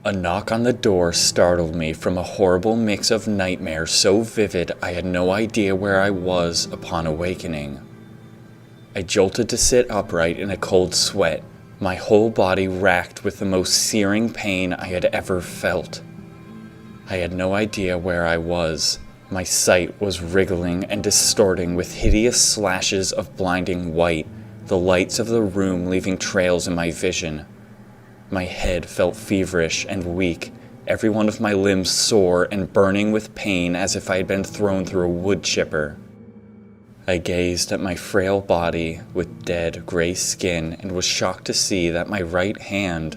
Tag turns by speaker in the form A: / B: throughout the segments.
A: A knock on the door startled me from a horrible mix of nightmares so vivid I had no idea where I was upon awakening. I jolted to sit upright in a cold sweat, my whole body racked with the most searing pain I had ever felt. I had no idea where I was. My sight was wriggling and distorting with hideous slashes of blinding white, the lights of the room leaving trails in my vision. My head felt feverish and weak, every one of my limbs sore and burning with pain as if I had been thrown through a wood chipper. I gazed at my frail body with dead, gray skin and was shocked to see that my right hand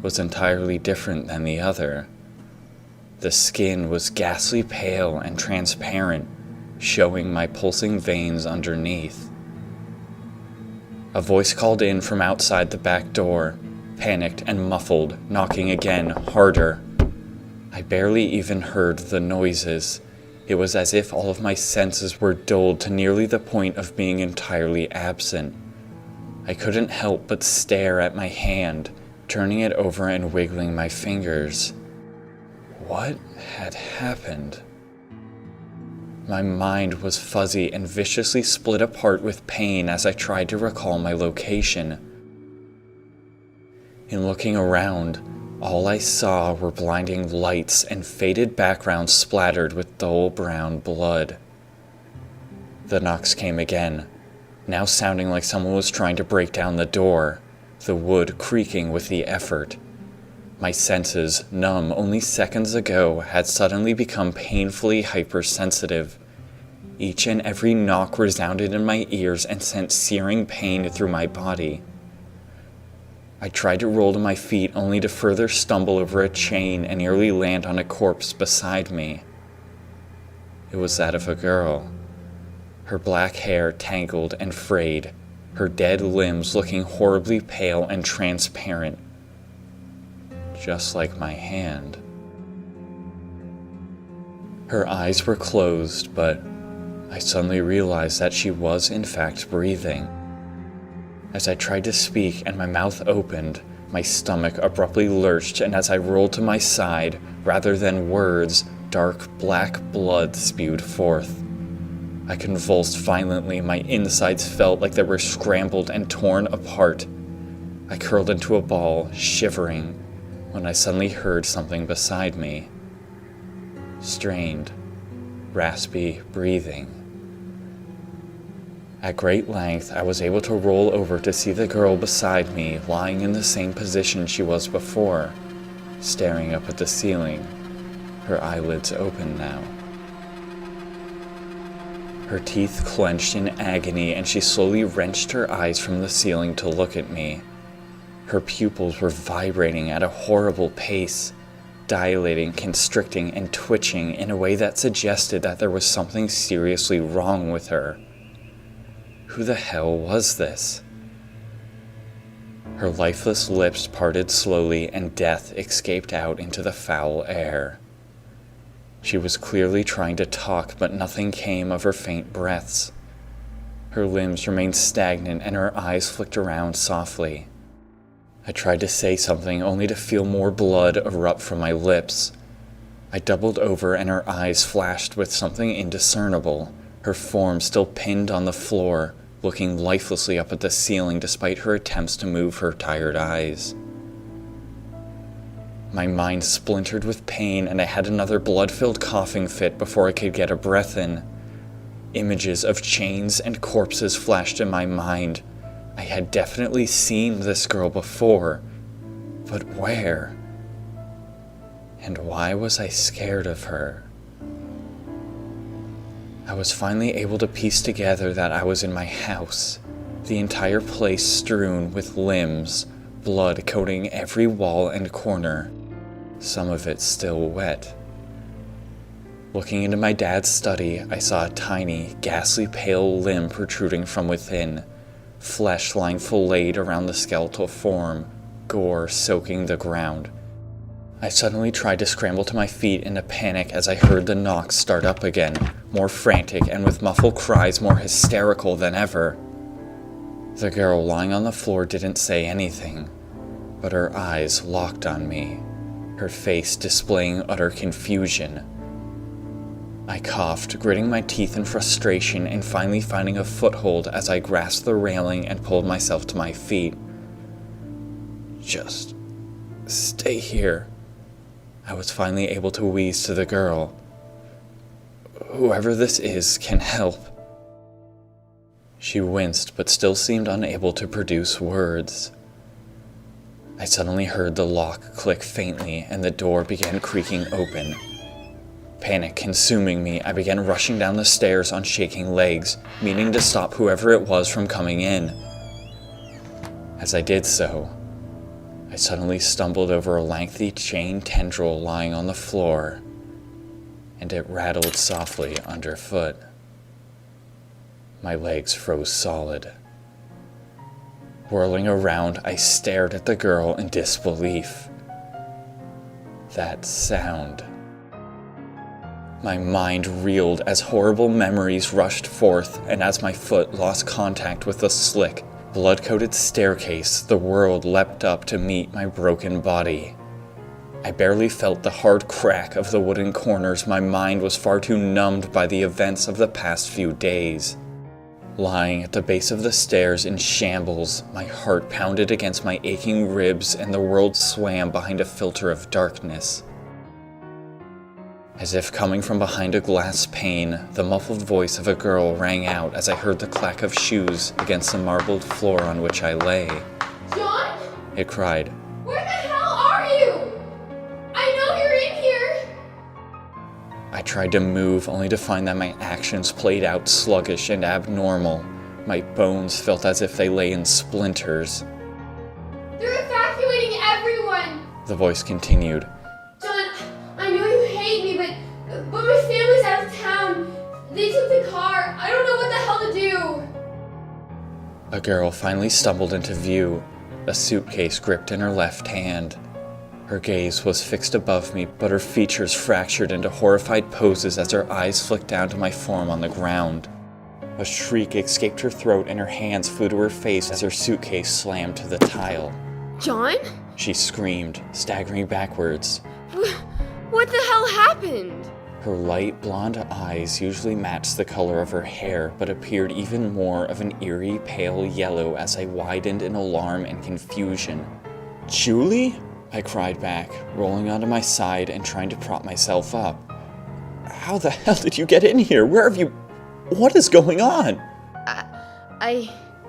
A: was entirely different than the other. The skin was ghastly pale and transparent, showing my pulsing veins underneath. A voice called in from outside the back door, panicked and muffled, knocking again, harder. I barely even heard the noises. It was as if all of my senses were dulled to nearly the point of being entirely absent. I couldn't help but stare at my hand, turning it over and wiggling my fingers. What had happened? My mind was fuzzy and viciously split apart with pain as I tried to recall my location. In looking around, all I saw were blinding lights and faded backgrounds splattered with dull brown blood. The knocks came again, now sounding like someone was trying to break down the door, the wood creaking with the effort. My senses, numb only seconds ago, had suddenly become painfully hypersensitive. Each and every knock resounded in my ears and sent searing pain through my body. I tried to roll to my feet only to further stumble over a chain and nearly land on a corpse beside me. It was that of a girl. Her black hair tangled and frayed, her dead limbs looking horribly pale and transparent. Just like my hand. Her eyes were closed, but I suddenly realized that she was in fact breathing. As I tried to speak and my mouth opened, my stomach abruptly lurched, and as I rolled to my side, rather than words, dark black blood spewed forth. I convulsed violently, my insides felt like they were scrambled and torn apart. I curled into a ball, shivering, when I suddenly heard something beside me. Strained, raspy breathing. At great length, I was able to roll over to see the girl beside me lying in the same position she was before, staring up at the ceiling, her eyelids open now. Her teeth clenched in agony, and she slowly wrenched her eyes from the ceiling to look at me. Her pupils were vibrating at a horrible pace, dilating, constricting, and twitching in a way that suggested that there was something seriously wrong with her. Who the hell was this? Her lifeless lips parted slowly and death escaped out into the foul air. She was clearly trying to talk, but nothing came of her faint breaths. Her limbs remained stagnant and her eyes flicked around softly. I tried to say something only to feel more blood erupt from my lips. I doubled over and her eyes flashed with something indiscernible, her form still pinned on the floor, looking lifelessly up at the ceiling despite her attempts to move her tired eyes. My mind splintered with pain and I had another blood-filled coughing fit before I could get a breath in. Images of chains and corpses flashed in my mind. I had definitely seen this girl before, but where? And why was I scared of her? I was finally able to piece together that I was in my house, the entire place strewn with limbs, blood coating every wall and corner, some of it still wet. Looking into my dad's study, I saw a tiny, ghastly pale limb protruding from within, flesh lying filleted around the skeletal form, gore soaking the ground. I suddenly tried to scramble to my feet in a panic as I heard the knocks start up again, more frantic and with muffled cries more hysterical than ever. The girl lying on the floor didn't say anything, but her eyes locked on me, her face displaying utter confusion. I coughed, gritting my teeth in frustration and finally finding a foothold as I grasped the railing and pulled myself to my feet. "Just stay here," I was finally able to wheeze to the girl. "Whoever this is can help." She winced but still seemed unable to produce words. I suddenly heard the lock click faintly and the door began creaking open. Panic consuming me, I began rushing down the stairs on shaking legs, meaning to stop whoever it was from coming in. As I did so, I suddenly stumbled over a lengthy chain tendril lying on the floor, and it rattled softly underfoot. My legs froze solid. Whirling around, I stared at the girl in disbelief. That sound. My mind reeled as horrible memories rushed forth, and as my foot lost contact with the slick, blood-coated staircase, the world leapt up to meet my broken body. I barely felt the hard crack of the wooden corners. My mind was far too numbed by the events of the past few days. Lying at the base of the stairs in shambles, my heart pounded against my aching ribs and the world swam behind a filter of darkness. As if coming from behind a glass pane, the muffled voice of a girl rang out as I heard the clack of shoes against the marbled floor on which I lay.
B: "John?
A: It cried.
B: Where the hell are you? I know you're in here!"
A: I tried to move, only to find that my actions played out sluggish and abnormal. My bones felt as if they lay in splinters.
B: "They're evacuating everyone!"
A: The voice continued.
B: "John, I know you hate me, but my family's out of town. They took the car. I don't know what the hell to do."
A: A girl finally stumbled into view, a suitcase gripped in her left hand. Her gaze was fixed above me, but her features fractured into horrified poses as her eyes flicked down to my form on the ground. A shriek escaped her throat and her hands flew to her face as her suitcase slammed to the tile.
B: "John?
A: She screamed, staggering backwards.
B: What the hell happened?"
A: Her light blonde eyes usually matched the color of her hair, but appeared even more of an eerie pale yellow as I widened in alarm and confusion. "Julie?" I cried back, rolling onto my side and trying to prop myself up. "How the hell did you get in here? Where have you... What is going on?"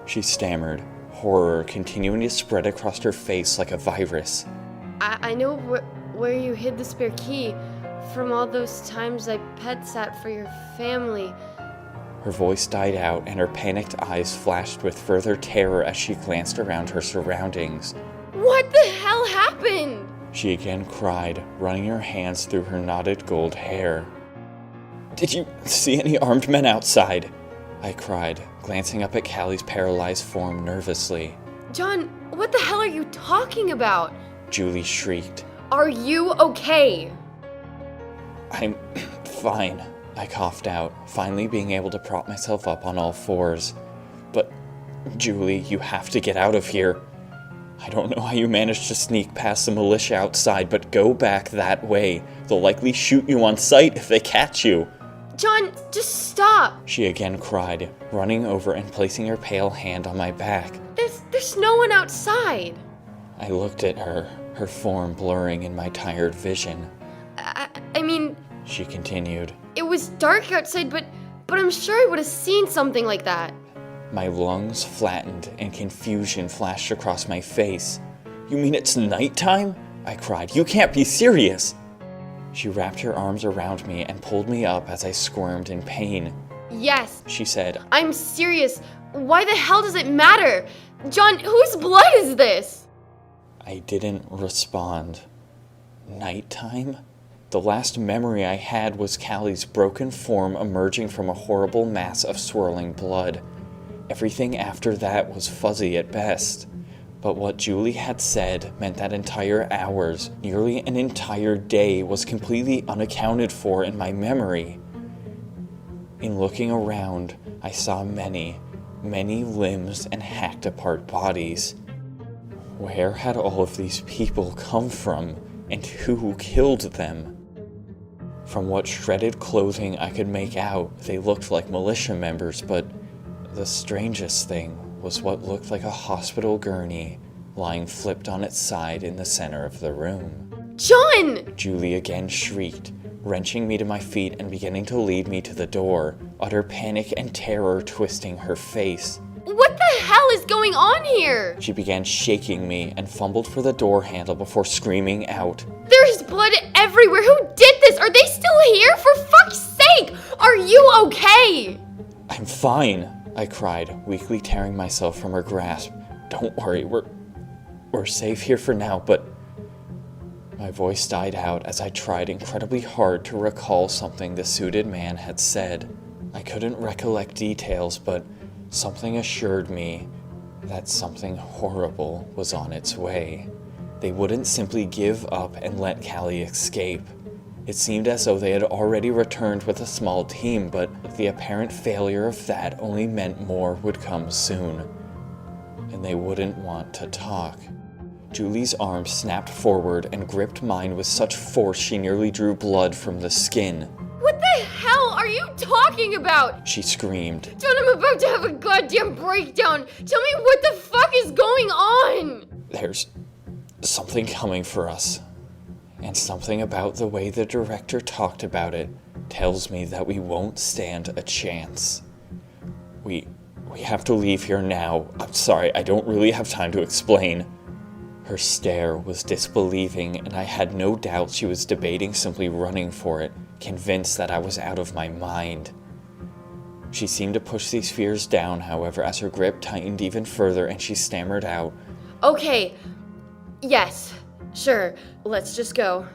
A: She stammered, horror continuing to spread across her face like a virus.
B: I know where you hid the spare key from all those times I pet sat for your family."
A: Her voice died out and her panicked eyes flashed with further terror as she glanced around her surroundings.
B: "What the hell happened?"
A: She again cried, running her hands through her knotted gold hair. "Did you see any armed men outside?" I cried, glancing up at Callie's paralyzed form nervously.
B: "John, what the hell are you talking about?"
A: Julie shrieked.
B: "Are you okay?"
A: "I'm fine," I coughed out, finally being able to prop myself up on all fours. "But, Julie, you have to get out of here. I don't know how you managed to sneak past the militia outside, but go back that way. They'll likely shoot you on sight if they catch you."
B: "John, just stop!"
A: she again cried, running over and placing her pale hand on my back.
B: There's no one outside."
A: I looked at her, her form blurring in my tired vision.
B: I mean,
A: she continued.
B: "It was dark outside, but I'm sure I would have seen something like that."
A: My lungs flattened and confusion flashed across my face. "You mean it's nighttime?" I cried. "You can't be serious!" She wrapped her arms around me and pulled me up as I squirmed in pain.
B: "Yes,"
A: she said.
B: "I'm serious. Why the hell does it matter? John, whose blood is this?"
A: I didn't respond. Nighttime? The last memory I had was Callie's broken form emerging from a horrible mass of swirling blood. Everything after that was fuzzy at best. But what Julie had said meant that entire hours, nearly an entire day, was completely unaccounted for in my memory. In looking around, I saw many, many limbs and hacked apart bodies. Where had all of these people come from, and who killed them? From what shredded clothing I could make out, they looked like militia members, but the strangest thing was what looked like a hospital gurney lying flipped on its side in the center of the room.
B: John!
A: Julie again shrieked, wrenching me to my feet and beginning to lead me to the door, utter panic and terror twisting her face.
B: What the hell is going on here?
A: She began shaking me and fumbled for the door handle before screaming out.
B: There's blood everywhere. Who did this? Are they still here? For fuck's sake! Are you okay?
A: I'm fine, I cried, weakly tearing myself from her grasp. Don't worry, we're safe here for now, but... My voice died out as I tried incredibly hard to recall something the suited man had said. I couldn't recollect details, but something assured me that something horrible was on its way. They wouldn't simply give up and let Callie escape. It seemed as though they had already returned with a small team, but the apparent failure of that only meant more would come soon. And they wouldn't want to talk. Julie's arm snapped forward and gripped mine with such force she nearly drew blood from the skin.
B: What the hell are you talking about?
A: She screamed.
B: John, I'm about to have a goddamn breakdown. Tell me what the fuck is going on?
A: There's something coming for us. And something about the way the director talked about it tells me that we won't stand a chance. We have to leave here now. I'm sorry, I don't really have time to explain. Her stare was disbelieving, and I had no doubt she was debating simply running for it, convinced that I was out of my mind. She seemed to push these fears down, however, as her grip tightened even further and she stammered out.
B: Okay, yes, sure, let's just go.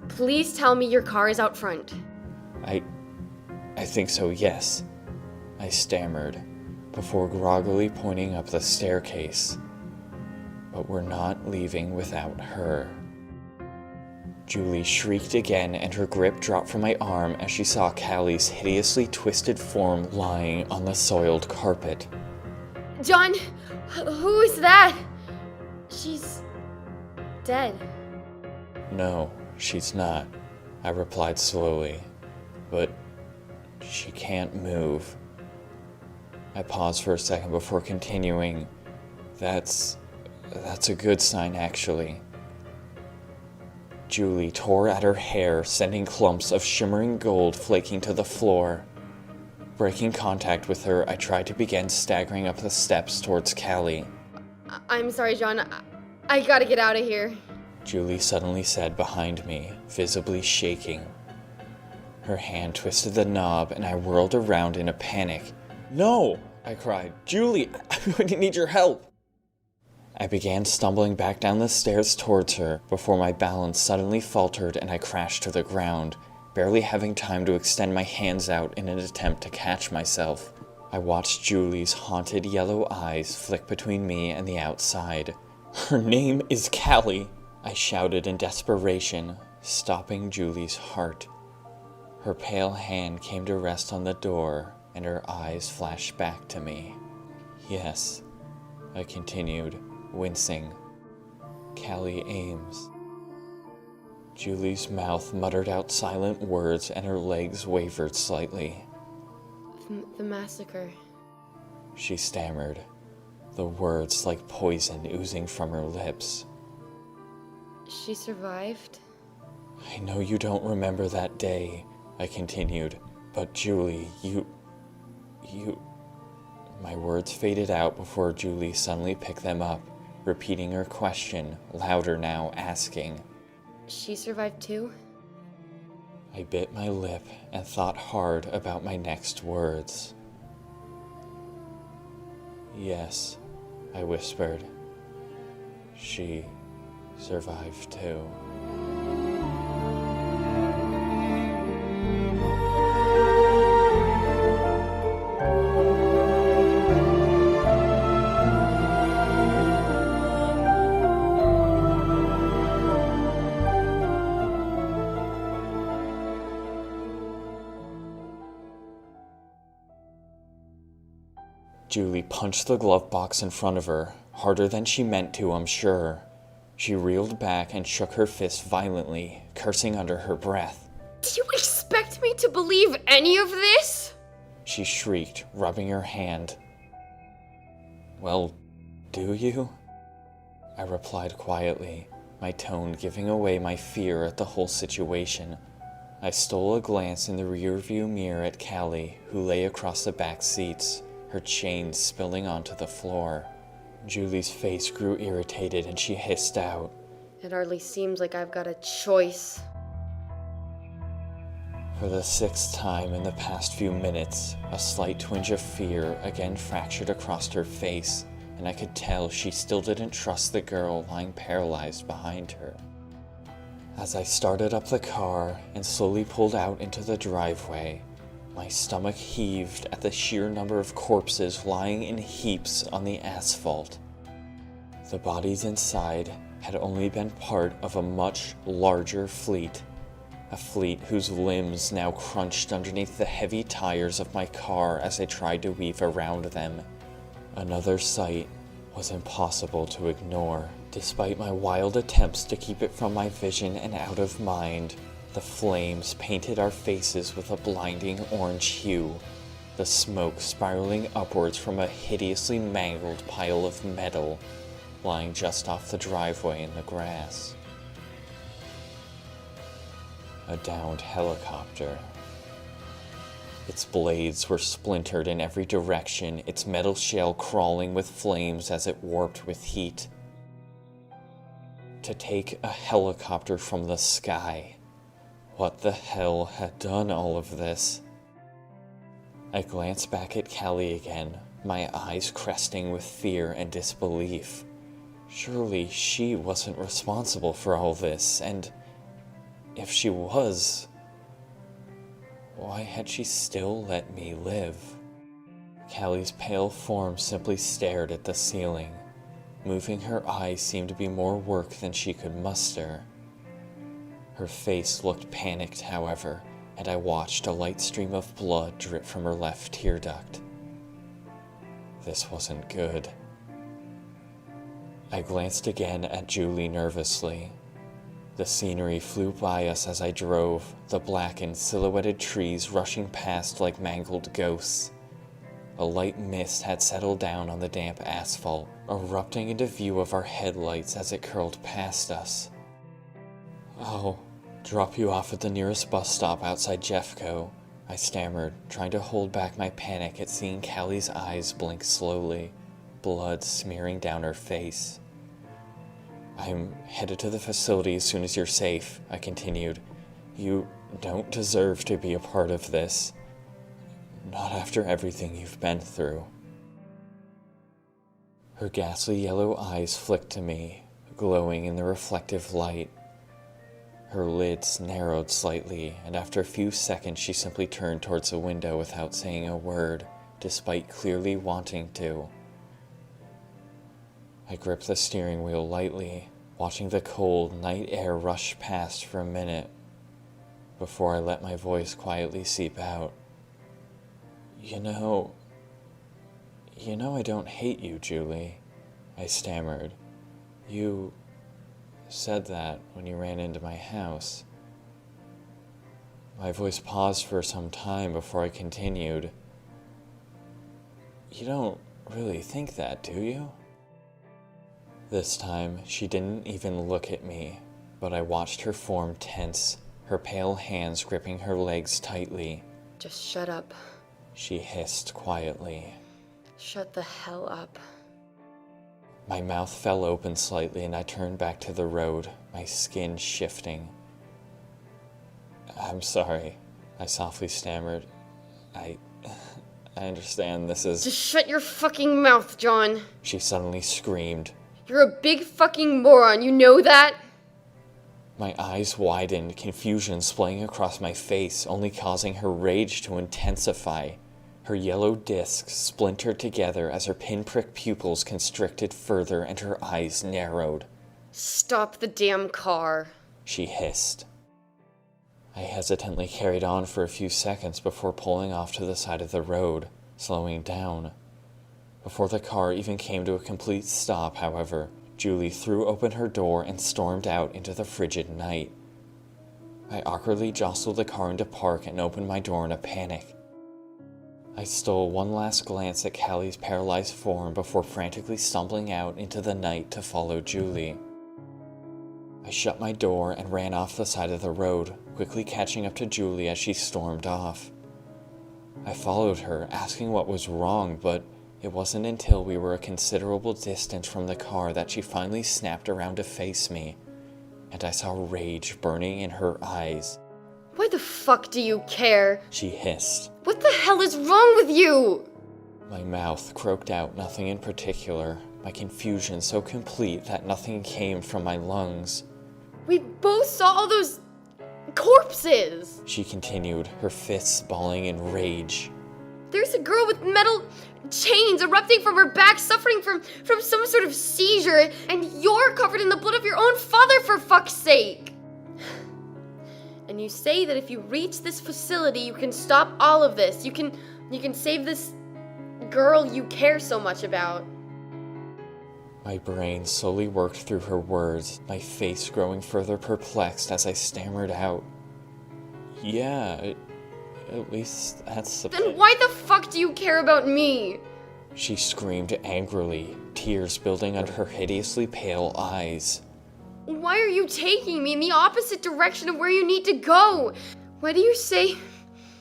B: Please tell me your car is out front.
A: I think so, yes, I stammered, before groggily pointing up the staircase. But we're not leaving without her. Julie shrieked again, and her grip dropped from my arm as she saw Callie's hideously twisted form lying on the soiled carpet.
B: John, who is that? She's dead.
A: No, she's not, I replied slowly, but she can't move. I paused for a second before continuing. That's a good sign, actually. Julie tore at her hair, sending clumps of shimmering gold flaking to the floor. Breaking contact with her, I tried to begin staggering up the steps towards Callie.
B: I'm sorry, John. I gotta get out of here.
A: Julie suddenly said behind me, visibly shaking. Her hand twisted the knob, and I whirled around in a panic. No! I cried. Julie, I'm going to need your help! I began stumbling back down the stairs towards her before my balance suddenly faltered and I crashed to the ground, barely having time to extend my hands out in an attempt to catch myself. I watched Julie's haunted yellow eyes flick between me and the outside. Her name is Callie, I shouted in desperation, stopping Julie's heart. Her pale hand came to rest on the door and her eyes flashed back to me. Yes, I continued, wincing. Callie Ames. Julie's mouth muttered out silent words and her legs wavered slightly.
B: The massacre.
A: She stammered, the words like poison oozing from her lips.
B: She survived?
A: I know you don't remember that day, I continued, but Julie, you... My words faded out before Julie suddenly picked them up, repeating her question, louder now, asking.
B: She survived too?
A: I bit my lip and thought hard about my next words. Yes, I whispered. She survived too. Julie punched the glove box in front of her, harder than she meant to, I'm sure. She reeled back and shook her fist violently, cursing under her breath.
B: Do you expect me to believe any of this?
A: She shrieked, rubbing her hand. Well, do you? I replied quietly, my tone giving away my fear at the whole situation. I stole a glance in the rearview mirror at Callie, who lay across the back seats, her chains spilling onto the floor. Julie's face grew irritated and she hissed out.
B: It hardly seems like I've got a choice.
A: For the 6th time in the past few minutes, a slight twinge of fear again fractured across her face, and I could tell she still didn't trust the girl lying paralyzed behind her. As I started up the car and slowly pulled out into the driveway, my stomach heaved at the sheer number of corpses lying in heaps on the asphalt. The bodies inside had only been part of a much larger fleet, a fleet whose limbs now crunched underneath the heavy tires of my car as I tried to weave around them. Another sight was impossible to ignore. Despite my wild attempts to keep it from my vision and out of mind, the flames painted our faces with a blinding orange hue, the smoke spiraling upwards from a hideously mangled pile of metal lying just off the driveway in the grass. A downed helicopter. Its blades were splintered in every direction, its metal shell crawling with flames as it warped with heat. To take a helicopter from the sky. What the hell had done all of this? I glanced back at Callie again, my eyes cresting with fear and disbelief. Surely she wasn't responsible for all this, and if she was, why had she still let me live? Callie's pale form simply stared at the ceiling. Moving her eyes seemed to be more work than she could muster. Her face looked panicked, however, and I watched a light stream of blood drip from her left tear duct. This wasn't good. I glanced again at Julie nervously. The scenery flew by us as I drove, the blackened, silhouetted trees rushing past like mangled ghosts. A light mist had settled down on the damp asphalt, erupting into view of our headlights as it curled past us. "I'll drop you off at the nearest bus stop outside Jeffco," I stammered, trying to hold back my panic at seeing Callie's eyes blink slowly, blood smearing down her face. "I'm headed to the facility as soon as you're safe," I continued. "You don't deserve to be a part of this. Not after everything you've been through." Her ghastly yellow eyes flicked to me, glowing in the reflective light. Her lids narrowed slightly, and after a few seconds she simply turned towards the window without saying a word, despite clearly wanting to. I gripped the steering wheel lightly, watching the cold night air rush past for a minute, before I let my voice quietly seep out. You know I don't hate you, Julie," I stammered. "You said that when you ran into my house." My voice paused for some time before I continued. "You don't really think that, do you?" This time, she didn't even look at me, but I watched her form tense, her pale hands gripping her legs tightly.
B: "Just shut up."
A: She hissed quietly.
B: "Shut the hell up."
A: My mouth fell open slightly and I turned back to the road, my skin shifting. "I'm sorry," I softly stammered. I understand this is..."
B: "Just shut your fucking mouth, John."
A: She suddenly screamed.
B: "You're a big fucking moron, you know that?"
A: My eyes widened, confusion splaying across my face, only causing her rage to intensify. Her yellow discs splintered together as her pinprick pupils constricted further and her eyes narrowed.
B: "Stop the damn car,"
A: she hissed. I hesitantly carried on for a few seconds before pulling off to the side of the road, slowing down. Before the car even came to a complete stop, however, Julie threw open her door and stormed out into the frigid night. I awkwardly jostled the car into park and opened my door in a panic. I stole one last glance at Callie's paralyzed form before frantically stumbling out into the night to follow Julie. I shut my door and ran off the side of the road, quickly catching up to Julie as she stormed off. I followed her, asking what was wrong, but it wasn't until we were a considerable distance from the car that she finally snapped around to face me, and I saw rage burning in her eyes.
B: Why the fuck do you care?
A: She hissed.
B: What the hell is wrong with you?
A: My mouth croaked out nothing in particular, my confusion so complete that nothing came from my lungs.
B: We both saw all those corpses!
A: She continued, her fists balling in rage.
B: There's a girl with metal chains erupting from her back, suffering from some sort of seizure, and you're covered in the blood of your own father, for fuck's sake! And you say that if you reach this facility, you can stop all of this. You can save this girl you care so much about.
A: My brain slowly worked through her words, my face growing further perplexed as I stammered out. Yeah, at least that's the...
B: Then why the fuck do you care about me?
A: She screamed angrily, tears building under her hideously pale eyes.
B: Why are you taking me in the opposite direction of where you need to go? Why do you say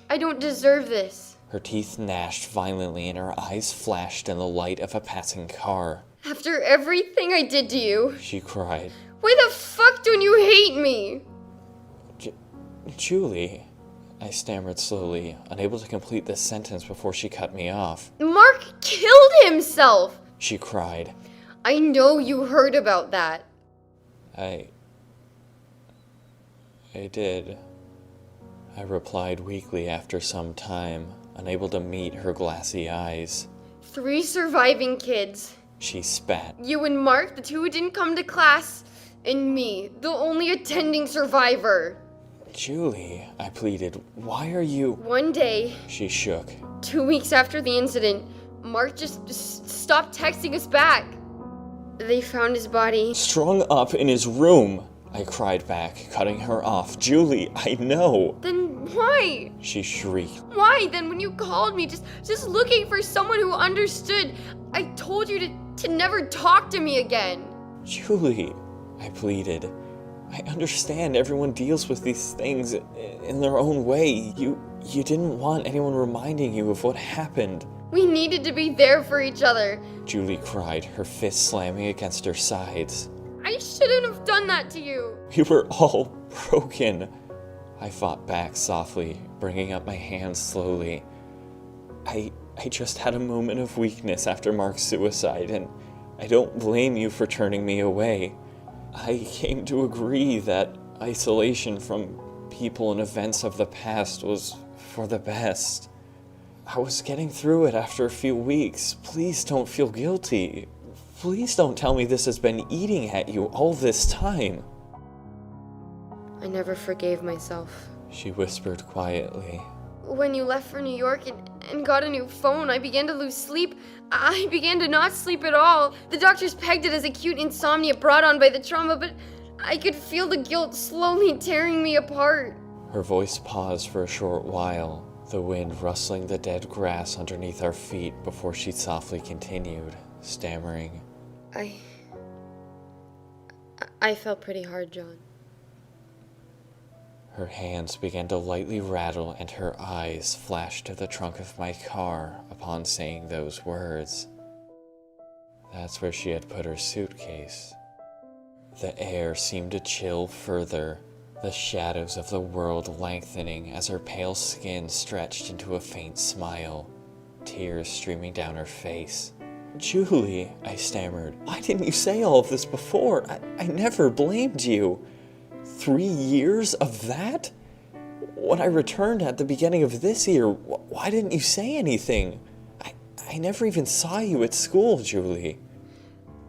B: I don't deserve this?
A: Her teeth gnashed violently and her eyes flashed in the light of a passing car.
B: After everything I did to you,
A: She cried.
B: why the fuck don't you hate me?
A: Julie, I stammered slowly, unable to complete this sentence before she cut me off.
B: Mark killed himself!
A: She cried.
B: I know you heard about that.
A: I did. I replied weakly after some time, unable to meet her glassy eyes.
B: 3 surviving kids.
A: She spat.
B: You and Mark, the 2 who didn't come to class, and me, the only attending survivor.
A: Julie, I pleaded, why are you...
B: One day,
A: She shook.
B: 2 weeks after the incident, Mark just stopped texting us back. They found his body.
A: Strung up in his room, I cried back, cutting her off. Julie, I know.
B: Then why?
A: She shrieked.
B: Why then when you called me just looking for someone who understood, I told you to never talk to me again?
A: Julie, I pleaded. I understand everyone deals with these things in their own way. You didn't want anyone reminding you of what happened.
B: We needed to be there for each other.
A: Julie cried, her fists slamming against her sides.
B: I shouldn't have done that to you.
A: We were all broken. I fought back softly, bringing up my hands slowly. I just had a moment of weakness after Mark's suicide, and I don't blame you for turning me away. I came to agree that isolation from people and events of the past was for the best. I was getting through it after a few weeks. Please don't feel guilty. Please don't tell me this has been eating at you all this time.
B: I never forgave myself.
A: She whispered quietly.
B: When you left for New York and got a new phone, I began to lose sleep. I began to not sleep at all. The doctors pegged it as acute insomnia brought on by the trauma, but I could feel the guilt slowly tearing me apart.
A: Her voice paused for a short while, the wind rustling the dead grass underneath our feet before she softly continued, stammering.
B: I fell pretty hard, John.
A: Her hands began to lightly rattle and her eyes flashed to the trunk of my car upon saying those words. That's where she had put her suitcase. The air seemed to chill further, the shadows of the world lengthening as her pale skin stretched into a faint smile, tears streaming down her face. Julie, I stammered, why didn't you say all of this before? I never blamed you. 3 years of that? When I returned at the beginning of this year, why didn't you say anything? I never even saw you at school, Julie.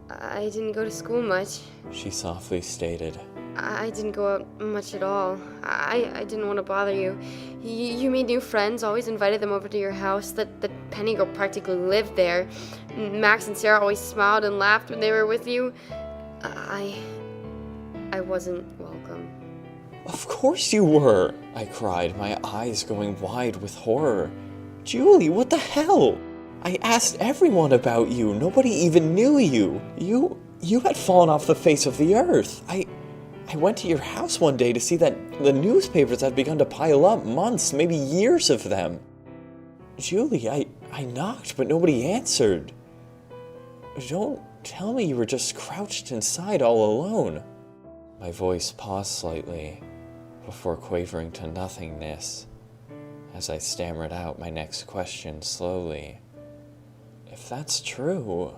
B: I didn't go to school much.
A: She softly stated.
B: I didn't go out much at all. I didn't want to bother you. You made new friends, always invited them over to your house. That Penny girl practically lived there. Max and Sarah always smiled and laughed when they were with you. I wasn't welcome.
A: Of course you were, I cried, my eyes going wide with horror. Julie, what the hell? I asked everyone about you. Nobody even knew you. You had fallen off the face of the earth. I went to your house one day to see that the newspapers had begun to pile up, months, maybe years of them. Julie, I knocked, but nobody answered. Don't tell me you were just crouched inside all alone. My voice paused slightly before quavering to nothingness as I stammered out my next question slowly. If that's true,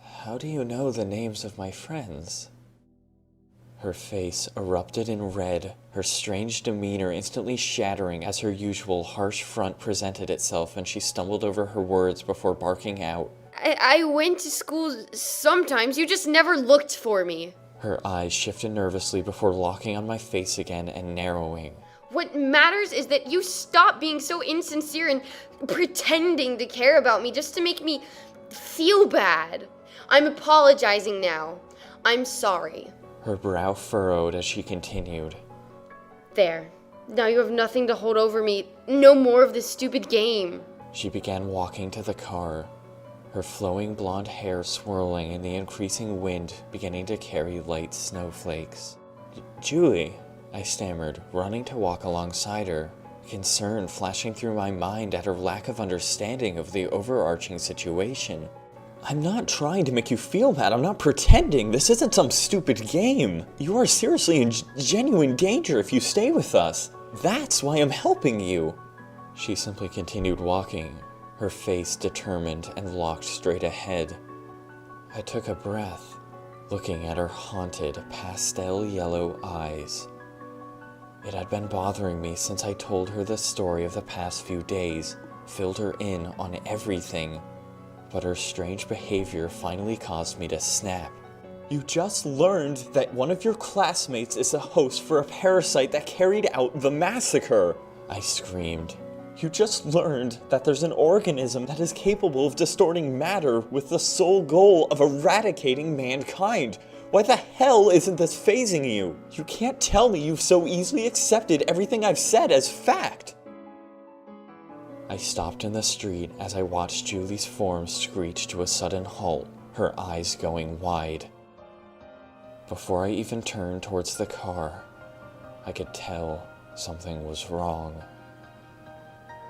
A: how do you know the names of my friends? Her face erupted in red, her strange demeanor instantly shattering as her usual harsh front presented itself, and she stumbled over her words before barking out.
B: I went to school sometimes, you just never looked for me.
A: Her eyes shifted nervously before locking on my face again and narrowing.
B: What matters is that you stop being so insincere and pretending to care about me just to make me feel bad. I'm apologizing now. I'm sorry.
A: Her brow furrowed as she continued.
B: There. Now you have nothing to hold over me. No more of this stupid game.
A: She began walking to the car, her flowing blonde hair swirling in the increasing wind, beginning to carry light snowflakes. Julie, I stammered, running to walk alongside her, concern flashing through my mind at her lack of understanding of the overarching situation. I'm not trying to make you feel bad. I'm not pretending. This isn't some stupid game. You are seriously in genuine danger if you stay with us. That's why I'm helping you. She simply continued walking, her face determined and locked straight ahead. I took a breath, looking at her haunted, pastel yellow eyes. It had been bothering me since I told her the story of the past few days, filled her in on everything. But her strange behavior finally caused me to snap. You just learned that one of your classmates is the host for a parasite that carried out the massacre, I screamed. You just learned that there's an organism that is capable of distorting matter with the sole goal of eradicating mankind. Why the hell isn't this fazing you? You can't tell me you've so easily accepted everything I've said as fact. I stopped in the street as I watched Julie's form screech to a sudden halt, her eyes going wide. Before I even turned towards the car, I could tell something was wrong.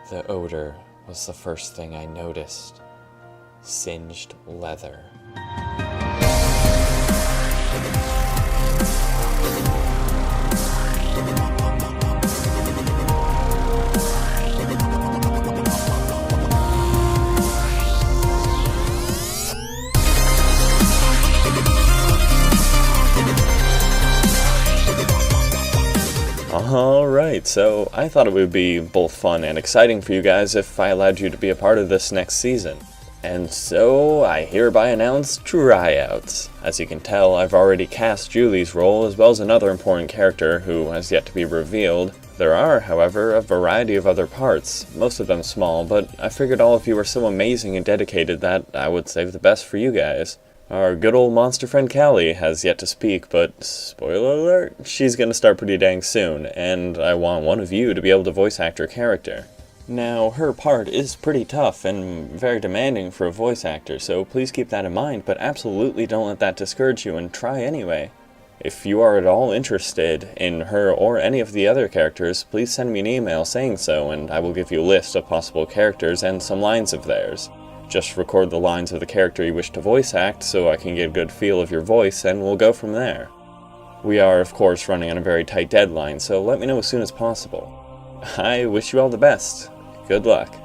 A: The odor was the first thing I noticed. Singed leather. Alright, so I thought it would be both fun and exciting for you guys if I allowed you to be a part of this next season. And so I hereby announce tryouts. As you can tell, I've already cast Julie's role as well as another important character who has yet to be revealed. There are, however, a variety of other parts, most of them small, but I figured all of you are so amazing and dedicated that I would save the best for you guys. Our good old monster friend Callie has yet to speak, but spoiler alert, she's gonna start pretty dang soon, and I want one of you to be able to voice act her character. Now, her part is pretty tough and very demanding for a voice actor, so please keep that in mind, but absolutely don't let that discourage you and try anyway. If you are at all interested in her or any of the other characters, please send me an email saying so, and I will give you a list of possible characters and some lines of theirs. Just record the lines of the character you wish to voice act so I can get a good feel of your voice, and we'll go from there. We are, of course, running on a very tight deadline, so let me know as soon as possible. I wish you all the best. Good luck.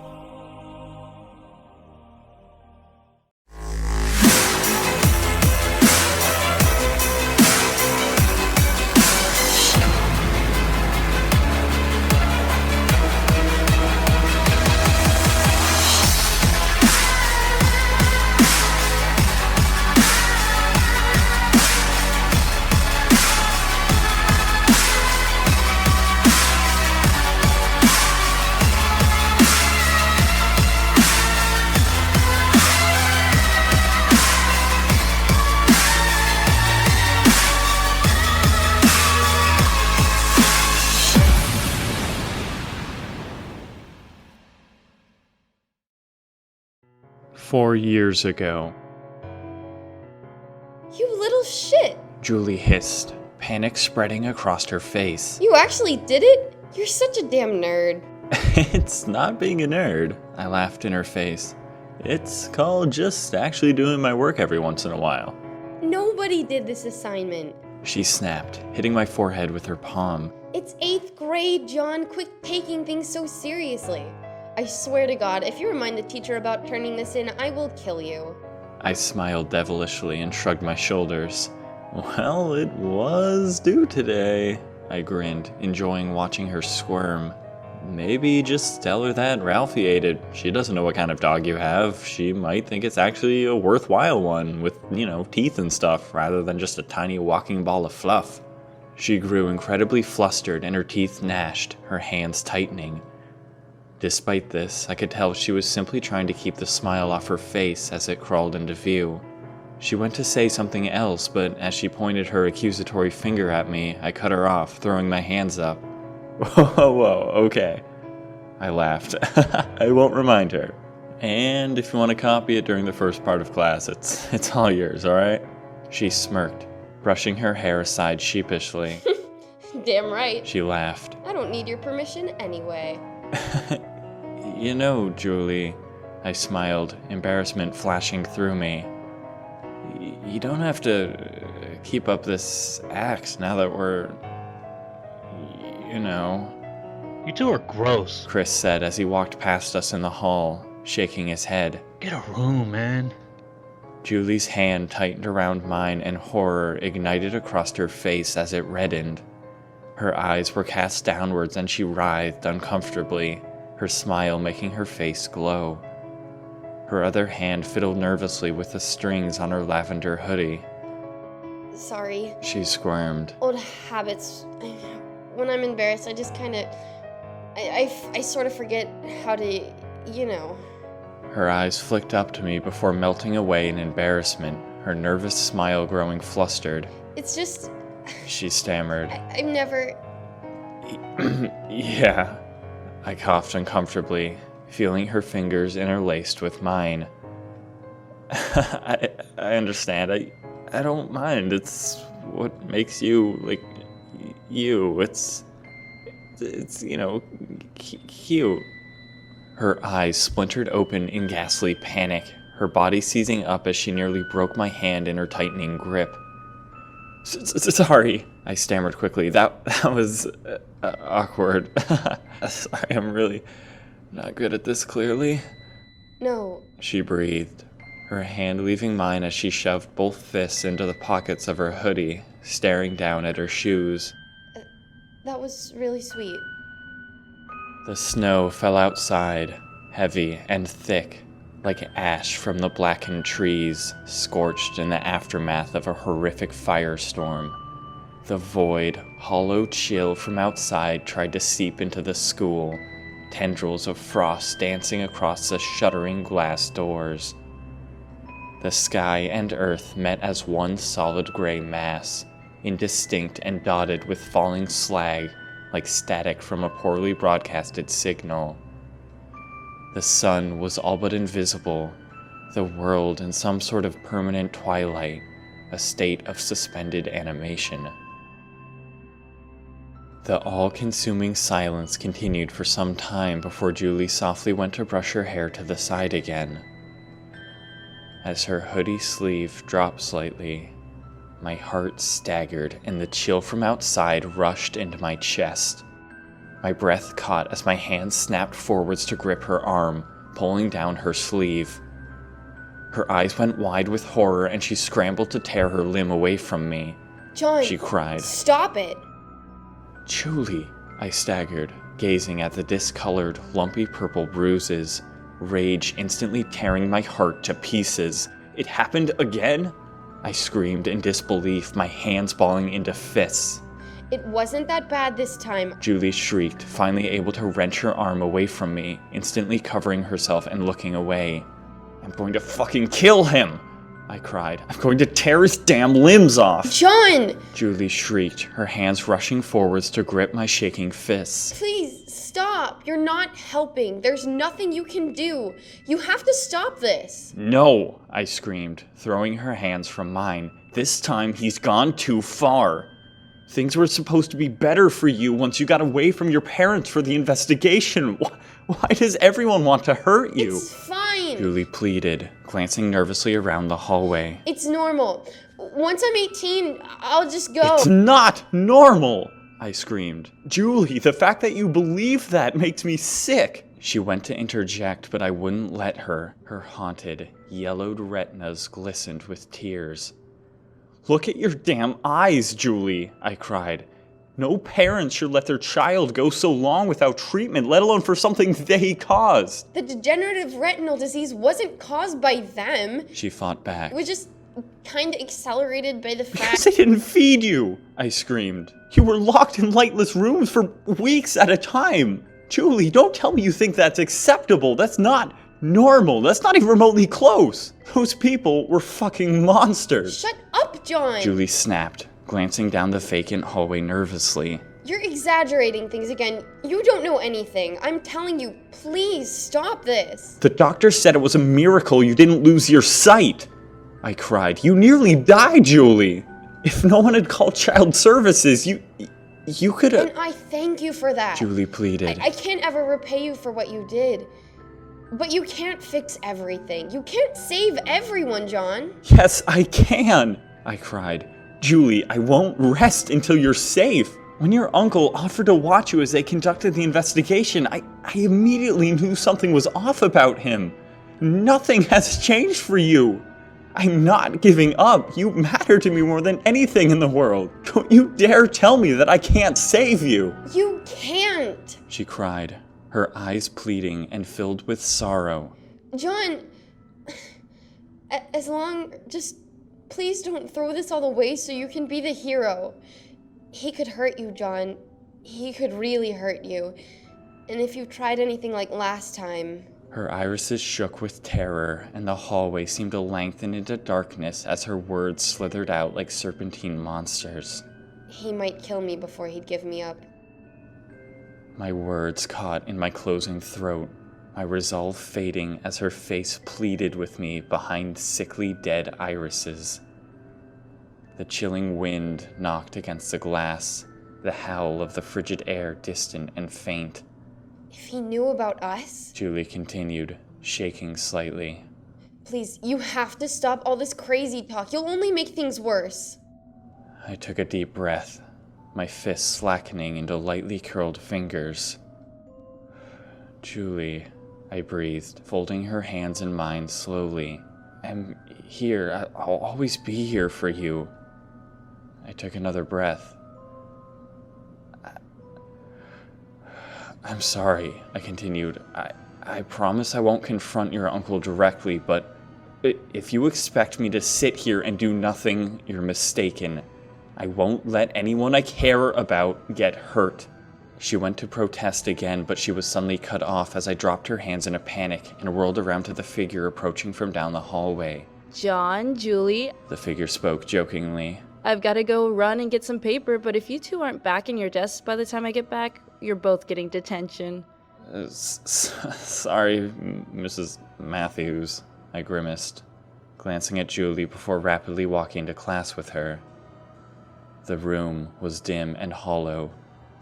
A: 4 years ago.
B: You little shit!
A: Julie hissed, panic spreading across her face.
B: You actually did it? You're such a damn nerd.
A: It's not being a nerd, I laughed in her face. It's called just actually doing my work every once in a while.
B: Nobody did this assignment.
A: She snapped, hitting my forehead with her palm.
B: It's 8th grade, John. Quit taking things so seriously. I swear to God, if you remind the teacher about turning this in, I will kill you.
A: I smiled devilishly and shrugged my shoulders. Well, it was due today, I grinned, enjoying watching her squirm. Maybe just tell her that Ralphie ate it. She doesn't know what kind of dog you have. She might think it's actually a worthwhile one with, teeth and stuff, rather than just a tiny walking ball of fluff. She grew incredibly flustered and her teeth gnashed, her hands tightening. Despite this, I could tell she was simply trying to keep the smile off her face as it crawled into view. She went to say something else, but as she pointed her accusatory finger at me, I cut her off, throwing my hands up. Whoa, okay. I laughed. I won't remind her. And if you want to copy it during the first part of class, it's all yours, alright? She smirked, brushing her hair aside sheepishly.
B: Damn right.
A: She laughed.
B: I don't need your permission anyway.
A: Julie, I smiled, embarrassment flashing through me. You don't have to keep up this act now that we're...
C: You two are gross.
A: Chris said as he walked past us in the hall, shaking his head.
C: Get a room, man.
A: Julie's hand tightened around mine and horror ignited across her face as it reddened. Her eyes were cast downwards and she writhed uncomfortably, her smile making her face glow. Her other hand fiddled nervously with the strings on her lavender hoodie.
B: Sorry.
A: She squirmed.
B: Old habits. When I'm embarrassed, I just kinda... I sort of forget how to,
A: Her eyes flicked up to me before melting away in embarrassment, her nervous smile growing flustered.
B: It's just...
A: She stammered.
B: I've never...
A: Yeah. I coughed uncomfortably, feeling her fingers interlaced with mine. I understand. I don't mind. It's what makes you, you. It's cute. Her eyes splintered open in ghastly panic, her body seizing up as she nearly broke my hand in her tightening grip. Sorry, I stammered quickly. That was awkward. Sorry, I'm really not good at this clearly.
B: No.
A: She breathed, her hand leaving mine as she shoved both fists into the pockets of her hoodie, staring down at her shoes.
B: That was really sweet.
A: The snow fell outside, heavy and thick, like ash from the blackened trees, scorched in the aftermath of a horrific firestorm. The void, hollow chill from outside tried to seep into the school, tendrils of frost dancing across the shuttering glass doors. The sky and earth met as one solid gray mass, indistinct and dotted with falling slag, like static from a poorly broadcasted signal. The sun was all but invisible, the world in some sort of permanent twilight, a state of suspended animation. The all-consuming silence continued for some time before Julie softly went to brush her hair to the side again. As her hoodie sleeve dropped slightly, my heart staggered and the chill from outside rushed into my chest. My breath caught as my hand snapped forwards to grip her arm, pulling down her sleeve. Her eyes went wide with horror and she scrambled to tear her limb away from me.
B: John,
A: She cried.
B: Stop it!
A: Julie, I staggered, gazing at the discolored, lumpy purple bruises, rage instantly tearing my heart to pieces. It happened again? I screamed in disbelief, my hands balling into fists.
B: It wasn't that bad this time.
A: Julie shrieked, finally able to wrench her arm away from me, instantly covering herself and looking away. I'm going to fucking kill him! I cried. I'm going to tear his damn limbs off!
B: John!
A: Julie shrieked, her hands rushing forwards to grip my shaking fists.
B: Please, stop! stop. You're not helping. There's nothing you can do. You have to stop this.
A: No, I screamed, throwing her hands from mine. This time he's gone too far. Things were supposed to be better for you once you got away from your parents for the investigation. Why does everyone want to hurt you?
B: It's fine.
A: Julie pleaded, glancing nervously around the hallway.
B: It's normal. Once I'm 18, I'll just go.
A: It's not normal, I screamed. Julie, the fact that you believe that makes me sick. She went to interject, but I wouldn't let her. Her haunted, yellowed retinas glistened with tears. Look at your damn eyes, Julie, I cried. No parent should let their child go so long without treatment, let alone for something they caused.
B: The degenerative retinal disease wasn't caused by them.
A: She fought back.
B: It was just kind of accelerated by the
A: Because
B: fact...
A: they didn't feed you, I screamed. You were locked in lightless rooms for weeks at a time. Julie, don't tell me you think that's acceptable. That's not normal. That's not even remotely close. Those people were fucking monsters.
B: Shut up, John!
A: Julie snapped, glancing down the vacant hallway nervously.
B: You're exaggerating things again. You don't know anything. I'm telling you, please stop this.
A: The doctor said it was a miracle you didn't lose your sight. I cried. You nearly died, Julie. If no one had called child services, you could have...
B: And I thank you for that.
A: Julie pleaded.
B: I can't ever repay you for what you did. But you can't fix everything. You can't save everyone, John.
A: Yes, I can, I cried. Julie, I won't rest until you're safe. When your uncle offered to watch you as they conducted the investigation, I immediately knew something was off about him. Nothing has changed for you. I'm not giving up. You matter to me more than anything in the world. Don't you dare tell me that I can't save you.
B: You can't.
A: She cried, her eyes pleading and filled with sorrow.
B: John, just please don't throw this all away so you can be the hero. He could hurt you, John. He could really hurt you. And if you tried anything like last time...
A: Her irises shook with terror, and the hallway seemed to lengthen into darkness as her words slithered out like serpentine monsters.
B: He might kill me before he'd give me up.
A: My words caught in my closing throat, my resolve fading as her face pleaded with me behind sickly dead irises. The chilling wind knocked against the glass, the howl of the frigid air distant and faint.
B: If he knew about us?
A: Julie continued, shaking slightly.
B: Please, you have to stop all this crazy talk. You'll only make things worse.
A: I took a deep breath, my fists slackening into lightly curled fingers. Julie, I breathed, folding her hands in mine slowly. I'm here. I'll always be here for you. I took another breath. I'm sorry, I continued. I promise I won't confront your uncle directly, but if you expect me to sit here and do nothing, you're mistaken. I won't let anyone I care about get hurt. She went to protest again, but she was suddenly cut off as I dropped her hands in a panic and whirled around to the figure approaching from down the hallway.
D: John, Julie,
A: The figure spoke jokingly.
D: I've got to go run and get some paper, but if you two aren't back in your desks by the time I get back, you're both getting detention.
A: Sorry, Mrs. Matthews, I grimaced, glancing at Julie before rapidly walking to class with her. The room was dim and hollow,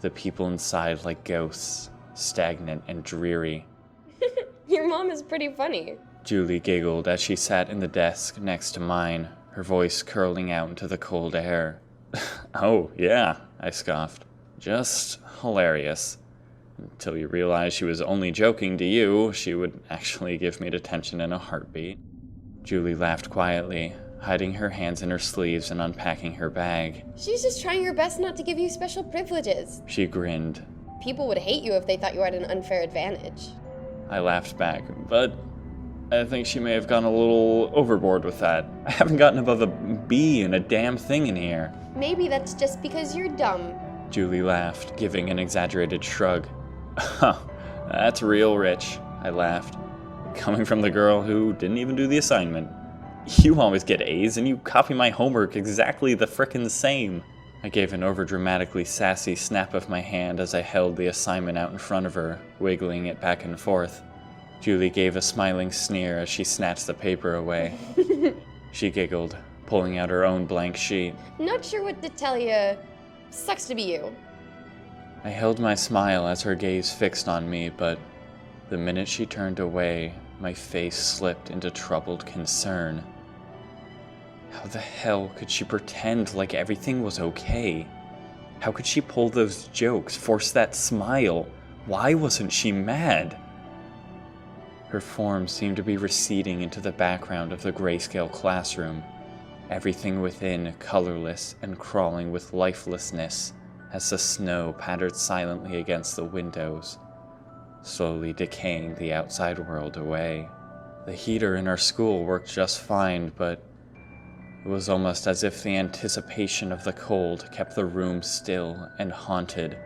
A: the people inside like ghosts, stagnant and dreary.
B: Your mom is pretty funny.
A: Julie giggled as she sat in the desk next to mine, her voice curling out into the cold air. Oh, yeah, I scoffed. Just hilarious. Until you realized she was only joking to you, she would actually give me detention in a heartbeat. Julie laughed quietly, hiding her hands in her sleeves and unpacking her bag.
B: She's just trying her best not to give you special privileges.
A: She grinned.
B: People would hate you if they thought you had an unfair advantage.
A: I laughed back, but I think she may have gone a little overboard with that. I haven't gotten above a B in a damn thing in here.
B: Maybe that's just because you're dumb.
A: Julie laughed, giving an exaggerated shrug. Huh, that's real rich, I laughed. Coming from the girl who didn't even do the assignment. You always get A's and you copy my homework exactly the frickin' same. I gave an overdramatically sassy snap of my hand as I held the assignment out in front of her, wiggling it back and forth. Julie gave a smiling sneer as she snatched the paper away. She giggled, pulling out her own blank sheet.
B: Not sure what to tell you. Sucks to be you.
A: I held my smile as her gaze fixed on me, but the minute she turned away, my face slipped into troubled concern. How the hell could she pretend like everything was okay? How could she pull those jokes, force that smile? Why wasn't she mad? Her form seemed to be receding into the background of the grayscale classroom, everything within colorless and crawling with lifelessness as the snow pattered silently against the windows, slowly decaying the outside world away. The heater in our school worked just fine, but it was almost as if the anticipation of the cold kept the room still and haunted,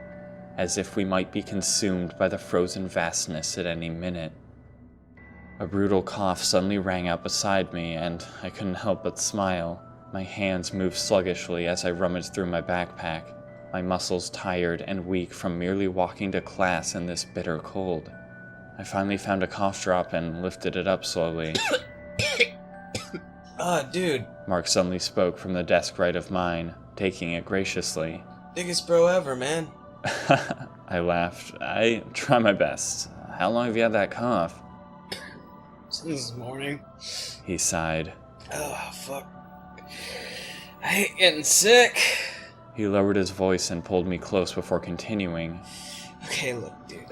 A: as if we might be consumed by the frozen vastness at any minute. A brutal cough suddenly rang out beside me, and I couldn't help but smile. My hands moved sluggishly as I rummaged through my backpack, my muscles tired and weak from merely walking to class in this bitter cold. I finally found a cough drop and lifted it up slowly.
E: Dude.
A: Mark suddenly spoke from the desk right of mine, taking it graciously.
E: Biggest bro ever, man.
A: I laughed. I try my best. How long have you had that cough?
E: Since this morning.
A: He sighed.
E: Oh, fuck. I hate getting sick.
A: He lowered his voice and pulled me close before continuing.
E: Okay, look, dude.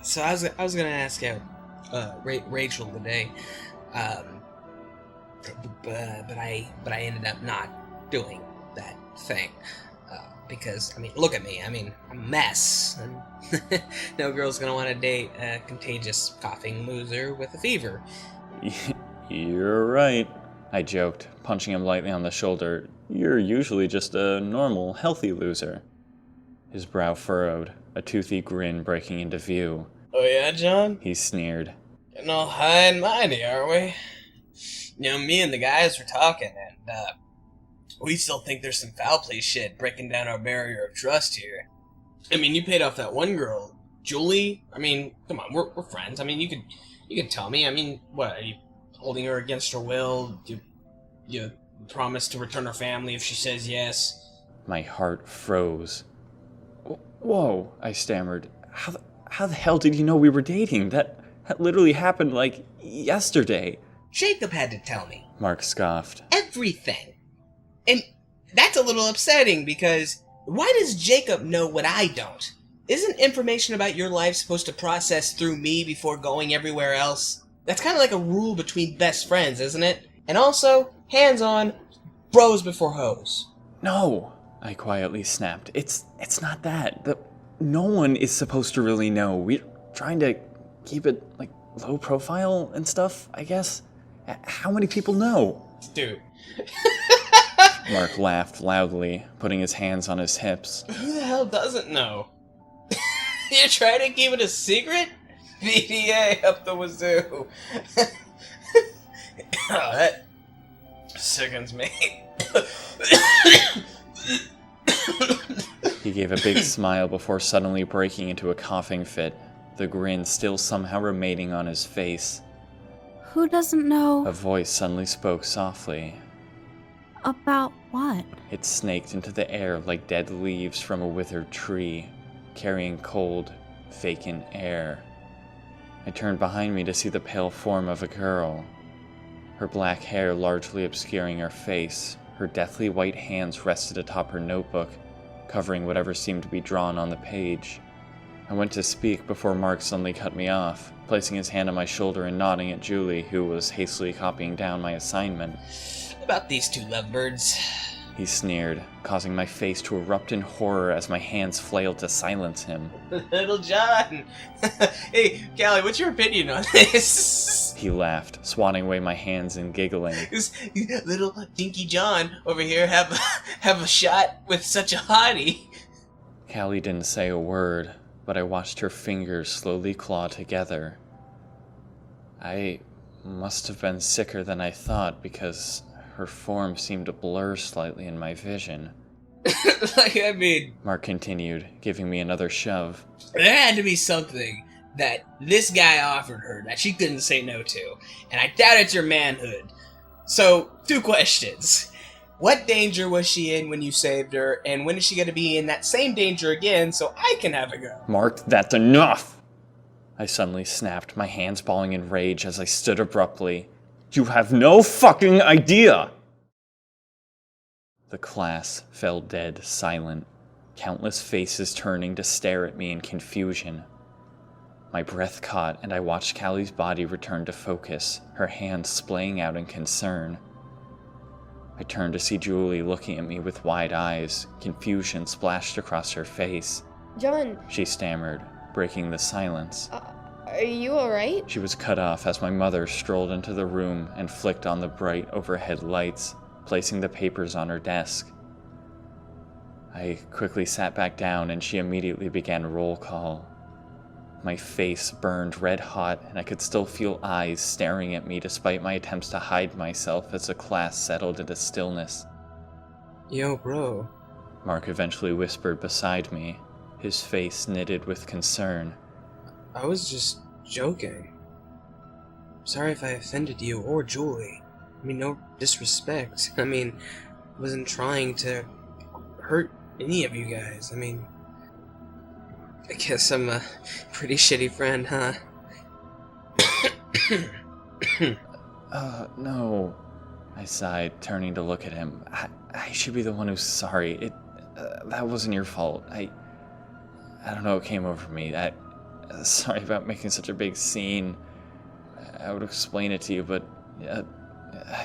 E: So I was gonna ask out Rachel today. But I ended up not doing that thing. Because, I mean, look at me. I mean, I'm a mess. And no girl's gonna want to date a contagious coughing loser with a fever.
A: You're right, I joked, punching him lightly on the shoulder. You're usually just a normal, healthy loser. His brow furrowed, a toothy grin breaking into view.
E: Oh yeah, John?
A: He sneered.
E: Getting all high and mighty, aren't we? You know, me and the guys were talking, and, we still think there's some foul play shit breaking down our barrier of trust here. I mean, you paid off that one girl, Julie. I mean, come on, we're friends. I mean, you could tell me. I mean, what, are you holding her against her will? Do you promise to return her family if she says yes?
A: My heart froze. Whoa, I stammered. How the hell did you know we were dating? That literally happened, like, yesterday.
E: Jacob had to tell me.
A: Mark scoffed.
E: Everything. And that's a little upsetting because why does Jacob know what I don't? Isn't information about your life supposed to process through me before going everywhere else? That's kind of like a rule between best friends, isn't it? And also, hands on, bros before hoes.
A: No, I quietly snapped. It's not that. No one is supposed to really know. We're trying to keep it, like, low profile and stuff, I guess. How many people know?
E: Dude.
A: Mark laughed loudly, putting his hands on his hips.
E: Who the hell doesn't know? You're trying to keep it a secret? VDA up the wazoo. Oh, that sickens me.
A: He gave a big smile before suddenly breaking into a coughing fit, the grin still somehow remaining on his face.
F: Who doesn't know
A: A voice suddenly spoke softly.
F: about what?
A: It snaked into the air like dead leaves from a withered tree, carrying cold, vacant air. I turned behind me to see the pale form of a girl, her black hair largely obscuring her face. Her deathly white hands rested atop her notebook, covering whatever seemed to be drawn on the page. I went to speak before Mark suddenly cut me off, placing his hand on my shoulder and nodding at Julie, who was hastily copying down my assignment.
E: About these two lovebirds.
A: He sneered, causing my face to erupt in horror as my hands flailed to silence him.
E: Little John. Hey, Callie, what's your opinion on this?
A: He laughed, swatting away my hands and giggling.
E: This little dinky John over here have a shot with such a hottie.
A: Callie didn't say a word, but I watched her fingers slowly claw together. I must have been sicker than I thought because her form seemed to blur slightly in my vision.
E: I mean,
A: Mark continued, giving me another shove.
E: there had to be something that this guy offered her that she couldn't say no to, and I doubt it's your manhood. So, 2 questions. What danger was she in when you saved her, and when is she going to be in that same danger again so I can have a go?
A: Mark, that's enough! I suddenly snapped, my hands balling in rage as I stood abruptly. You have no fucking idea! The class fell dead silent, countless faces turning to stare at me in confusion. My breath caught, and I watched Callie's body return to focus, her hands splaying out in concern. I turned to see Julie looking at me with wide eyes, confusion splashed across her face.
B: John,
A: She stammered, breaking the silence.
B: are you alright?
A: She was cut off as my mother strolled into the room and flicked on the bright overhead lights, placing the papers on her desk. I quickly sat back down and she immediately began roll call. My face burned red hot and I could still feel eyes staring at me despite my attempts to hide myself as the class settled into stillness.
E: Yo, bro.
A: Mark eventually whispered beside me, his face knitted with concern.
E: I was just joking. Sorry if I offended you or Julie. I mean, no disrespect. I mean, I wasn't trying to hurt any of you guys. I mean, I guess I'm a pretty shitty friend, huh?
A: No, I sighed, turning to look at him. I should be the one who's sorry. That wasn't your fault. I don't know what came over me. Sorry about making such a big scene. I would explain it to you, but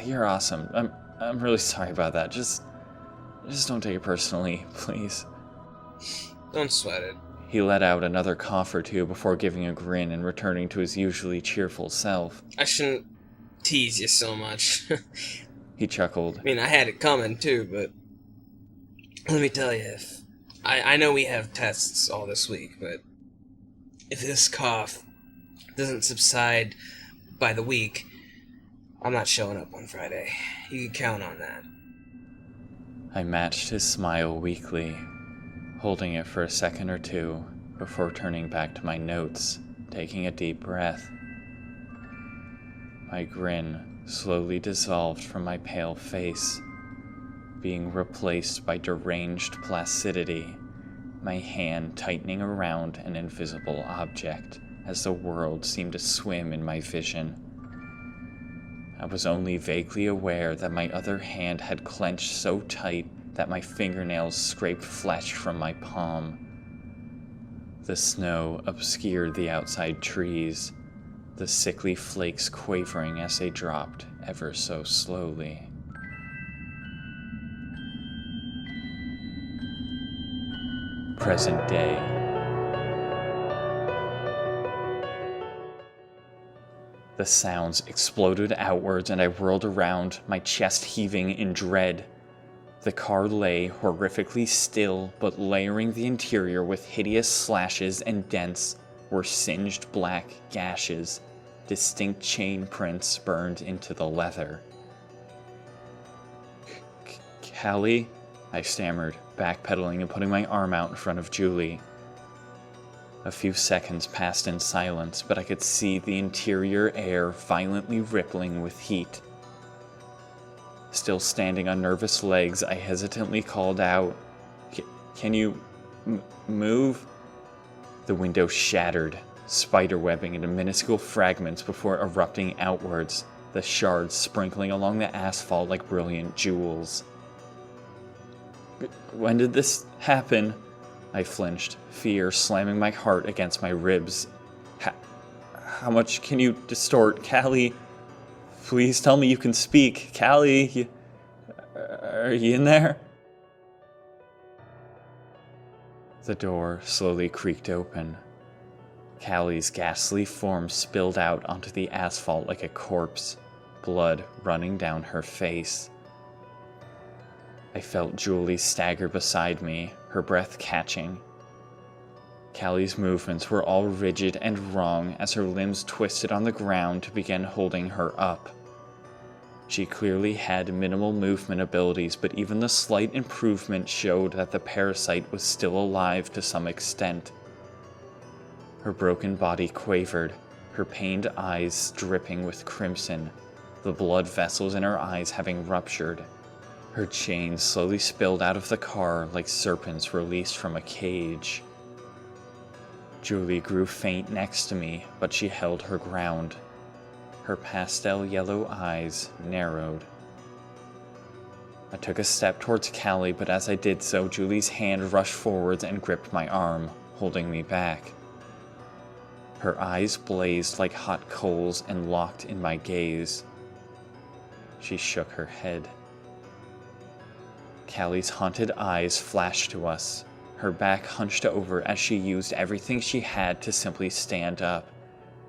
A: you're awesome. I'm really sorry about that. Just don't take it personally, please.
E: Don't sweat it.
A: He let out another cough or two before giving a grin and returning to his usually cheerful self.
E: I shouldn't tease you so much.
A: He chuckled.
E: I mean, I had it coming too, but let me tell you, I know we have tests all this week, but if this cough doesn't subside by the week, I'm not showing up on Friday. You can count on that.
A: I matched his smile weakly, holding it for a second or two before turning back to my notes, taking a deep breath. My grin slowly dissolved from my pale face, being replaced by deranged placidity, my hand tightening around an invisible object as the world seemed to swim in my vision. I was only vaguely aware that my other hand had clenched so tight that my fingernails scraped flesh from my palm. The snow obscured the outside trees, the sickly flakes quavering as they dropped ever so slowly. Present day. The sounds exploded outwards and I whirled around, my chest heaving in dread. The car lay horrifically still, but layering the interior with hideous slashes and dents were singed black gashes, distinct chain prints burned into the leather. Callie? I stammered, backpedaling and putting my arm out in front of Julie. A few seconds passed in silence, but I could see the interior air violently rippling with heat. Still standing on nervous legs, I hesitantly called out, "Can you move?" The window shattered, spiderwebbing into minuscule fragments before erupting outwards, the shards sprinkling along the asphalt like brilliant jewels. When did this happen? I flinched, fear slamming my heart against my ribs. How much can you distort, Callie? Please tell me you can speak. Callie, are you in there? The door slowly creaked open. Callie's ghastly form spilled out onto the asphalt like a corpse, blood running down her face. I felt Julie stagger beside me, her breath catching. Callie's movements were all rigid and wrong as her limbs twisted on the ground to begin holding her up. She clearly had minimal movement abilities, but even the slight improvement showed that the parasite was still alive to some extent. Her broken body quavered, her pained eyes dripping with crimson, the blood vessels in her eyes having ruptured. Her chains slowly spilled out of the car like serpents released from a cage. Julie grew faint next to me, but she held her ground. Her pastel yellow eyes narrowed. I took a step towards Callie, but as I did so, Julie's hand rushed forwards and gripped my arm, holding me back. Her eyes blazed like hot coals and locked in my gaze. She shook her head. Callie's haunted eyes flashed to us, her back hunched over as she used everything she had to simply stand up,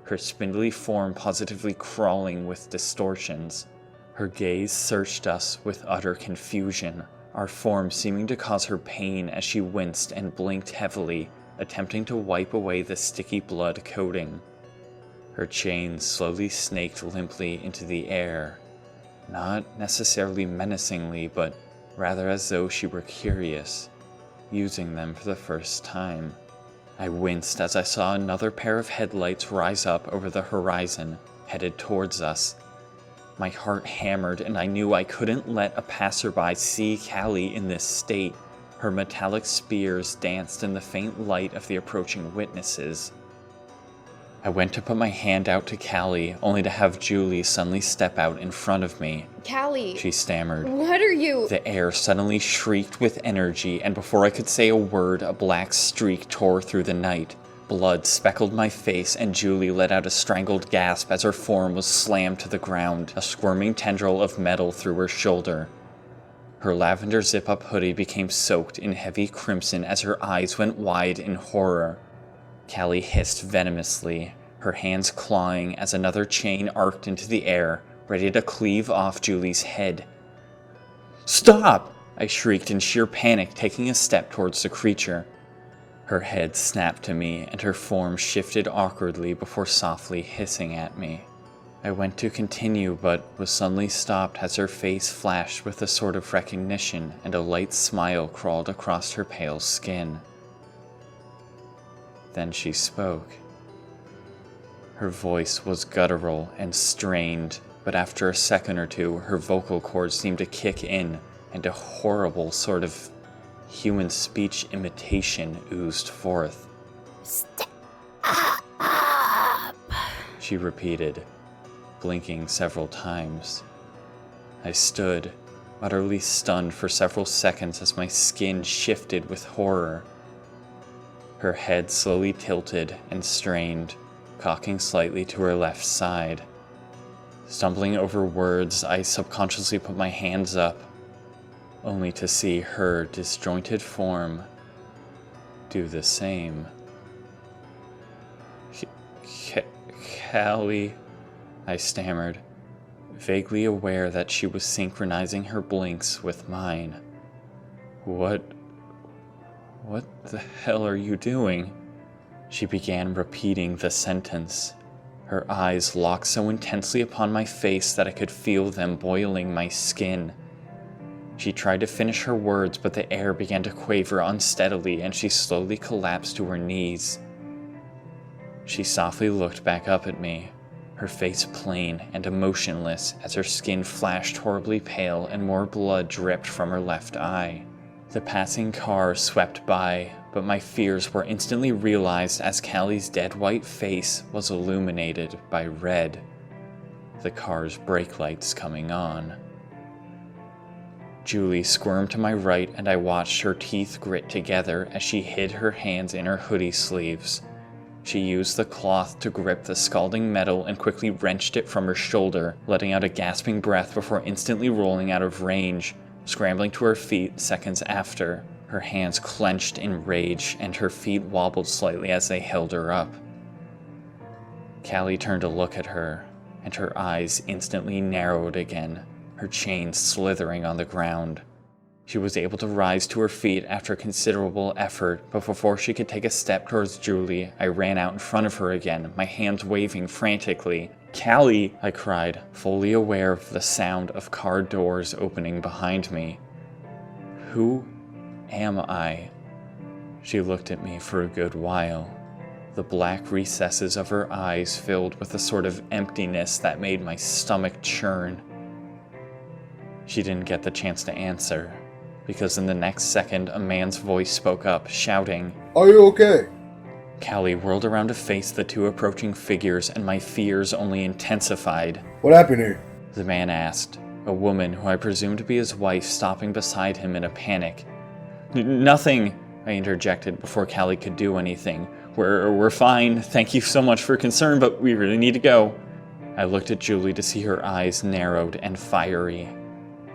A: her spindly form positively crawling with distortions. Her gaze searched us with utter confusion, our form seeming to cause her pain as she winced and blinked heavily, attempting to wipe away the sticky blood coating. Her chains slowly snaked limply into the air, not necessarily menacingly, but rather as though she were curious, using them for the first time. I winced as I saw another pair of headlights rise up over the horizon, headed towards us. My heart hammered, and I knew I couldn't let a passerby see Callie in this state. Her metallic spears danced in the faint light of the approaching witnesses. I went to put my hand out to Callie, only to have Julie suddenly step out in front of me.
B: Callie,
A: She stammered.
B: what are you?
A: The air suddenly shrieked with energy, and before I could say a word, a black streak tore through the night. Blood speckled my face, and Julie let out a strangled gasp as her form was slammed to the ground, a squirming tendril of metal through her shoulder. Her lavender zip-up hoodie became soaked in heavy crimson as her eyes went wide in horror. Callie hissed venomously, her hands clawing as another chain arced into the air, ready to cleave off Julie's head. "Stop!" I shrieked in sheer panic, taking a step towards the creature. Her head snapped to me, and her form shifted awkwardly before softly hissing at me. I went to continue, but was suddenly stopped as her face flashed with a sort of recognition, and a light smile crawled across her pale skin. Then she spoke. Her voice was guttural and strained, but after a second or two, her vocal cords seemed to kick in, and a horrible sort of human speech imitation oozed forth.
F: Stop!
A: She repeated, blinking several times. I stood, utterly stunned for several seconds as my skin shifted with horror. Her head slowly tilted and strained, cocking slightly to her left side. Stumbling over words, I subconsciously put my hands up, only to see her disjointed form do the same. Callie, I stammered, vaguely aware that she was synchronizing her blinks with mine. What the hell are you doing? She began repeating the sentence. Her eyes locked so intensely upon my face that I could feel them boiling my skin. She tried to finish her words, but the air began to quaver unsteadily, and she slowly collapsed to her knees. She softly looked back up at me, her face plain and emotionless as her skin flashed horribly pale and more blood dripped from her left eye. The passing car swept by, but my fears were instantly realized as Callie's dead white face was illuminated by red, the car's brake lights coming on. Julie squirmed to my right, and I watched her teeth grit together as she hid her hands in her hoodie sleeves. She used the cloth to grip the scalding metal and quickly wrenched it from her shoulder, letting out a gasping breath before instantly rolling out of range, scrambling to her feet seconds after. Her hands clenched in rage, and her feet wobbled slightly as they held her up. Callie turned to look at her, and her eyes instantly narrowed again, her chains slithering on the ground. She was able to rise to her feet after considerable effort, but before she could take a step towards Julie, I ran out in front of her again, my hands waving frantically. Callie, I cried, fully aware of the sound of car doors opening behind me. Who am I? She looked at me for a good while, the black recesses of her eyes filled with a sort of emptiness that made my stomach churn. She didn't get the chance to answer, because in the next second a man's voice spoke up, shouting,
G: "Are you okay?"
A: Callie whirled around to face the two approaching figures, and my fears only intensified.
G: "What happened here?"
A: The man asked, a woman who I presumed to be his wife stopping beside him in a panic. Nothing, I interjected before Callie could do anything. We're fine, thank you so much for your concern, but we really need to go. I looked at Julie to see her eyes narrowed and fiery.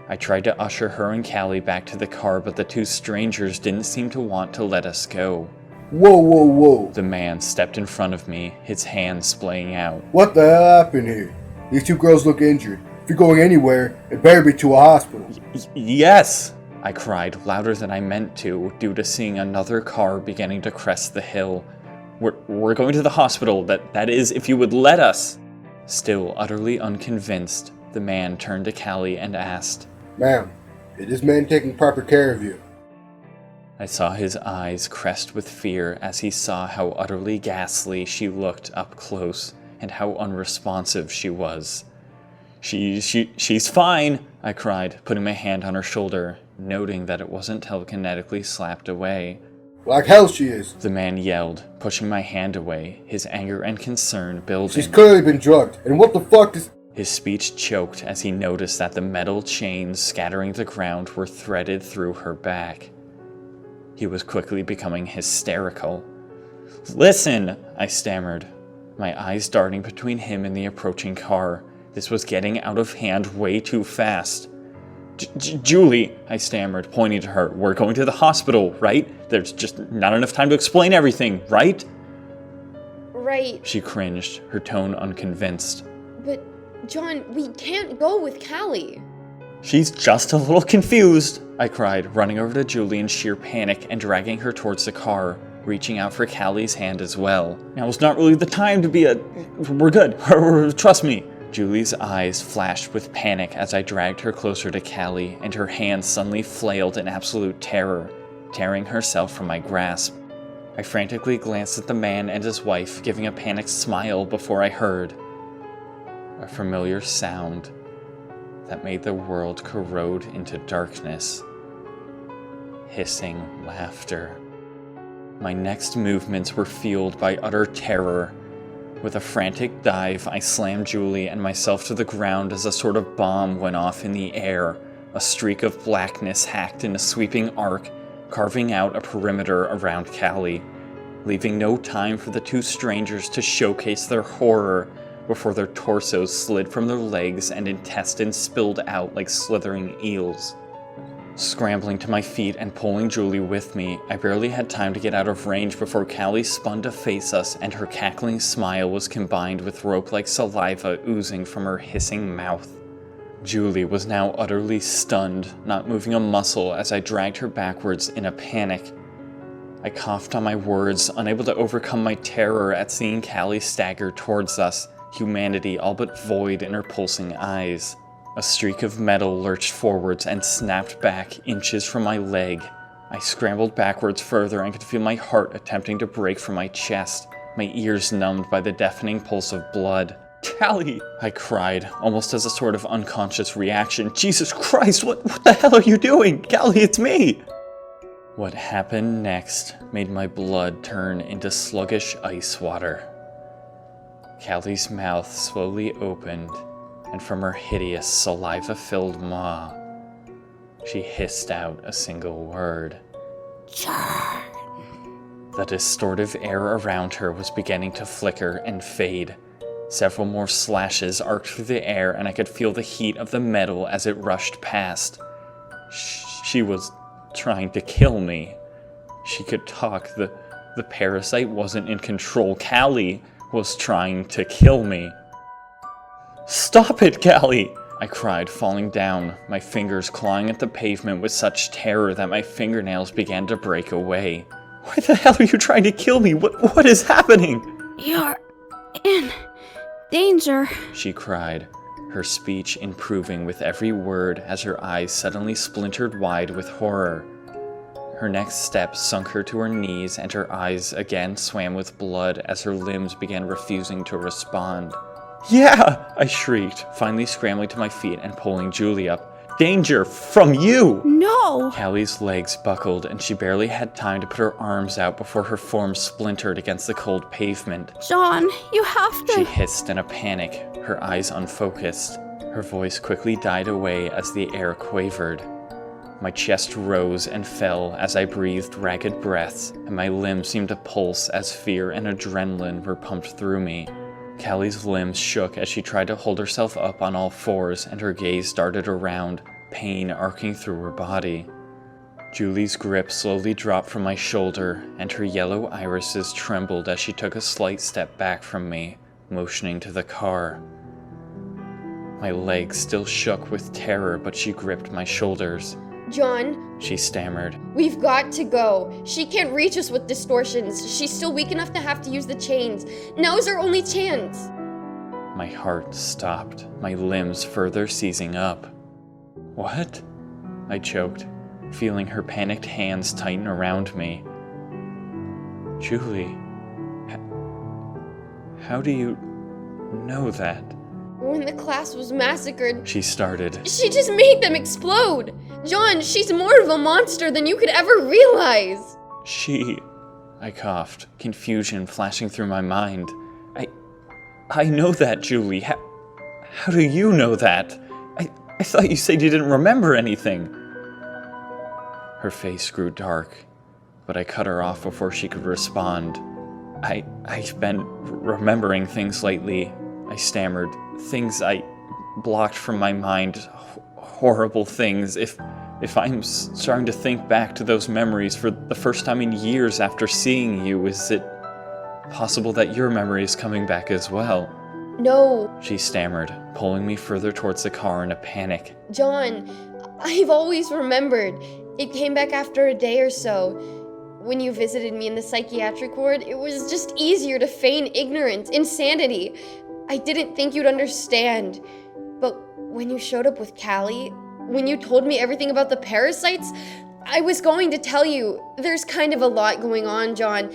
A: I tried to usher her and Callie back to the car, but the two strangers didn't seem to want to let us go.
G: Whoa, whoa, whoa.
A: The man stepped in front of me, his hands splaying out.
G: What the hell happened here? These two girls look injured. If you're going anywhere, it better be to a hospital.
A: Yes! I cried, louder than I meant to, due to seeing another car beginning to crest the hill. We're going to the hospital, that is, if you would let us. Still utterly unconvinced, the man turned to Callie and asked,
G: "Ma'am, is this man taking proper care of you?"
A: I saw his eyes crest with fear as he saw how utterly ghastly she looked up close and how unresponsive she was. She's fine, I cried, putting my hand on her shoulder, noting that it wasn't telekinetically slapped away.
G: "Like hell she is.
A: The man yelled, pushing my hand away, his anger and concern building.
G: She's clearly been drugged, and what the fuck is..."
A: His speech choked as he noticed that the metal chains scattering the ground were threaded through her back. He was quickly becoming hysterical. "Listen," I stammered, my eyes darting between him and the approaching car. This was getting out of hand way too fast. Julie, I stammered, pointing to her. "We're going to the hospital, right? There's just not enough time to explain everything, right?"
B: Right,
A: She cringed, her tone unconvinced.
B: but John, we can't go with Callie.
A: "She's just a little confused," I cried, running over to Julie in sheer panic and dragging her towards the car, reaching out for Callie's hand as well. "Now's not really the time to be We're good, trust me." Julie's eyes flashed with panic as I dragged her closer to Callie, and her hand suddenly flailed in absolute terror, tearing herself from my grasp. I frantically glanced at the man and his wife, giving a panicked smile before I heard a familiar sound that made the world corrode into darkness. Hissing laughter. My next movements were fueled by utter terror. With a frantic dive, I slammed Julie and myself to the ground as a sort of bomb went off in the air. A streak of blackness hacked in a sweeping arc, carving out a perimeter around Callie, leaving no time for the two strangers to showcase their horror before their torsos slid from their legs and intestines spilled out like slithering eels. Scrambling to my feet and pulling Julie with me, I barely had time to get out of range before Callie spun to face us, and her cackling smile was combined with rope-like saliva oozing from her hissing mouth. Julie was now utterly stunned, not moving a muscle as I dragged her backwards in a panic. I coughed on my words, unable to overcome my terror at seeing Callie stagger towards us, humanity all but void in her pulsing eyes. A streak of metal lurched forwards and snapped back inches from my leg. I scrambled backwards further and could feel my heart attempting to break from my chest, my ears numbed by the deafening pulse of blood. "Callie!" I cried, almost as a sort of unconscious reaction. "Jesus Christ, what the hell are you doing? Callie, it's me!" What happened next made my blood turn into sluggish ice water. Callie's mouth slowly opened, and from her hideous saliva-filled maw, she hissed out a single word.
F: John.
A: The distortive air around her was beginning to flicker and fade. Several more slashes arced through the air, and I could feel the heat of the metal as it rushed past. She was trying to kill me. She could talk. The parasite wasn't in control. Callie was trying to kill me. "Stop it, Callie!" I cried, falling down, my fingers clawing at the pavement with such terror that my fingernails began to break away. "Why the hell are you trying to kill me? What is happening?"
F: You're in Danger.
A: she cried, her speech improving with every word as her eyes suddenly splintered wide with horror. Her next step sunk her to her knees, and her eyes again swam with blood as her limbs began refusing to respond. "Yeah!" I shrieked, finally scrambling to my feet and pulling Julie up. "Danger! From you!"
F: No!
A: Callie's legs buckled, and she barely had time to put her arms out before her form splintered against the cold pavement.
F: John, you have to.
A: She hissed in a panic, her eyes unfocused. Her voice quickly died away as the air quavered. My chest rose and fell as I breathed ragged breaths, and my limbs seemed to pulse as fear and adrenaline were pumped through me. Callie's limbs shook as she tried to hold herself up on all fours, and her gaze darted around, pain arcing through her body. Julie's grip slowly dropped from my shoulder, and her yellow irises trembled as she took a slight step back from me, motioning to the car. My legs still shook with terror, but she gripped my shoulders.
B: John,
A: She stammered.
B: we've got to go. She can't reach us with distortions. She's still weak enough to have to use the chains. Now's our only chance.
A: My heart stopped, my limbs further seizing up. "What?" I choked, feeling her panicked hands tighten around me. "Julie, how do you know that?"
B: When the class was massacred,
A: She started.
B: she just made them explode. John, she's more of a monster than you could ever realize.
A: I coughed, confusion flashing through my mind. I know that, Julie. How do you know that? I thought you said you didn't remember anything. Her face grew dark, but I cut her off before she could respond. I've been remembering things lately, I stammered. Things I blocked from my mind. Horrible things. If I'm starting to think back to those memories for the first time in years after seeing you, is it possible that your memory is coming back as well?
B: No,
A: She stammered, pulling me further towards the car in a panic.
B: John, I've always remembered. It came back after a day or so. When you visited me in the psychiatric ward, it was just easier to feign ignorance, insanity. I didn't think you'd understand. But when you showed up with Callie, when you told me everything about the parasites, I was going to tell you. There's kind of a lot going on, John.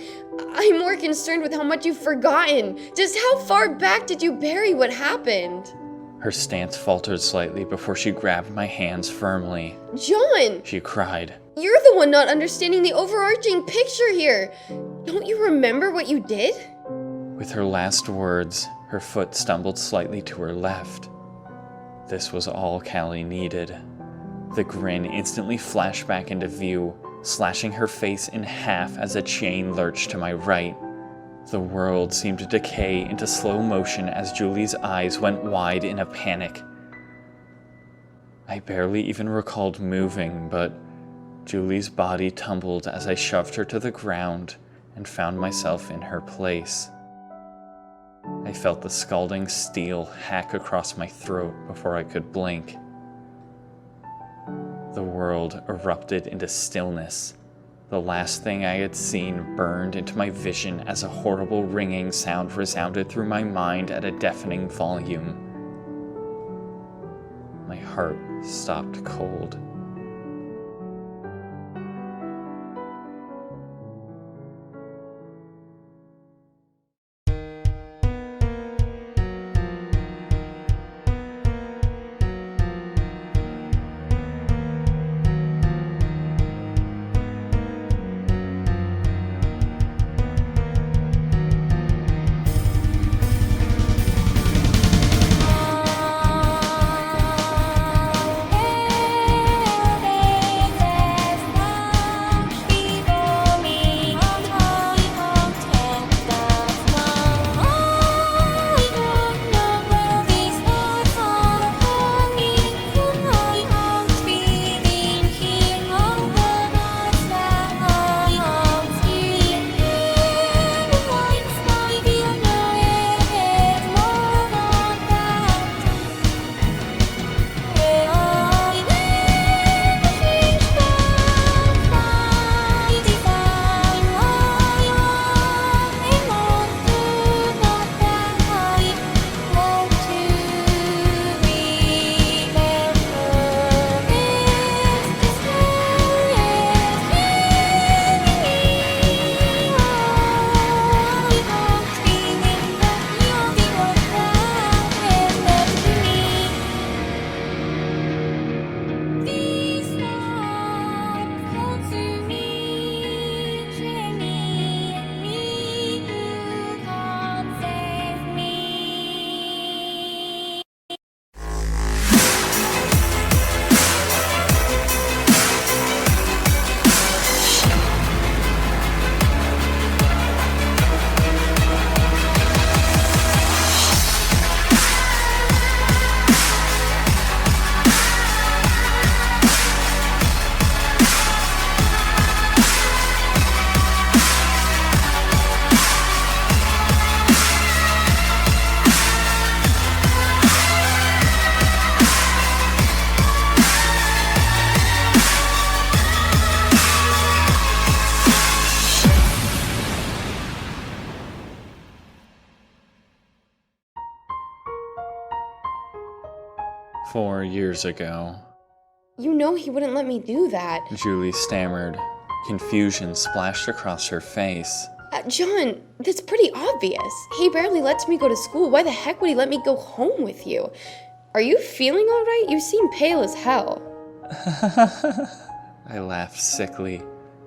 B: I'm more concerned with how much you've forgotten. Just how far back did you bury what happened?
A: Her stance faltered slightly before she grabbed my hands firmly.
B: John,
A: She cried.
B: you're the one not understanding the overarching picture here. Don't you remember what you did?
A: With her last words, her foot stumbled slightly to her left. This was all Callie needed. The grin instantly flashed back into view, slashing her face in half as a chain lurched to my right. The world seemed to decay into slow motion as Julie's eyes went wide in a panic. I barely even recalled moving, but Julie's body tumbled as I shoved her to the ground and found myself in her place. I felt the scalding steel hack across my throat before I could blink. The world erupted into stillness. The last thing I had seen burned into my vision as a horrible ringing sound resounded through my mind at a deafening volume. My heart stopped cold. 4 years ago,
B: You know he wouldn't let me do that.
A: Julie stammered. Confusion splashed across her face.
B: John, that's pretty obvious. He barely lets me go to school. Why the heck would he let me go home with you? Are you feeling all right? You seem pale as hell.
A: I laughed sickly,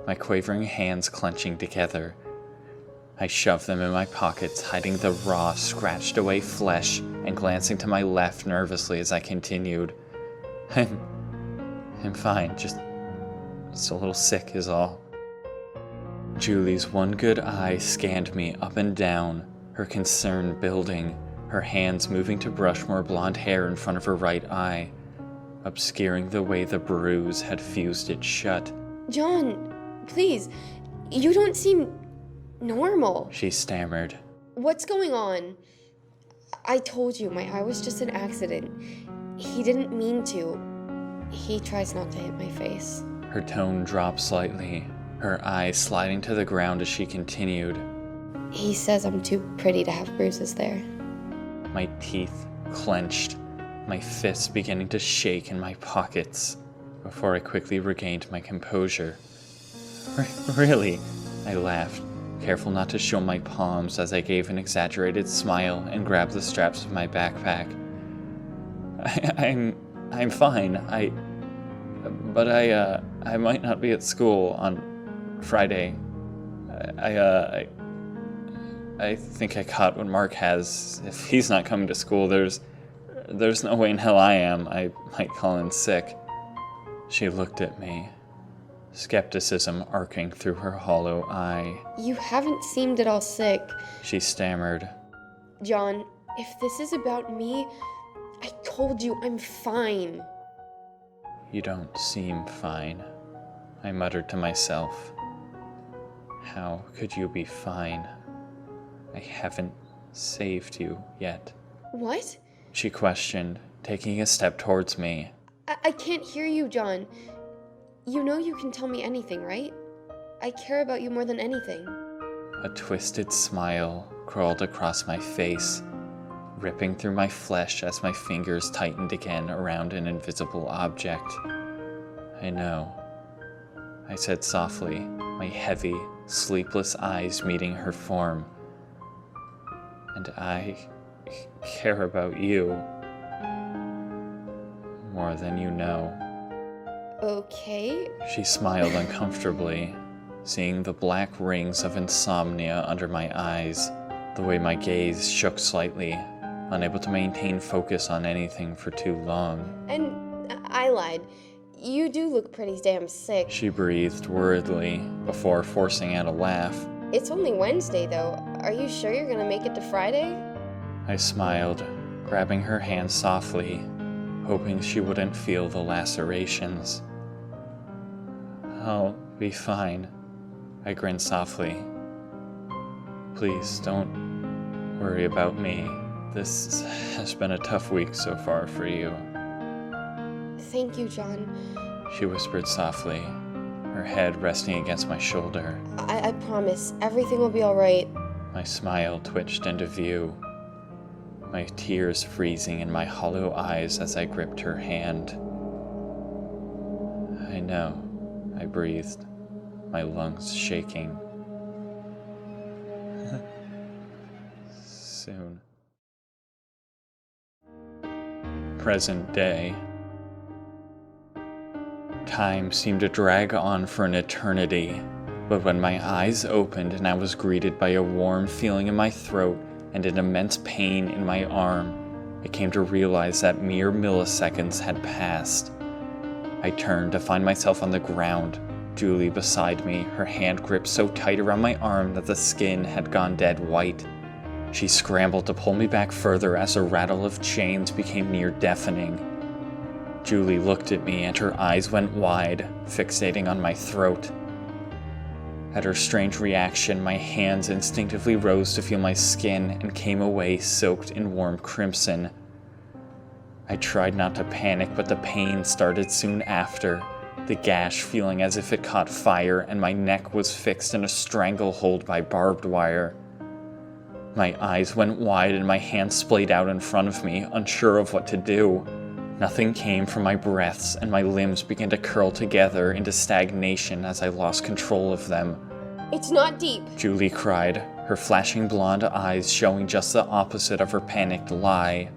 A: my quavering hands clenching together. I shoved them in my pockets, hiding the raw, scratched-away flesh, and glancing to my left nervously as I continued. I'm fine, just a little sick is all. Julie's one good eye scanned me up and down, her concern building, her hands moving to brush more blonde hair in front of her right eye, obscuring the way the bruise had fused it shut.
B: John, please, you don't seem normal.
A: She stammered.
B: What's going on? I told you, my eye was just an accident. He didn't mean to. He tries not to hit my face.
A: Her tone dropped slightly, her eyes sliding to the ground as she continued.
B: He says I'm too pretty to have bruises there.
A: My teeth clenched, my fists beginning to shake in my pockets, before I quickly regained my composure. Really? I laughed, careful not to show my palms as I gave an exaggerated smile and grabbed the straps of my backpack. I'm fine. But I might not be at school on Friday. I think I caught what Mark has. If he's not coming to school, there's no way in hell I am. I might call in sick. She looked at me, skepticism arcing through her hollow eye.
B: You haven't seemed at all sick.
A: She stammered.
B: John, if this is about me, I told you I'm fine.
A: You don't seem fine, I muttered to myself. How could you be fine? I haven't saved you yet.
B: What?
A: She questioned, taking a step towards me.
B: I can't hear you, John. You know you can tell me anything, right? I care about you more than anything.
A: A twisted smile crawled across my face, ripping through my flesh as my fingers tightened again around an invisible object. I know, I said softly, my heavy, sleepless eyes meeting her form. And I care about you more than you know.
B: Okay.
A: She smiled uncomfortably, seeing the black rings of insomnia under my eyes, the way my gaze shook slightly, unable to maintain focus on anything for too long.
B: And I lied. You do look pretty damn sick.
A: She breathed worriedly before forcing out a laugh.
B: It's only Wednesday, though. Are you sure you're gonna make it to Friday?
A: I smiled, grabbing her hand softly, hoping she wouldn't feel the lacerations. I'll be fine, I grinned softly. Please don't worry about me. This has been a tough week so far for you.
B: Thank you, John.
A: She whispered softly, her head resting against my shoulder.
B: I promise, everything will be alright.
A: My smile twitched into view, my tears freezing in my hollow eyes as I gripped her hand. I know, I breathed, my lungs shaking. Soon. Present day. Time seemed to drag on for an eternity, but when my eyes opened and I was greeted by a warm feeling in my throat and an immense pain in my arm, I came to realize that mere milliseconds had passed. I turned to find myself on the ground, Julie beside me, her hand gripped so tight around my arm that the skin had gone dead white. She scrambled to pull me back further as a rattle of chains became near deafening. Julie looked at me and her eyes went wide, fixating on my throat. At her strange reaction, my hands instinctively rose to feel my skin and came away soaked in warm crimson. I tried not to panic, but the pain started soon after, the gash feeling as if it caught fire and my neck was fixed in a stranglehold by barbed wire. My eyes went wide and my hands splayed out in front of me, unsure of what to do. Nothing came from my breaths, and my limbs began to curl together into stagnation as I lost control of them.
B: It's not deep.
A: Julie cried, her flashing blonde eyes showing just the opposite of her panicked lie.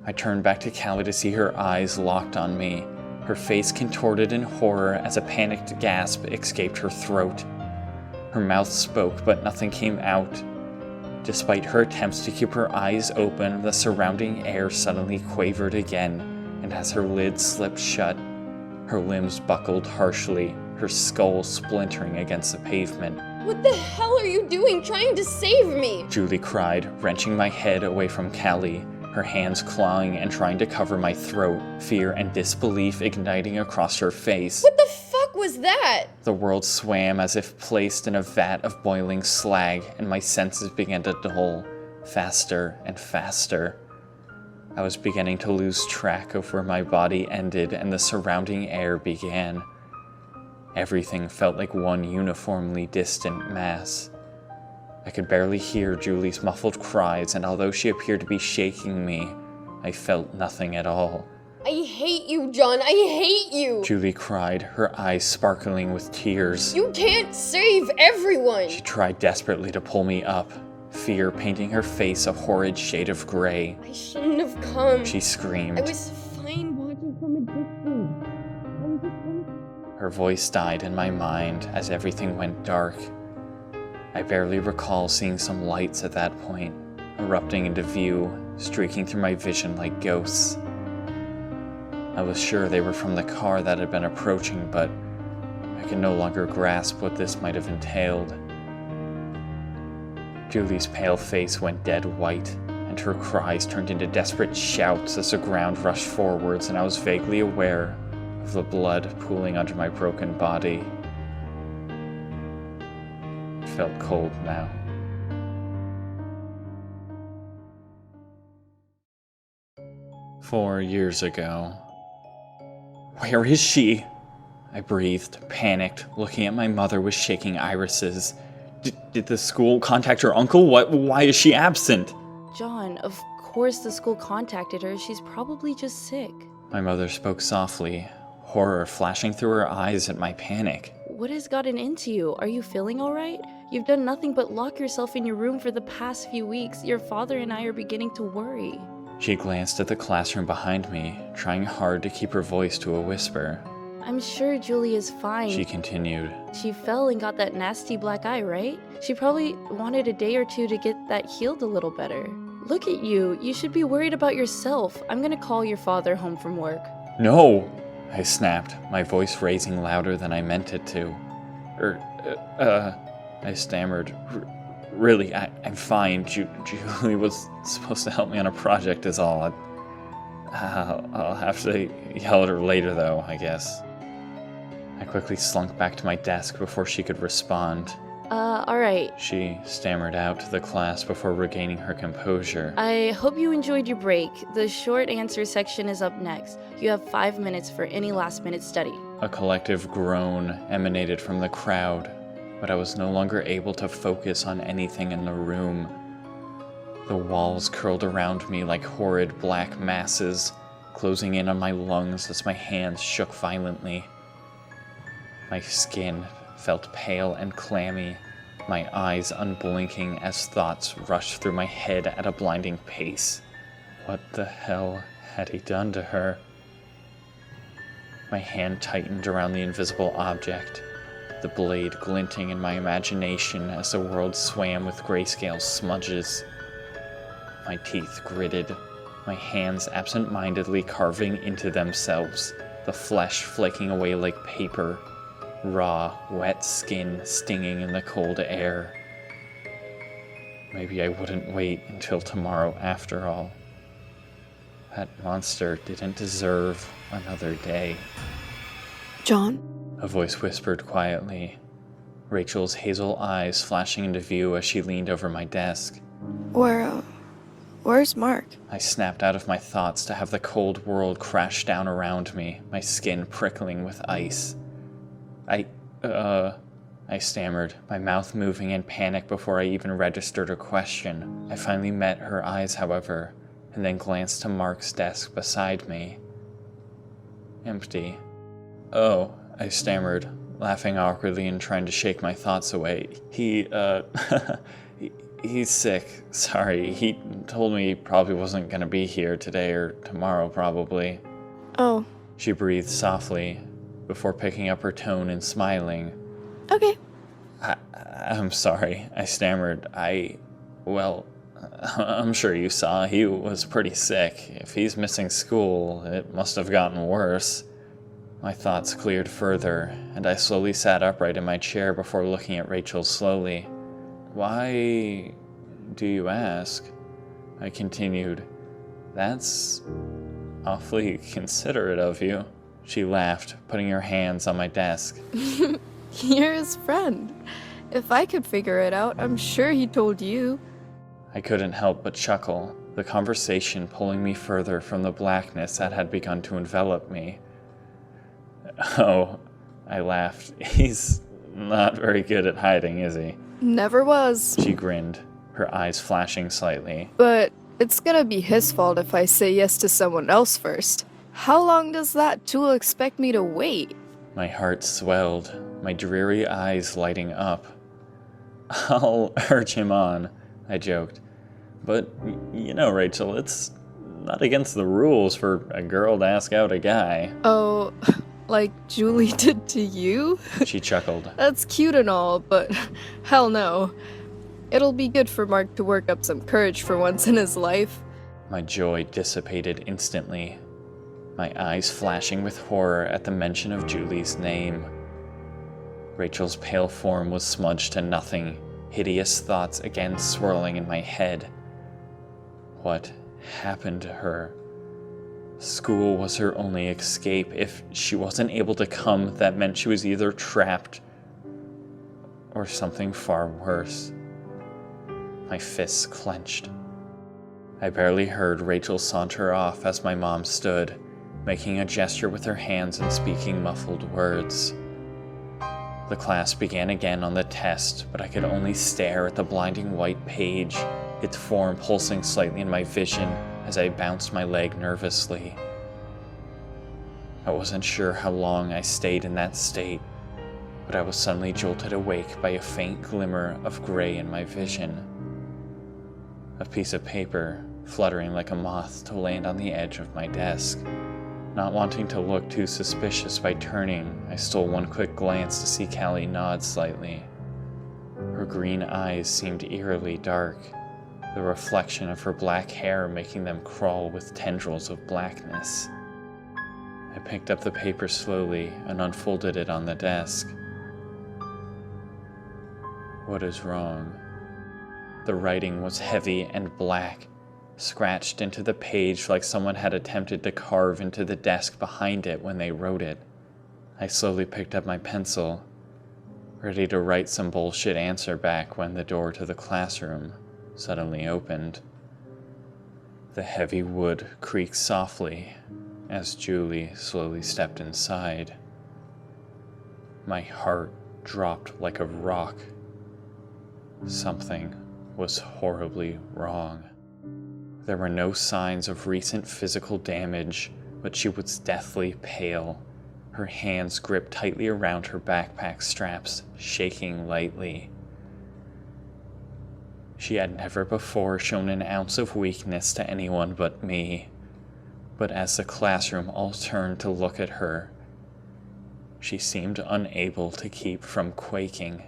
A: I turned back to Callie to see her eyes locked on me, her face contorted in horror as a panicked gasp escaped her throat. Her mouth spoke, but nothing came out. Despite her attempts to keep her eyes open, the surrounding air suddenly quavered again, and as her lids slipped shut, her limbs buckled harshly, her skull splintering against the pavement.
B: What the hell are you doing trying to save me?
A: Julie cried, wrenching my head away from Callie, her hands clawing and trying to cover my throat, fear and disbelief igniting across her face.
B: What the fuck was that?
A: The world swam as if placed in a vat of boiling slag, and my senses began to dull, faster and faster. I was beginning to lose track of where my body ended and the surrounding air began. Everything felt like one uniformly distant mass. I could barely hear Julie's muffled cries, and although she appeared to be shaking me, I felt nothing at all.
B: I hate you, John. I hate you.
A: Julie cried, her eyes sparkling with tears.
B: You can't save everyone.
A: She tried desperately to pull me up, fear painting her face a horrid shade of gray.
B: I shouldn't have come.
A: She screamed.
B: I was fine watching from a distance.
A: Her voice died in my mind as everything went dark. I barely recall seeing some lights at that point, erupting into view, streaking through my vision like ghosts. I was sure they were from the car that had been approaching, but I could no longer grasp what this might have entailed. Julie's pale face went dead white, and her cries turned into desperate shouts as the ground rushed forwards, and I was vaguely aware of the blood pooling under my broken body. It felt cold now. "4 years ago." "Where is she?" I breathed, panicked, looking at my mother with shaking irises. Did the school contact her uncle? Why is she absent?
D: John, of course the school contacted her. She's probably just sick.
A: My mother spoke softly, horror flashing through her eyes at my panic.
D: What has gotten into you? Are you feeling alright? You've done nothing but lock yourself in your room for the past few weeks. Your father and I are beginning to worry.
A: She glanced at the classroom behind me, trying hard to keep her voice to a whisper.
D: I'm sure Julie is fine.
A: She continued.
D: She fell and got that nasty black eye, right? She probably wanted a day or two to get that healed a little better. Look at you. You should be worried about yourself. I'm gonna call your father home from work.
A: "No!" I snapped, my voice raising louder than I meant it to. I stammered. Really, I'm fine. Julie was supposed to help me on a project is all. I'll have to yell at her later though, I guess. I quickly slunk back to my desk before she could respond.
D: Alright.
A: She stammered out to the class before regaining her composure.
D: I hope you enjoyed your break. The short answer section is up next. You have 5 minutes for any last-minute study.
A: A collective groan emanated from the crowd, but I was no longer able to focus on anything in the room. The walls curled around me like horrid black masses, closing in on my lungs as my hands shook violently. My skin felt pale and clammy, my eyes unblinking as thoughts rushed through my head at a blinding pace. What the hell had he done to her? My hand tightened around the invisible object, the blade glinting in my imagination as the world swam with grayscale smudges. My teeth gritted, my hands absent-mindedly carving into themselves, the flesh flaking away like paper, raw, wet skin stinging in the cold air. Maybe I wouldn't wait until tomorrow after all. That monster didn't deserve another day.
H: John?
A: A voice whispered quietly, Rachel's hazel eyes flashing into view as she leaned over my desk.
H: Where's Mark?
A: I snapped out of my thoughts to have the cold world crash down around me, my skin prickling with ice. I stammered, my mouth moving in panic before I even registered a question. I finally met her eyes, however, and then glanced to Mark's desk beside me. Empty. Oh, I stammered, laughing awkwardly and trying to shake my thoughts away. He's sick. Sorry, he told me he probably wasn't gonna be here today or tomorrow, probably.
H: Oh,
A: She breathed softly, before picking up her tone and smiling.
H: okay.
A: I'm sorry, I stammered. Well, I'm sure you saw he was pretty sick. If he's missing school, it must have gotten worse. My thoughts cleared further, and I slowly sat upright in my chair before looking at Rachel slowly. Why do you ask? I continued. That's awfully considerate of you. She laughed, putting her hands on my desk.
H: You're his friend. If I could figure it out, I'm sure he told you.
A: I couldn't help but chuckle, the conversation pulling me further from the blackness that had begun to envelop me. Oh, I laughed. He's not very good at hiding, is he?
H: Never was.
A: She grinned, her eyes flashing slightly.
H: But it's gonna be his fault if I say yes to someone else first. How long does that tool expect me to wait?
A: My heart swelled, my dreary eyes lighting up. I'll urge him on, I joked. But, you know, Rachel, it's not against the rules for a girl to ask out a guy.
H: Oh, like Julie did to you?
A: She chuckled.
H: That's cute and all, but hell no. It'll be good for Mark to work up some courage for once in his life.
A: My joy dissipated instantly, my eyes flashing with horror at the mention of Julie's name. Rachel's pale form was smudged to nothing, hideous thoughts again swirling in my head. What happened to her? School was her only escape. If she wasn't able to come, that meant she was either trapped or something far worse. My fists clenched. I barely heard Rachel saunter off as my mom stood, making a gesture with her hands and speaking muffled words. The class began again on the test, but I could only stare at the blinding white page, its form pulsing slightly in my vision as I bounced my leg nervously. I wasn't sure how long I stayed in that state, but I was suddenly jolted awake by a faint glimmer of gray in my vision. A piece of paper, fluttering like a moth to land on the edge of my desk. Not wanting to look too suspicious by turning, I stole one quick glance to see Callie nod slightly. Her green eyes seemed eerily dark, the reflection of her black hair making them crawl with tendrils of blackness. I picked up the paper slowly and unfolded it on the desk. What is wrong? The writing was heavy and black, scratched into the page like someone had attempted to carve into the desk behind it when they wrote it. I slowly picked up my pencil, ready to write some bullshit answer back when the door to the classroom suddenly opened. The heavy wood creaked softly as Julie slowly stepped inside. My heart dropped like a rock. Something was horribly wrong. There were no signs of recent physical damage, but she was deathly pale, her hands gripped tightly around her backpack straps, shaking lightly. She had never before shown an ounce of weakness to anyone but me, but as the classroom all turned to look at her, she seemed unable to keep from quaking.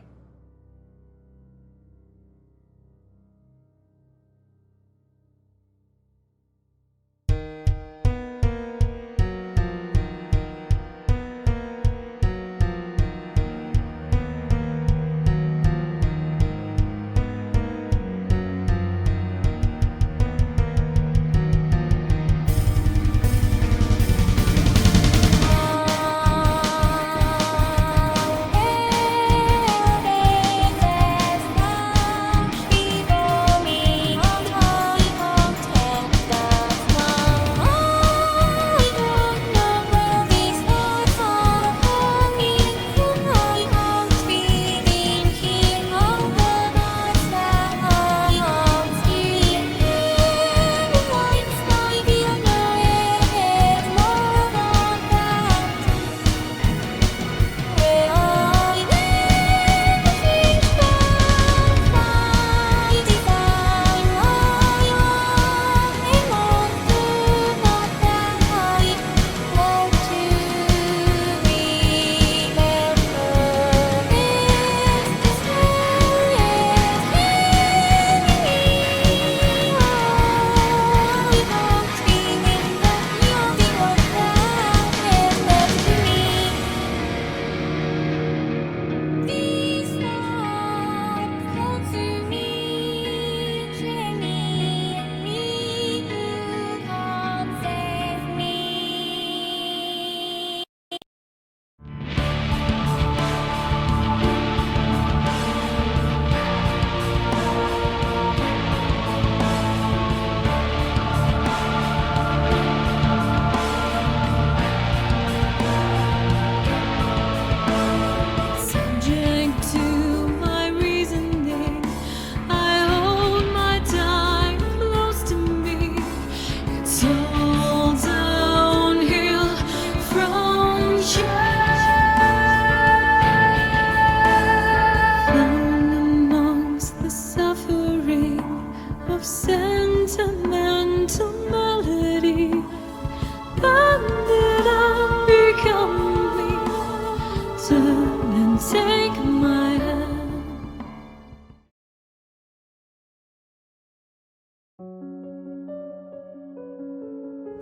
F: and take my hand.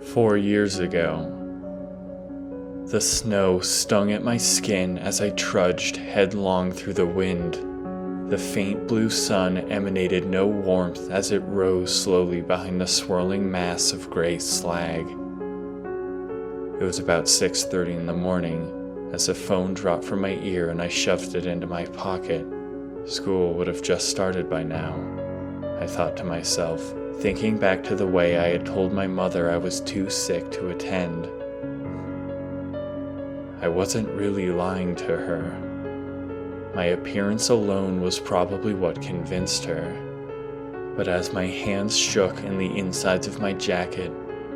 A: 4 years ago. The snow stung at my skin as I trudged headlong through the wind. The faint blue sun emanated no warmth as it rose slowly behind the swirling mass of gray slag. It was about 6:30 in the morning as the phone dropped from my ear and I shoved it into my pocket. School would have just started by now, I thought to myself, thinking back to the way I had told my mother I was too sick to attend. I wasn't really lying to her. My appearance alone was probably what convinced her. But as my hands shook in the insides of my jacket,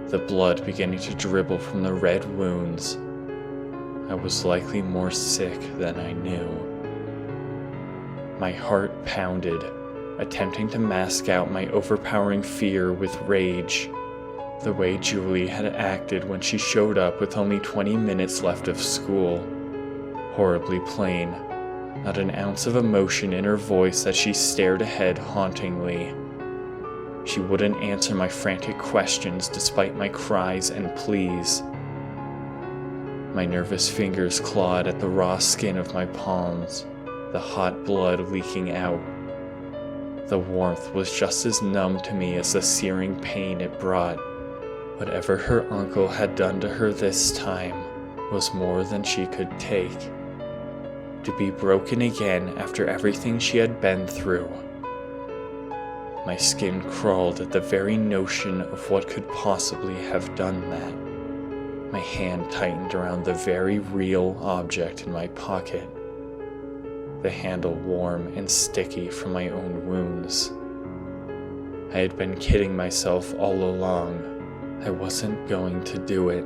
A: the blood beginning to dribble from the red wounds, I was likely more sick than I knew. My heart pounded, attempting to mask out my overpowering fear with rage. The way Julie had acted when she showed up with only 20 minutes left of school. Horribly plain, not an ounce of emotion in her voice as she stared ahead hauntingly. She wouldn't answer my frantic questions despite my cries and pleas. My nervous fingers clawed at the raw skin of my palms, the hot blood leaking out. The warmth was just as numb to me as the searing pain it brought. Whatever her uncle had done to her this time was more than she could take. To be broken again after everything she had been through. My skin crawled at the very notion of what could possibly have done that. My hand tightened around the very real object in my pocket. The handle warm and sticky from my own wounds. I had been kidding myself all along. I wasn't going to do it.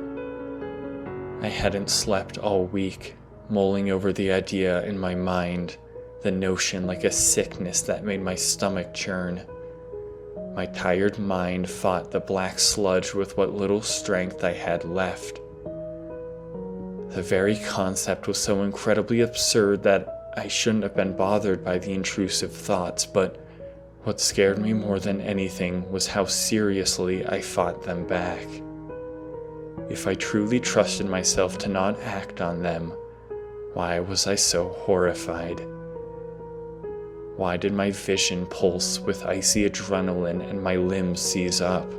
A: I hadn't slept all week, mulling over the idea in my mind, the notion like a sickness that made my stomach churn. My tired mind fought the black sludge with what little strength I had left. The very concept was so incredibly absurd that I shouldn't have been bothered by the intrusive thoughts, but what scared me more than anything was how seriously I fought them back. If I truly trusted myself to not act on them, why was I so horrified? Why did my vision pulse with icy adrenaline and my limbs seize up?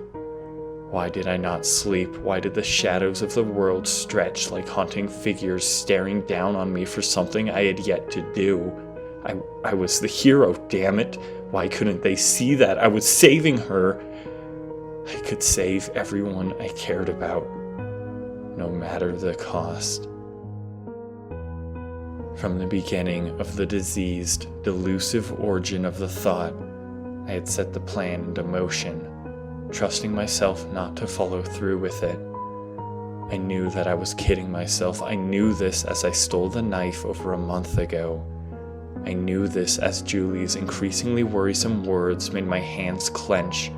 A: Why did I not sleep? Why did the shadows of the world stretch like haunting figures staring down on me for something I had yet to do? I was the hero, damn it. Why couldn't they see that? I was saving her. I could save everyone I cared about, no matter the cost. From the beginning of the diseased, delusive origin of the thought, I had set the plan into motion, trusting myself not to follow through with it. I knew that I was kidding myself. I knew this as I stole the knife over a month ago. I knew this as Julie's increasingly worrisome words made my hands clench.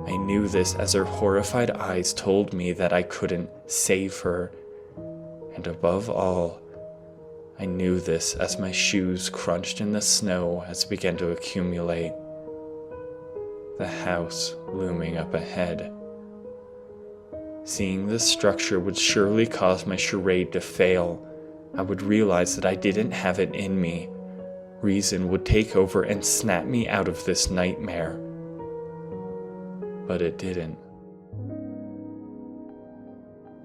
A: I knew this as her horrified eyes told me that I couldn't save her. And above all, I knew this as my shoes crunched in the snow as it began to accumulate. The house looming up ahead. Seeing this structure would surely cause my charade to fail. I would realize that I didn't have it in me. Reason would take over and snap me out of this nightmare. But it didn't.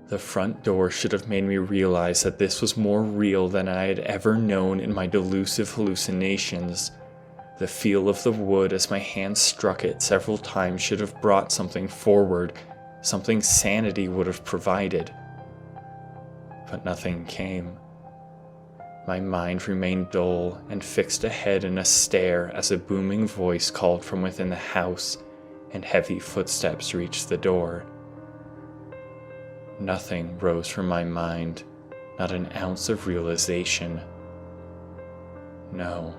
A: The front door should have made me realize that this was more real than I had ever known in my delusive hallucinations. The feel of the wood as my hand struck it several times should have brought something forward, something sanity would have provided. But nothing came. My mind remained dull and fixed ahead in a stare as a booming voice called from within the house and heavy footsteps reached the door. Nothing rose from my mind, not an ounce of realization. No,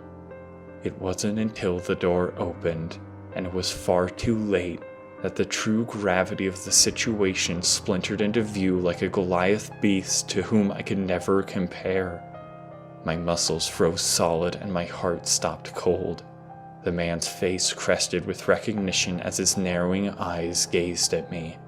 A: it wasn't until the door opened and it was far too late that the true gravity of the situation splintered into view like a Goliath beast to whom I could never compare. My muscles froze solid and my heart stopped cold. The man's face crested with recognition as his narrowing eyes gazed at me.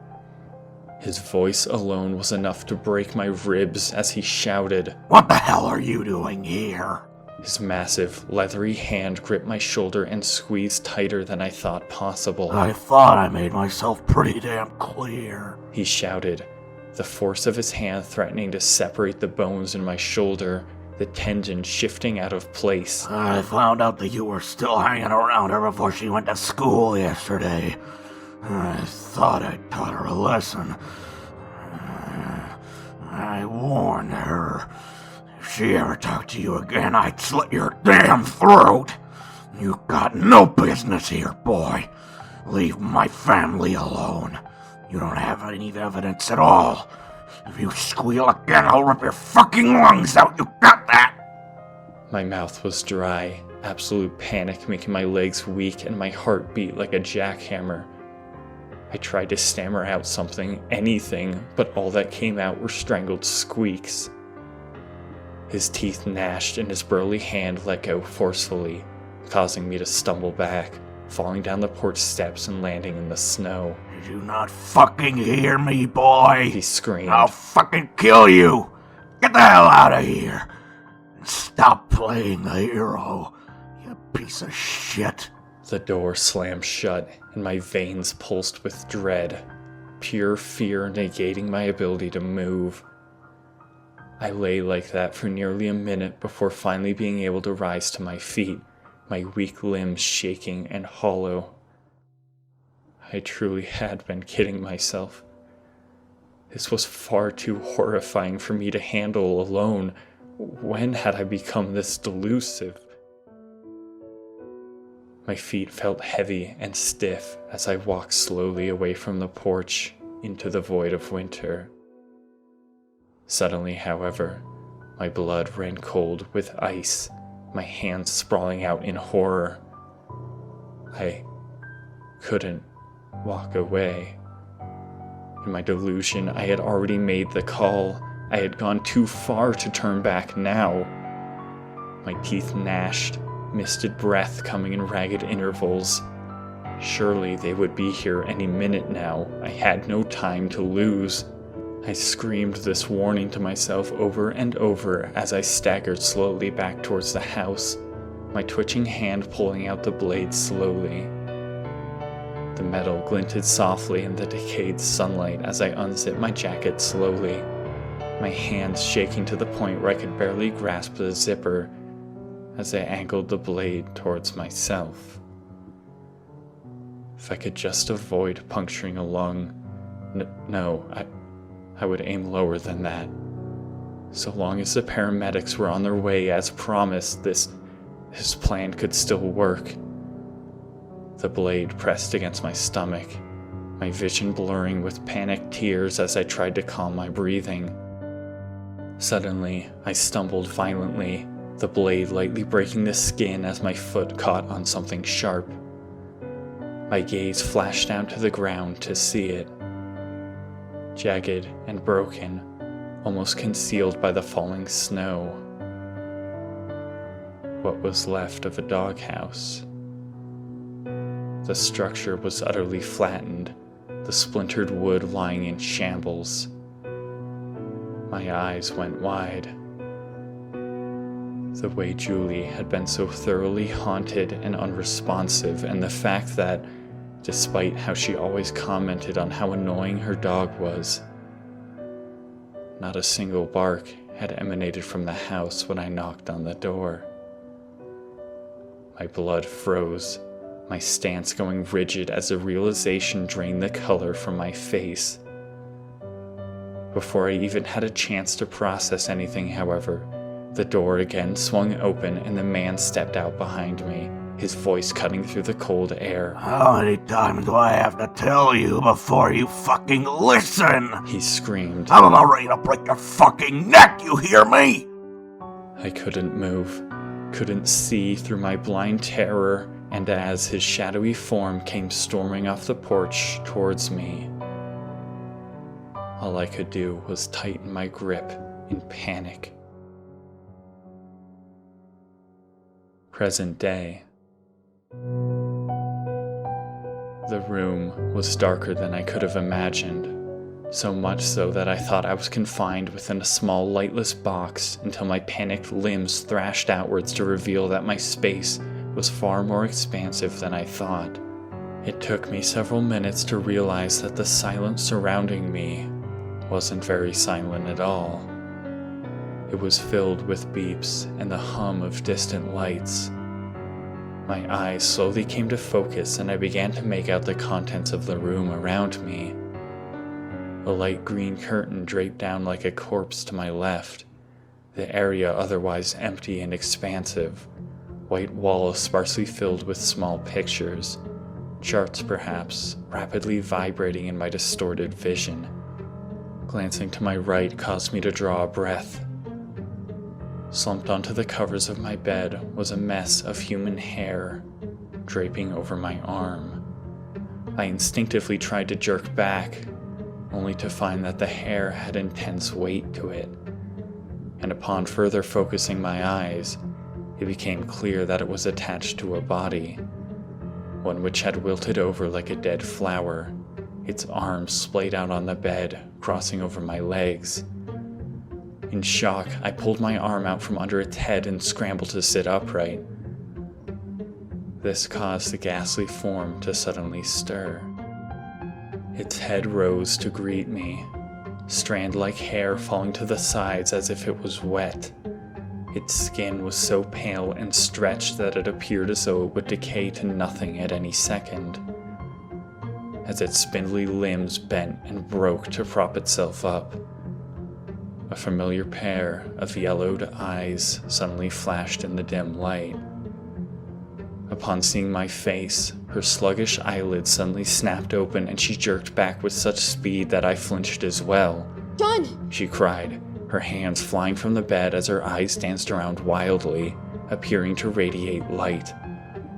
A: His voice alone was enough to break my ribs as he shouted,
I: "What the hell are you doing here?"
A: His massive, leathery hand gripped my shoulder and squeezed tighter than I thought possible.
I: "I thought I made myself pretty damn clear,"
A: he shouted, the force of his hand threatening to separate the bones in my shoulder, the tendon shifting out of place.
I: "I found out that you were still hanging around her before she went to school yesterday. I thought I'd taught her a lesson. I warned her. If she ever talked to you again, I'd slit your damn throat. You got no business here, boy. Leave my family alone. You don't have any evidence at all. If you squeal again, I'll rip your fucking lungs out. You got that?"
A: My mouth was dry, absolute panic making my legs weak and my heart beat like a jackhammer. I tried to stammer out something, anything, but all that came out were strangled squeaks. His teeth gnashed and his burly hand let go forcefully, causing me to stumble back, falling down the porch steps and landing in the snow.
I: "Did you not fucking hear me, boy?
A: He screamed.
I: I'll fucking kill you! Get the hell out of here! And stop playing the hero, you piece of shit."
A: The door slammed shut, and my veins pulsed with dread, pure fear negating my ability to move. I lay like that for nearly a minute before finally being able to rise to my feet, my weak limbs shaking and hollow. I truly had been kidding myself. This was far too horrifying for me to handle alone. When had I become this delusive? My feet felt heavy and stiff as I walked slowly away from the porch into the void of winter. Suddenly, however, my blood ran cold with ice, my hands sprawling out in horror. I couldn't walk away. In my delusion, I had already made the call. I had gone too far to turn back now. My teeth gnashed, misted breath coming in ragged intervals. Surely they would be here any minute now. I had no time to lose. I screamed this warning to myself over and over as I staggered slowly back towards the house, my twitching hand pulling out the blade slowly. The metal glinted softly in the decayed sunlight as I unzipped my jacket slowly, my hands shaking to the point where I could barely grasp the zipper as I angled the blade towards myself. If I could just avoid puncturing a lung. No, I would aim lower than that. So long as the paramedics were on their way as promised, this plan could still work. The blade pressed against my stomach, my vision blurring with panicked tears as I tried to calm my breathing. Suddenly, I stumbled violently, the blade lightly breaking the skin as my foot caught on something sharp. My gaze flashed down to the ground to see it. Jagged and broken, almost concealed by the falling snow. What was left of a doghouse. The structure was utterly flattened, the splintered wood lying in shambles. My eyes went wide. The way Julie had been so thoroughly haunted and unresponsive, and the fact that, despite how she always commented on how annoying her dog was, not a single bark had emanated from the house when I knocked on the door. My blood froze, my stance going rigid as the realization drained the color from my face. Before I even had a chance to process anything, however, the door again swung open and the man stepped out behind me, his voice cutting through the cold air.
I: "How many times do I have to tell you before you fucking listen?"
A: He screamed.
I: "I'm about ready to break your fucking neck, you hear me?"
A: I couldn't move, couldn't see through my blind terror, and as his shadowy form came storming off the porch towards me, all I could do was tighten my grip in panic. present day. The room was darker than I could have imagined, so much so that I thought I was confined within a small lightless box until my panicked limbs thrashed outwards to reveal that my space was far more expansive than I thought. It took me several minutes to realize that the silence surrounding me wasn't very silent at all. It was filled with beeps and the hum of distant lights. My eyes slowly came to focus and I began to make out the contents of the room around me. A light green curtain draped down like a corpse to my left, the area otherwise empty and expansive, white walls sparsely filled with small pictures, charts perhaps, rapidly vibrating in my distorted vision. Glancing to my right caused me to draw a breath. Slumped onto the covers of my bed was a mess of human hair draping over my arm. I instinctively tried to jerk back, only to find that the hair had intense weight to it. And upon further focusing my eyes, it became clear that it was attached to a body, one which had wilted over like a dead flower, its arms splayed out on the bed, crossing over my legs. In shock, I pulled my arm out from under its head and scrambled to sit upright. This caused the ghastly form to suddenly stir. Its head rose to greet me, strand-like hair falling to the sides as if it was wet. Its skin was so pale and stretched that it appeared as though it would decay to nothing at any second. As its spindly limbs bent and broke to prop itself up, a familiar pair of yellowed eyes suddenly flashed in the dim light. Upon seeing my face, her sluggish eyelids suddenly snapped open and she jerked back with such speed that I flinched as well.
B: John!
A: She cried, her hands flying from the bed as her eyes danced around wildly, appearing to radiate light.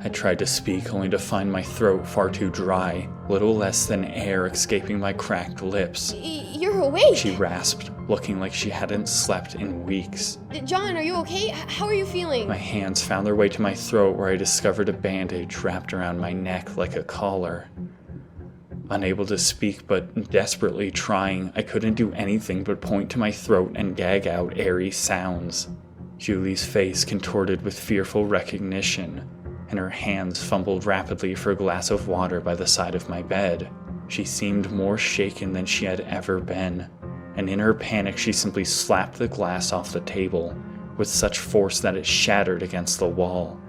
A: I tried to speak only to find my throat far too dry, little less than air escaping my cracked lips.
B: You're awake!
A: She rasped, looking like she hadn't slept in weeks.
B: John, are you okay? How are you feeling?
A: My hands found their way to my throat where I discovered a bandage wrapped around my neck like a collar. Unable to speak but desperately trying, I couldn't do anything but point to my throat and gag out airy sounds. Julie's face contorted with fearful recognition, and her hands fumbled rapidly for a glass of water by the side of my bed. She seemed more shaken than she had ever been, and in her panic she simply slapped the glass off the table, with such force that it shattered against the wall.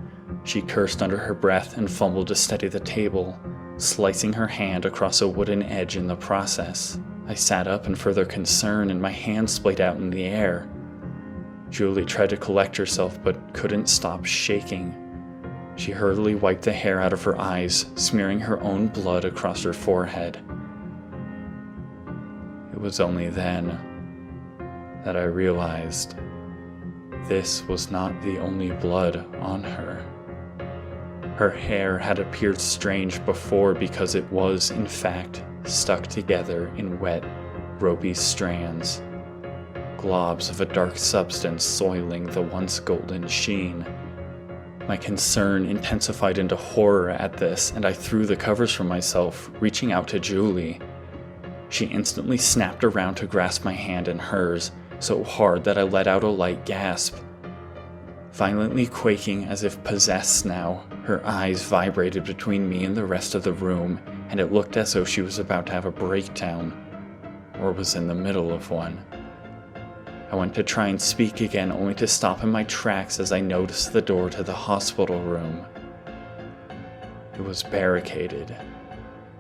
A: She cursed under her breath and fumbled to steady the table, slicing her hand across a wooden edge in the process. I sat up in further concern and my hand splayed out in the air. Julie tried to collect herself but couldn't stop shaking. She hurriedly wiped the hair out of her eyes, smearing her own blood across her forehead. It was only then that I realized this was not the only blood on her. Her hair had appeared strange before because it was, in fact, stuck together in wet, ropey strands, globs of a dark substance soiling the once golden sheen. My concern intensified into horror at this, and I threw the covers from myself, reaching out to Julie. She instantly snapped around to grasp my hand in hers, so hard that I let out a light gasp. Violently quaking as if possessed now, her eyes vibrated between me and the rest of the room, and it looked as though she was about to have a breakdown, or was in the middle of one. I went to try and speak again, only to stop in my tracks as I noticed the door to the hospital room. It was barricaded,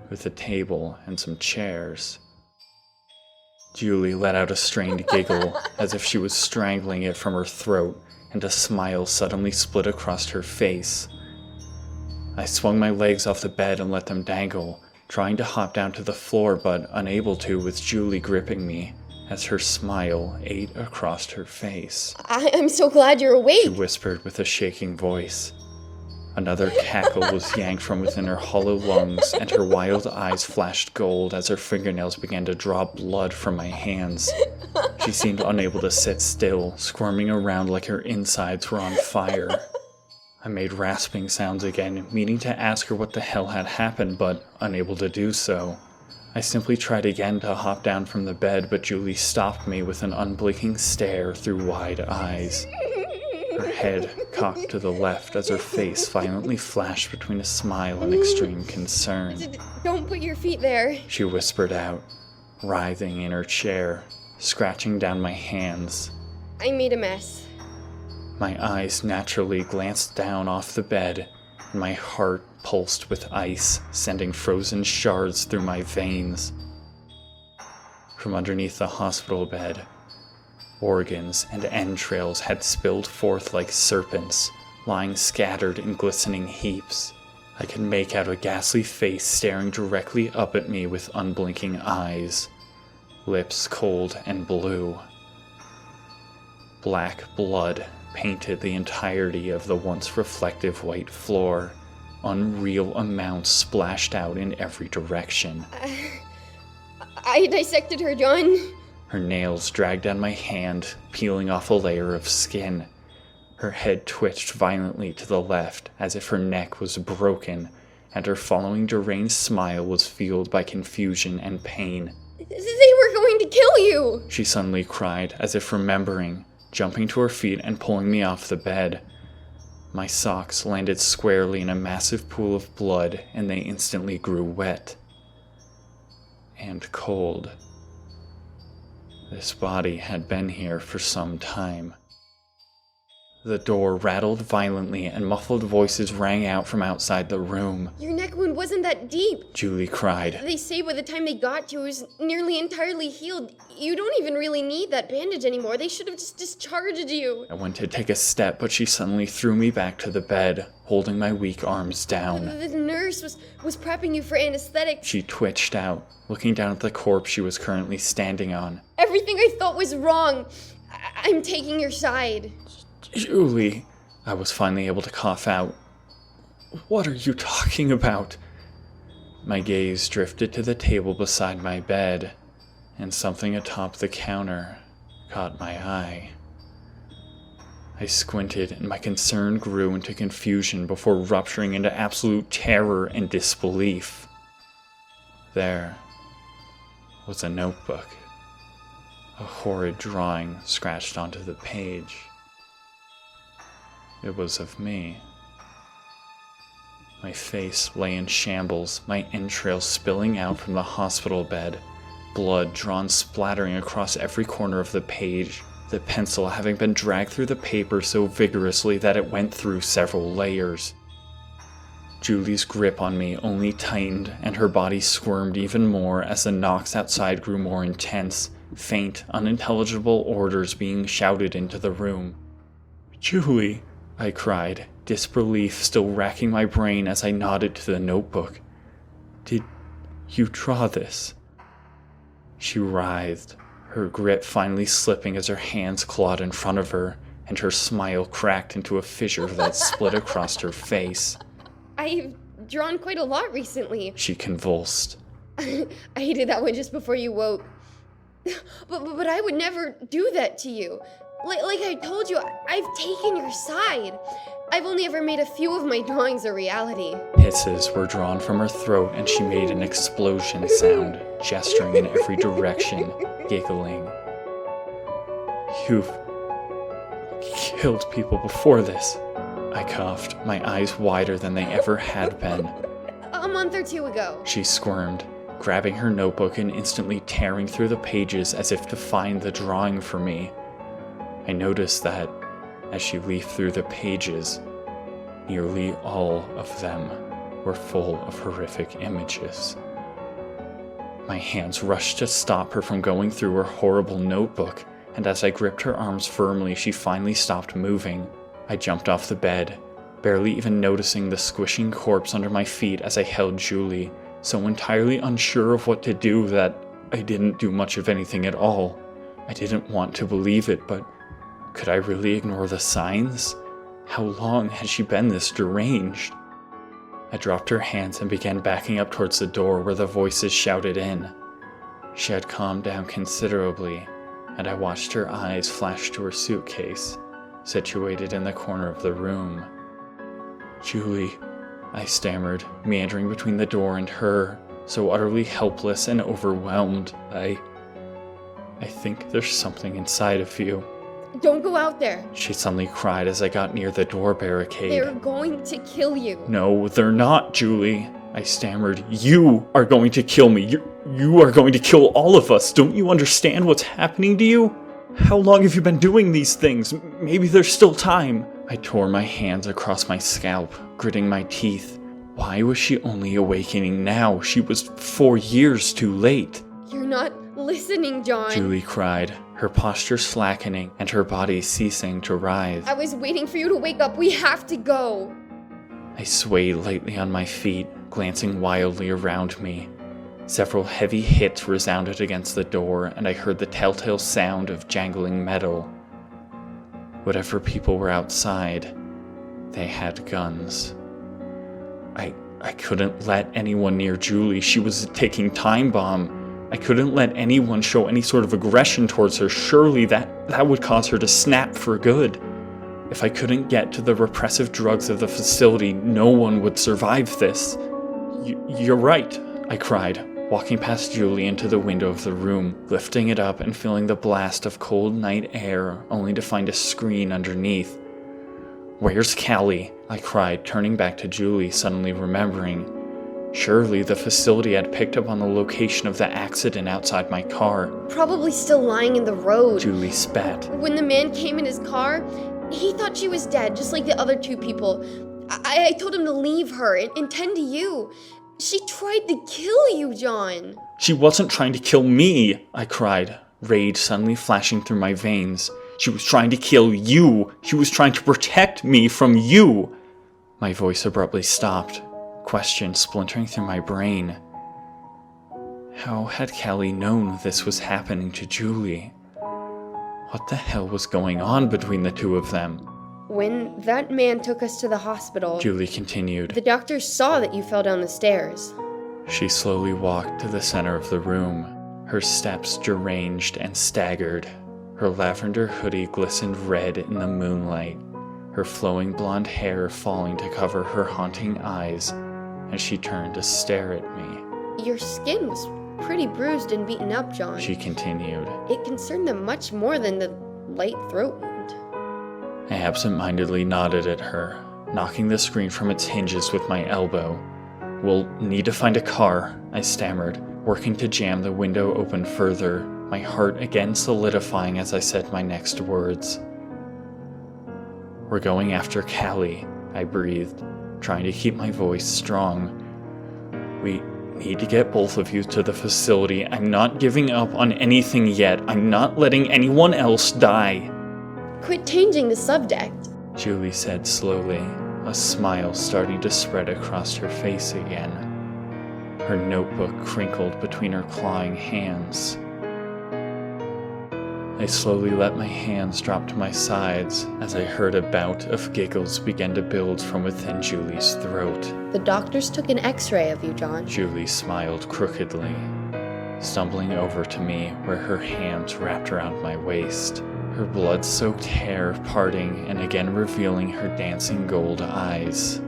A: with a table and some chairs. Julie let out a strained giggle, as if she was strangling it from her throat, and a smile suddenly split across her face. I swung my legs off the bed and let them dangle, trying to hop down to the floor but unable to with Julie gripping me, as her smile ate across her face.
B: I'm so glad you're awake!
A: She whispered with a shaking voice. Another cackle was yanked from within her hollow lungs, and her wild eyes flashed gold as her fingernails began to draw blood from my hands. She seemed unable to sit still, squirming around like her insides were on fire. I made rasping sounds again, meaning to ask her what the hell had happened, but unable to do so. I simply tried again to hop down from the bed, but Julie stopped me with an unblinking stare through wide eyes. Her head cocked to the left as her face violently flashed between a smile and extreme concern.
B: Don't put your feet there.
A: She whispered out, writhing in her chair, scratching down my hands.
B: I made a mess.
A: My eyes naturally glanced down off the bed, and my heart pulsed with ice, sending frozen shards through my veins. From underneath the hospital bed, organs and entrails had spilled forth like serpents, lying scattered in glistening heaps. I could make out a ghastly face staring directly up at me with unblinking eyes, lips cold and blue. Black blood painted the entirety of the once reflective white floor. Unreal amounts splashed out in every direction.
B: I dissected her, John.
A: Her nails dragged down my hand, peeling off a layer of skin. Her head twitched violently to the left, as if her neck was broken, and her following deranged smile was fueled by confusion and pain.
B: They were going to kill you!
A: She suddenly cried, as if remembering, jumping to her feet and pulling me off the bed. My socks landed squarely in a massive pool of blood, and they instantly grew wet. And cold. This body had been here for some time. The door rattled violently and muffled voices rang out from outside the room.
B: Your neck wound wasn't that deep.
A: Julie cried.
B: They say by the time they got you, it was nearly entirely healed. You don't even really need that bandage anymore. They should have just discharged you.
A: I went to take a step, but she suddenly threw me back to the bed, holding my weak arms down.
B: The nurse was prepping you for anesthetic.
A: She twitched out, looking down at the corpse she was currently standing on.
B: Everything I thought was wrong. I'm taking your side.
A: Julie, I was finally able to cough out. What are you talking about? My gaze drifted to the table beside my bed, and something atop the counter caught my eye. I squinted, and my concern grew into confusion before rupturing into absolute terror and disbelief. There was a notebook, a horrid drawing scratched onto the page. It was of me. My face lay in shambles, my entrails spilling out from the hospital bed, blood drawn splattering across every corner of the page, the pencil having been dragged through the paper so vigorously that it went through several layers. Julie's grip on me only tightened, and her body squirmed even more as the knocks outside grew more intense, faint, unintelligible orders being shouted into the room. "Julie!" I cried, disbelief still racking my brain as I nodded to the notebook. "Did you draw this?" She writhed, her grip finally slipping as her hands clawed in front of her, and her smile cracked into a fissure that split across her face.
B: I've drawn quite a lot recently.
A: She convulsed.
B: I did that one just before you woke. But I would never do that to you. Like I told you, I've taken your side. I've only ever made a few of my drawings a reality.
A: Hisses were drawn from her throat, and she made an explosion sound, gesturing in every direction, giggling. "You've killed people before this," I coughed, my eyes wider than they ever had been.
B: A month or two ago.
A: She squirmed, grabbing her notebook and instantly tearing through the pages as if to find the drawing for me. I noticed that, as she leafed through the pages, nearly all of them were full of horrific images. My hands rushed to stop her from going through her horrible notebook, and as I gripped her arms firmly, she finally stopped moving. I jumped off the bed, barely even noticing the squishing corpse under my feet as I held Julie, so entirely unsure of what to do that I didn't do much of anything at all. I didn't want to believe it, but could I really ignore the signs? How long had she been this deranged? I dropped her hands and began backing up towards the door where the voices shouted in. She had calmed down considerably, and I watched her eyes flash to her suitcase, situated in the corner of the room. Julie, I stammered, meandering between the door and her, so utterly helpless and overwhelmed. I think there's something inside of you.
B: Don't go out there.
A: She suddenly cried as I got near the door barricade.
B: They're going to kill you.
A: No, they're not, Julie. I stammered. You are going to kill me. You are going to kill all of us. Don't you understand what's happening to you? How long have you been doing these things? Maybe there's still time. I tore my hands across my scalp, gritting my teeth. Why was she only awakening now? She was 4 years too late.
B: You're not listening, John.
A: Julie cried, her posture slackening and her body ceasing to writhe.
B: I was waiting for you to wake up. We have to go.
A: I swayed lightly on my feet, glancing wildly around me. Several heavy hits resounded against the door, and I heard the telltale sound of jangling metal. Whatever people were outside, they had guns. I couldn't let anyone near Julie. She was a ticking time bomb. I couldn't let anyone show any sort of aggression towards her. Surely that would cause her to snap for good. If I couldn't get to the repressive drugs of the facility, no one would survive this. You're right, I cried, walking past Julie into the window of the room, lifting it up and feeling the blast of cold night air, only to find a screen underneath. Where's Callie? I cried, turning back to Julie, suddenly remembering. Surely the facility had picked up on the location of the accident outside my car.
B: Probably still lying in the road.
A: Julie spat.
B: When the man came in his car, he thought she was dead, just like the other two people. I told him to leave her and tend to you. She tried to kill you, John.
A: She wasn't trying to kill me, I cried, rage suddenly flashing through my veins. She was trying to kill you. She was trying to protect me from you. My voice abruptly stopped, questions splintering through my brain. How had Callie known this was happening to Julie? What the hell was going on between the two of them?
B: When that man took us to the hospital,
A: Julie continued.
B: the doctors saw that you fell down the stairs.
A: She slowly walked to the center of the room, her steps deranged and staggered. Her lavender hoodie glistened red in the moonlight, her flowing blonde hair falling to cover her haunting eyes as she turned to stare at me.
B: Your skin was pretty bruised and beaten up, John.
A: She continued.
B: It concerned them much more than the light throat wound.
A: I absent-mindedly nodded at her, knocking the screen from its hinges with my elbow. We'll need to find a car, I stammered, working to jam the window open further, my heart again solidifying as I said my next words. We're going after Callie, I breathed, trying to keep my voice strong. We need to get both of you to the facility. I'm not giving up on anything yet. I'm not letting anyone else die.
B: Quit changing the subject.
A: Julie said slowly, a smile starting to spread across her face again. Her notebook crinkled between her clawing hands. I slowly let my hands drop to my sides as I heard a bout of giggles begin to build from within Julie's throat.
B: The doctors took an x-ray of you, John.
A: Julie smiled crookedly, stumbling over to me where her hands wrapped around my waist, her blood-soaked hair parting and again revealing her dancing gold eyes.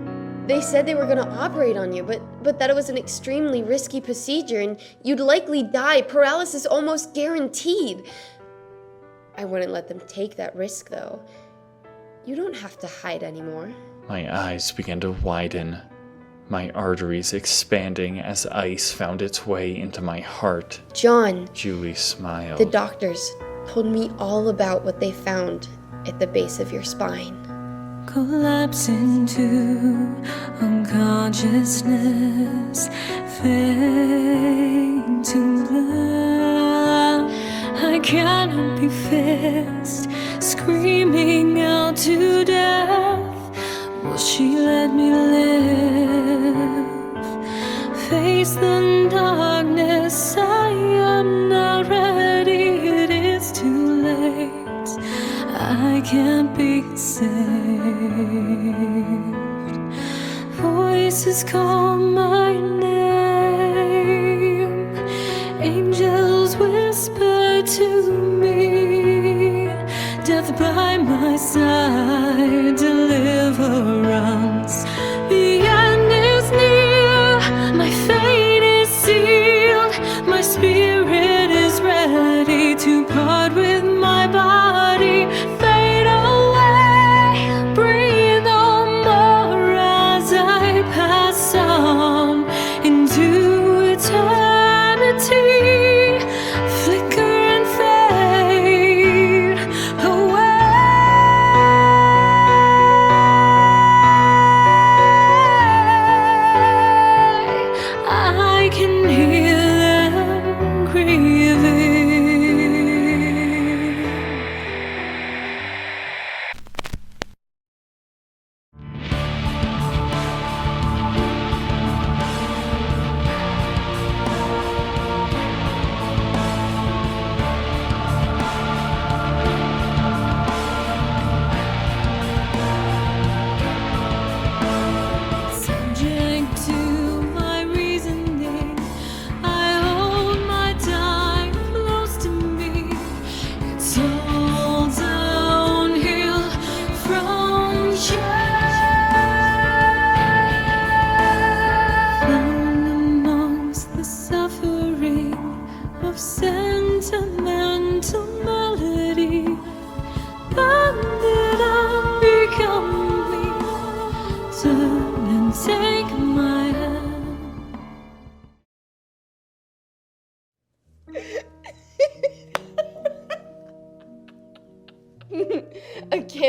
B: They said they were going to operate on you, but that it was an extremely risky procedure and you'd likely die, paralysis almost guaranteed. I wouldn't let them take that risk, though. You don't have to hide anymore.
A: My eyes began to widen, my arteries expanding as ice found its way into my heart.
B: John,
A: Julie smiled.
B: the doctors told me all about what they found at the base of your spine.
F: Collapse into unconsciousness, fainting blood. I cannot be fixed, screaming out to death. Will she let me live? Face the darkness, I am not ready. It is too late, I can't be saved. Voices call my name, angels whisper to me, death by my side, deliverance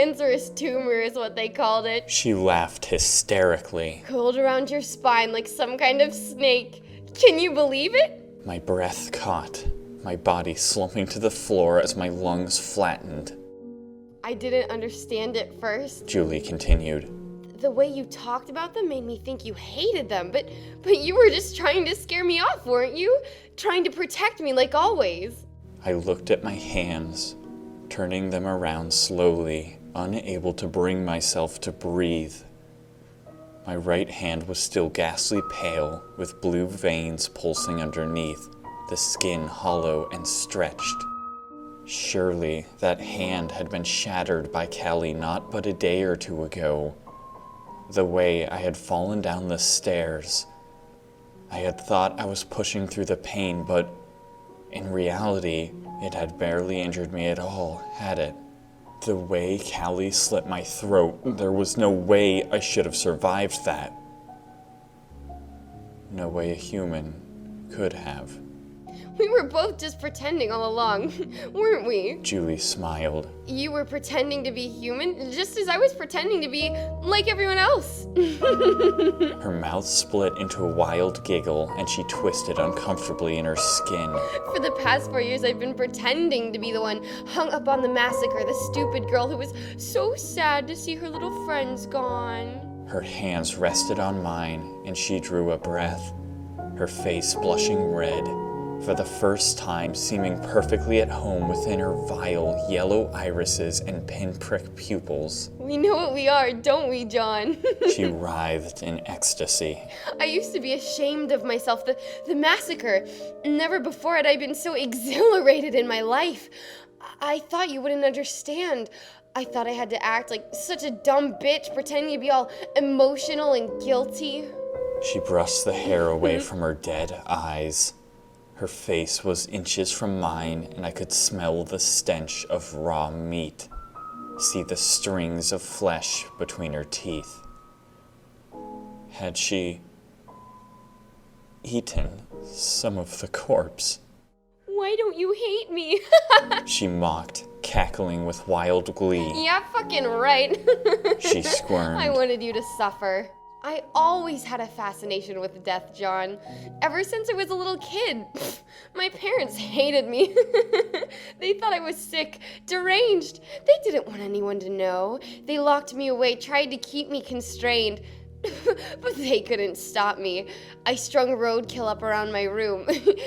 B: cancerous tumor is what they called it.
A: She laughed hysterically.
B: Curled around your spine like some kind of snake. Can you believe it?
A: My breath caught, my body slumping to the floor as my lungs flattened.
B: I didn't understand it first.
A: Julie continued.
B: The way you talked about them made me think you hated them, but you were just trying to scare me off, weren't you? Trying to protect me like always.
A: I looked at my hands, turning them around slowly, unable to bring myself to breathe. My right hand was still ghastly pale, with blue veins pulsing underneath, the skin hollow and stretched. Surely that hand had been shattered by Callie not but a day or two ago. The way I had fallen down the stairs. I had thought I was pushing through the pain, but in reality, it had barely injured me at all, had it? The way Callie slit my throat, there was no way I should have survived that. No way a human could have.
B: We were both just pretending all along, weren't we?
A: Julie smiled.
B: You were pretending to be human, just as I was pretending to be like everyone else.
A: Her mouth split into a wild giggle, and she twisted uncomfortably in her skin.
B: For the past 4 years, I've been pretending to be the one hung up on the massacre, the stupid girl who was so sad to see her little friends gone.
A: Her hands rested on mine, and she drew a breath, her face blushing red, for the first time seeming perfectly at home within her vile yellow irises and pinprick pupils.
B: We know what we are, don't we, John?
A: She writhed in ecstasy.
B: I used to be ashamed of myself, the massacre. Never before had I been so exhilarated in my life. I thought you wouldn't understand. I thought I had to act like such a dumb bitch, pretending to be all emotional and guilty.
A: She brushed the hair away from her dead eyes. Her face was inches from mine, and I could smell the stench of raw meat, see the strings of flesh between her teeth. Had she eaten some of the corpse?
B: Why don't you hate me?
A: She mocked, cackling with wild glee.
B: Yeah, fucking right.
A: She squirmed.
B: I wanted you to suffer. I always had a fascination with death, John. Ever since I was a little kid. My parents hated me. They thought I was sick, deranged. They didn't want anyone to know. They locked me away, tried to keep me constrained. But they couldn't stop me. I strung roadkill up around my room.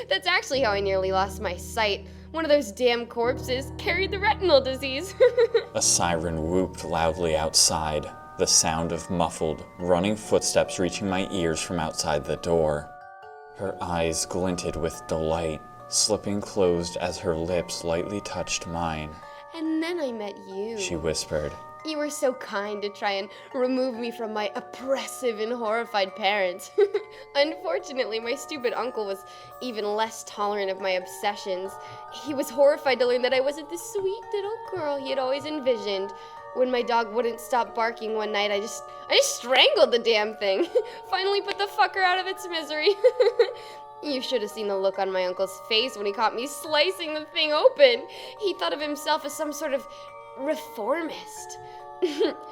B: That's actually how I nearly lost my sight. One of those damn corpses carried the retinal disease.
A: A siren whooped loudly outside, the sound of muffled, running footsteps reaching my ears from outside the door. Her eyes glinted with delight, slipping closed as her lips lightly touched mine.
B: And then I met you.
A: She whispered.
B: You were so kind to try and remove me from my oppressive and horrified parents. Unfortunately, my stupid uncle was even less tolerant of my obsessions. He was horrified to learn that I wasn't the sweet little girl he had always envisioned. When my dog wouldn't stop barking one night, I just strangled the damn thing. Finally put the fucker out of its misery. You should have seen the look on my uncle's face when he caught me slicing the thing open. He thought of himself as some sort of reformist.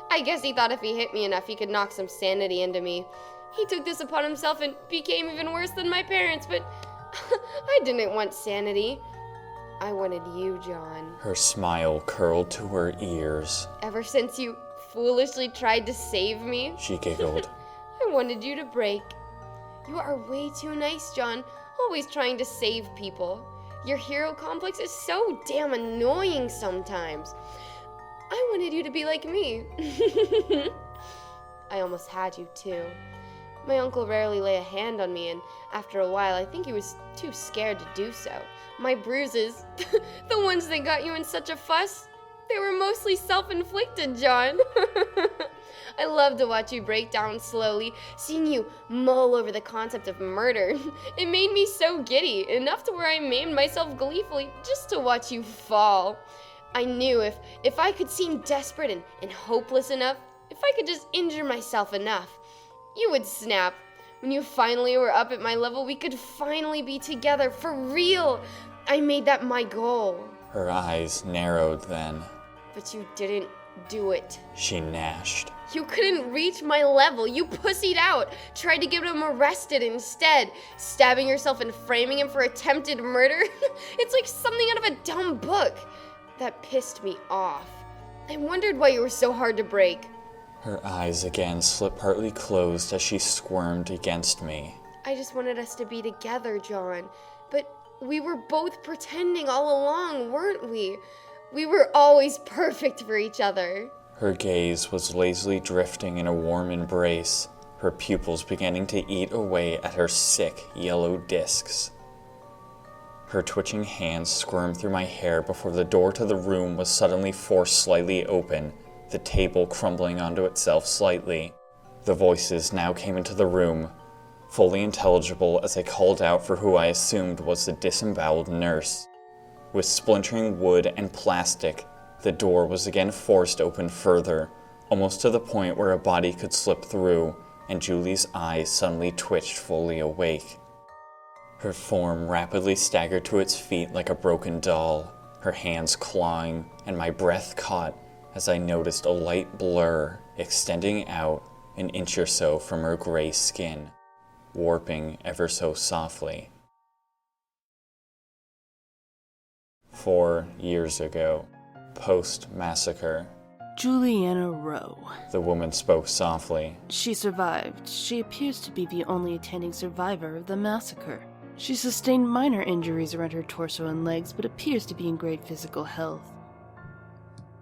B: I guess he thought if he hit me enough, he could knock some sanity into me. He took this upon himself and became even worse than my parents, but I didn't want sanity. I wanted you, John.
A: Her smile curled to her ears.
B: Ever since you foolishly tried to save me,
A: She giggled.
B: I wanted you to break. You are way too nice, John, always trying to save people. Your hero complex is so damn annoying sometimes. I wanted you to be like me. I almost had you, too. My uncle rarely lay a hand on me, and after a while, I think he was too scared to do so. My bruises, the ones that got you in such a fuss, they were mostly self-inflicted, John. I love to watch you break down slowly, seeing you mull over the concept of murder. It made me so giddy, enough to where I maimed myself gleefully just to watch you fall. I knew if I could seem desperate and hopeless enough, if I could just injure myself enough, you would snap. When you finally were up at my level, we could finally be together, for real. I made that my goal.
A: Her eyes narrowed then.
B: But you didn't Do it.
A: she gnashed.
B: You couldn't reach my level. You pussied out. Tried to get him arrested instead. Stabbing yourself and framing him for attempted murder. It's like something out of a dumb book. That pissed me off. I wondered why you were so hard to break.
A: Her eyes again slipped partly closed as she squirmed against me.
B: I just wanted us to be together, John. But we were both pretending all along, weren't we? We were always perfect for each other.
A: Her gaze was lazily drifting in a warm embrace, her pupils beginning to eat away at her sick yellow discs. Her twitching hands squirmed through my hair before the door to the room was suddenly forced slightly open, the table crumbling onto itself slightly. The voices now came into the room, fully intelligible as I called out for who I assumed was the disemboweled nurse. With splintering wood and plastic, the door was again forced open further, almost to the point where a body could slip through, and Julie's eyes suddenly twitched fully awake. Her form rapidly staggered to its feet like a broken doll, her hands clawing, and my breath caught as I noticed a light blur extending out an inch or so from her gray skin, warping ever so softly. 4 years ago, post-massacre.
J: Juliana Rowe.
A: The woman spoke softly.
J: She survived. She appears to be the only attending survivor of the massacre. She sustained minor injuries around her torso and legs, but appears to be in great physical health.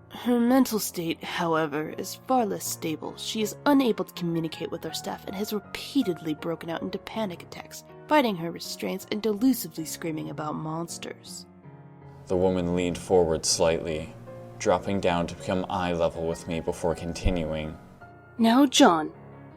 J: Her mental state, however, is far less stable. She is unable to communicate with our staff and has repeatedly broken out into panic attacks, fighting her restraints and delusively screaming about monsters.
A: The woman leaned forward slightly, dropping down to become eye level with me before continuing.
J: Now, John,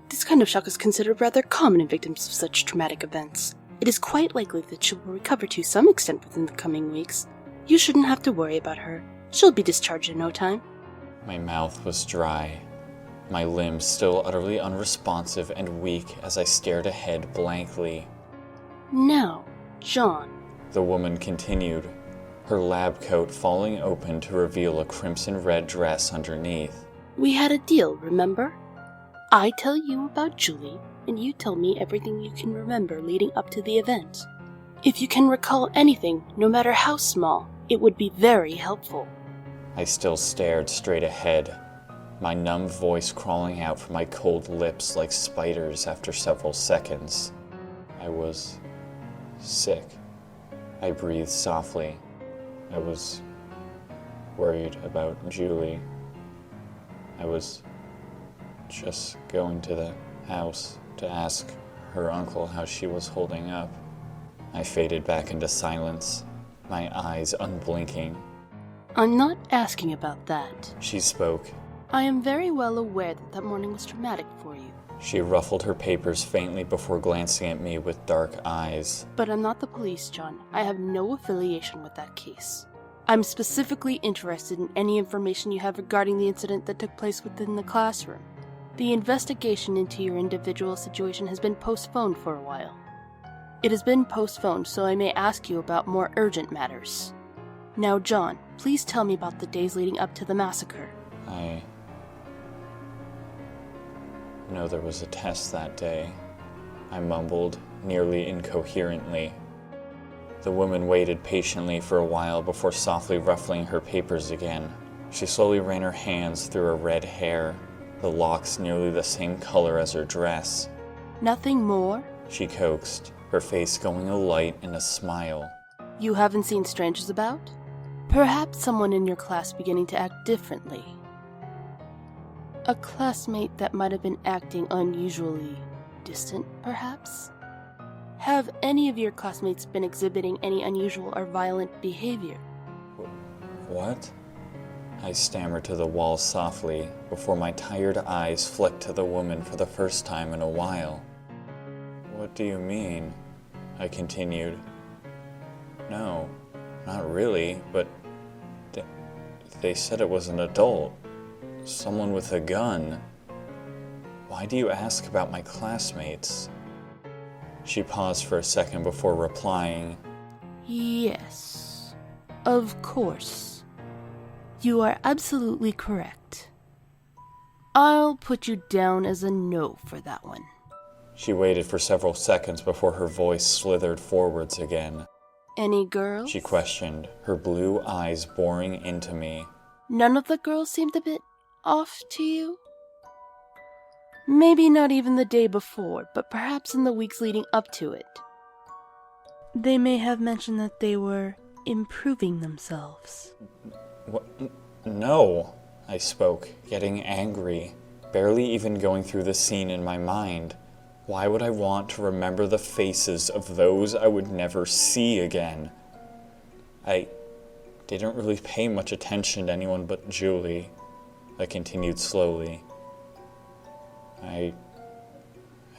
J: this kind of shock is considered rather common in victims of such traumatic events. It is quite likely that she will recover to some extent within the coming weeks. You shouldn't have to worry about her. She'll be discharged in no time.
A: My mouth was dry, my limbs still utterly unresponsive and weak as I stared ahead blankly.
J: Now, John,
A: the woman continued, her lab coat falling open to reveal a crimson-red dress underneath.
J: We had a deal, remember? I tell you about Julie, and you tell me everything you can remember leading up to the event. If you can recall anything, no matter how small, it would be very helpful.
A: I still stared straight ahead, my numb voice crawling out from my cold lips like spiders after several seconds. I was sick. I breathed softly. I was worried about Julie. I was just going to the house to ask her uncle how she was holding up. I faded back into silence, my eyes unblinking.
J: I'm not asking about that.
A: She spoke.
J: I am very well aware that that morning was traumatic for you.
A: She ruffled her papers faintly before glancing at me with dark eyes.
J: But I'm not the police, John. I have no affiliation with that case. I'm specifically interested in any information you have regarding the incident that took place within the classroom. The investigation into your individual situation has been postponed for a while. It has been postponed so I may ask you about more urgent matters. Now, John, please tell me about the days leading up to the massacre.
A: I know there was a test that day, I mumbled, nearly incoherently. The woman waited patiently for a while before softly ruffling her papers again. She slowly ran her hands through her red hair, the locks nearly the same color as her dress.
J: Nothing more?
A: She coaxed, her face going alight in a smile.
J: You haven't seen strangers about? Perhaps someone in your class beginning to act differently. A classmate that might have been acting unusually distant, perhaps? Have any of your classmates been exhibiting any unusual or violent behavior?
A: What? I stammered to the wall softly before my tired eyes flicked to the woman for the first time in a while. What do you mean? I continued. No, not really, but they said it was an adult. Someone with a gun. Why do you ask about my classmates? She paused for a second before replying.
J: Yes, of course. You are absolutely correct. I'll put you down as a no for that one.
A: She waited for several seconds before her voice slithered forwards again.
J: Any girls?
A: She questioned, her blue eyes boring into me.
J: None of the girls seemed a bit off to you? Maybe not even the day before, but perhaps in the weeks leading up to it. They may have mentioned that they were improving themselves.
A: What? No, I spoke, getting angry, barely even going through the scene in my mind. Why would I want to remember the faces of those I would never see again? I didn't really pay much attention to anyone but Julie. I continued slowly. I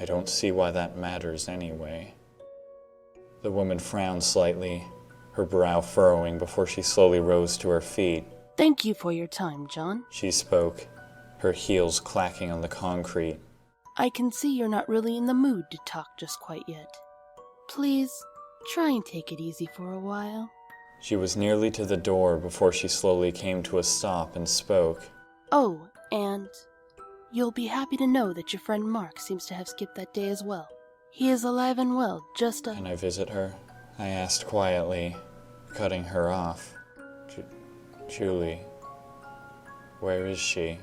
A: don't see why that matters anyway. The woman frowned slightly, her brow furrowing before she slowly rose to her feet.
J: Thank you for your time, John.
A: She spoke, her heels clacking on the concrete.
J: I can see you're not really in the mood to talk just quite yet. Please, try and take it easy for a while.
A: She was nearly to the door before she slowly came to a stop and spoke.
J: Oh, and you'll be happy to know that your friend Mark seems to have skipped that day as well. He is alive and well, just
A: Can I visit her? I asked quietly, cutting her off. Julie, where is she?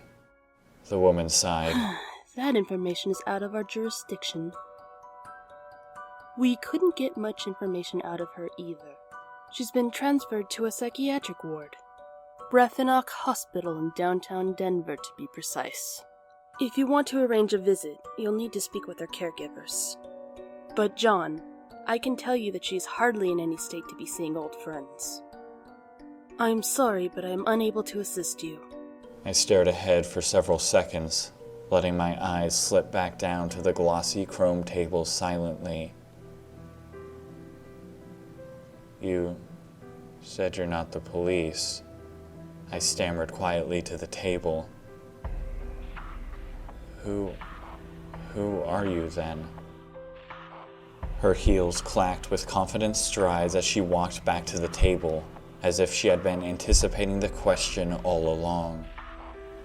A: The woman sighed.
J: That information is out of our jurisdiction. We couldn't get much information out of her either. She's been transferred to a psychiatric ward. Brethenock Hospital in downtown Denver, to be precise. If you want to arrange a visit, you'll need to speak with her caregivers. But John, I can tell you that she's hardly in any state to be seeing old friends. I'm sorry, but I'm unable to assist you.
A: I stared ahead for several seconds, letting my eyes slip back down to the glossy chrome table silently. You said you're not the police. I stammered quietly to the table. Who are you then? Her heels clacked with confident strides as she walked back to the table, as if she had been anticipating the question all along.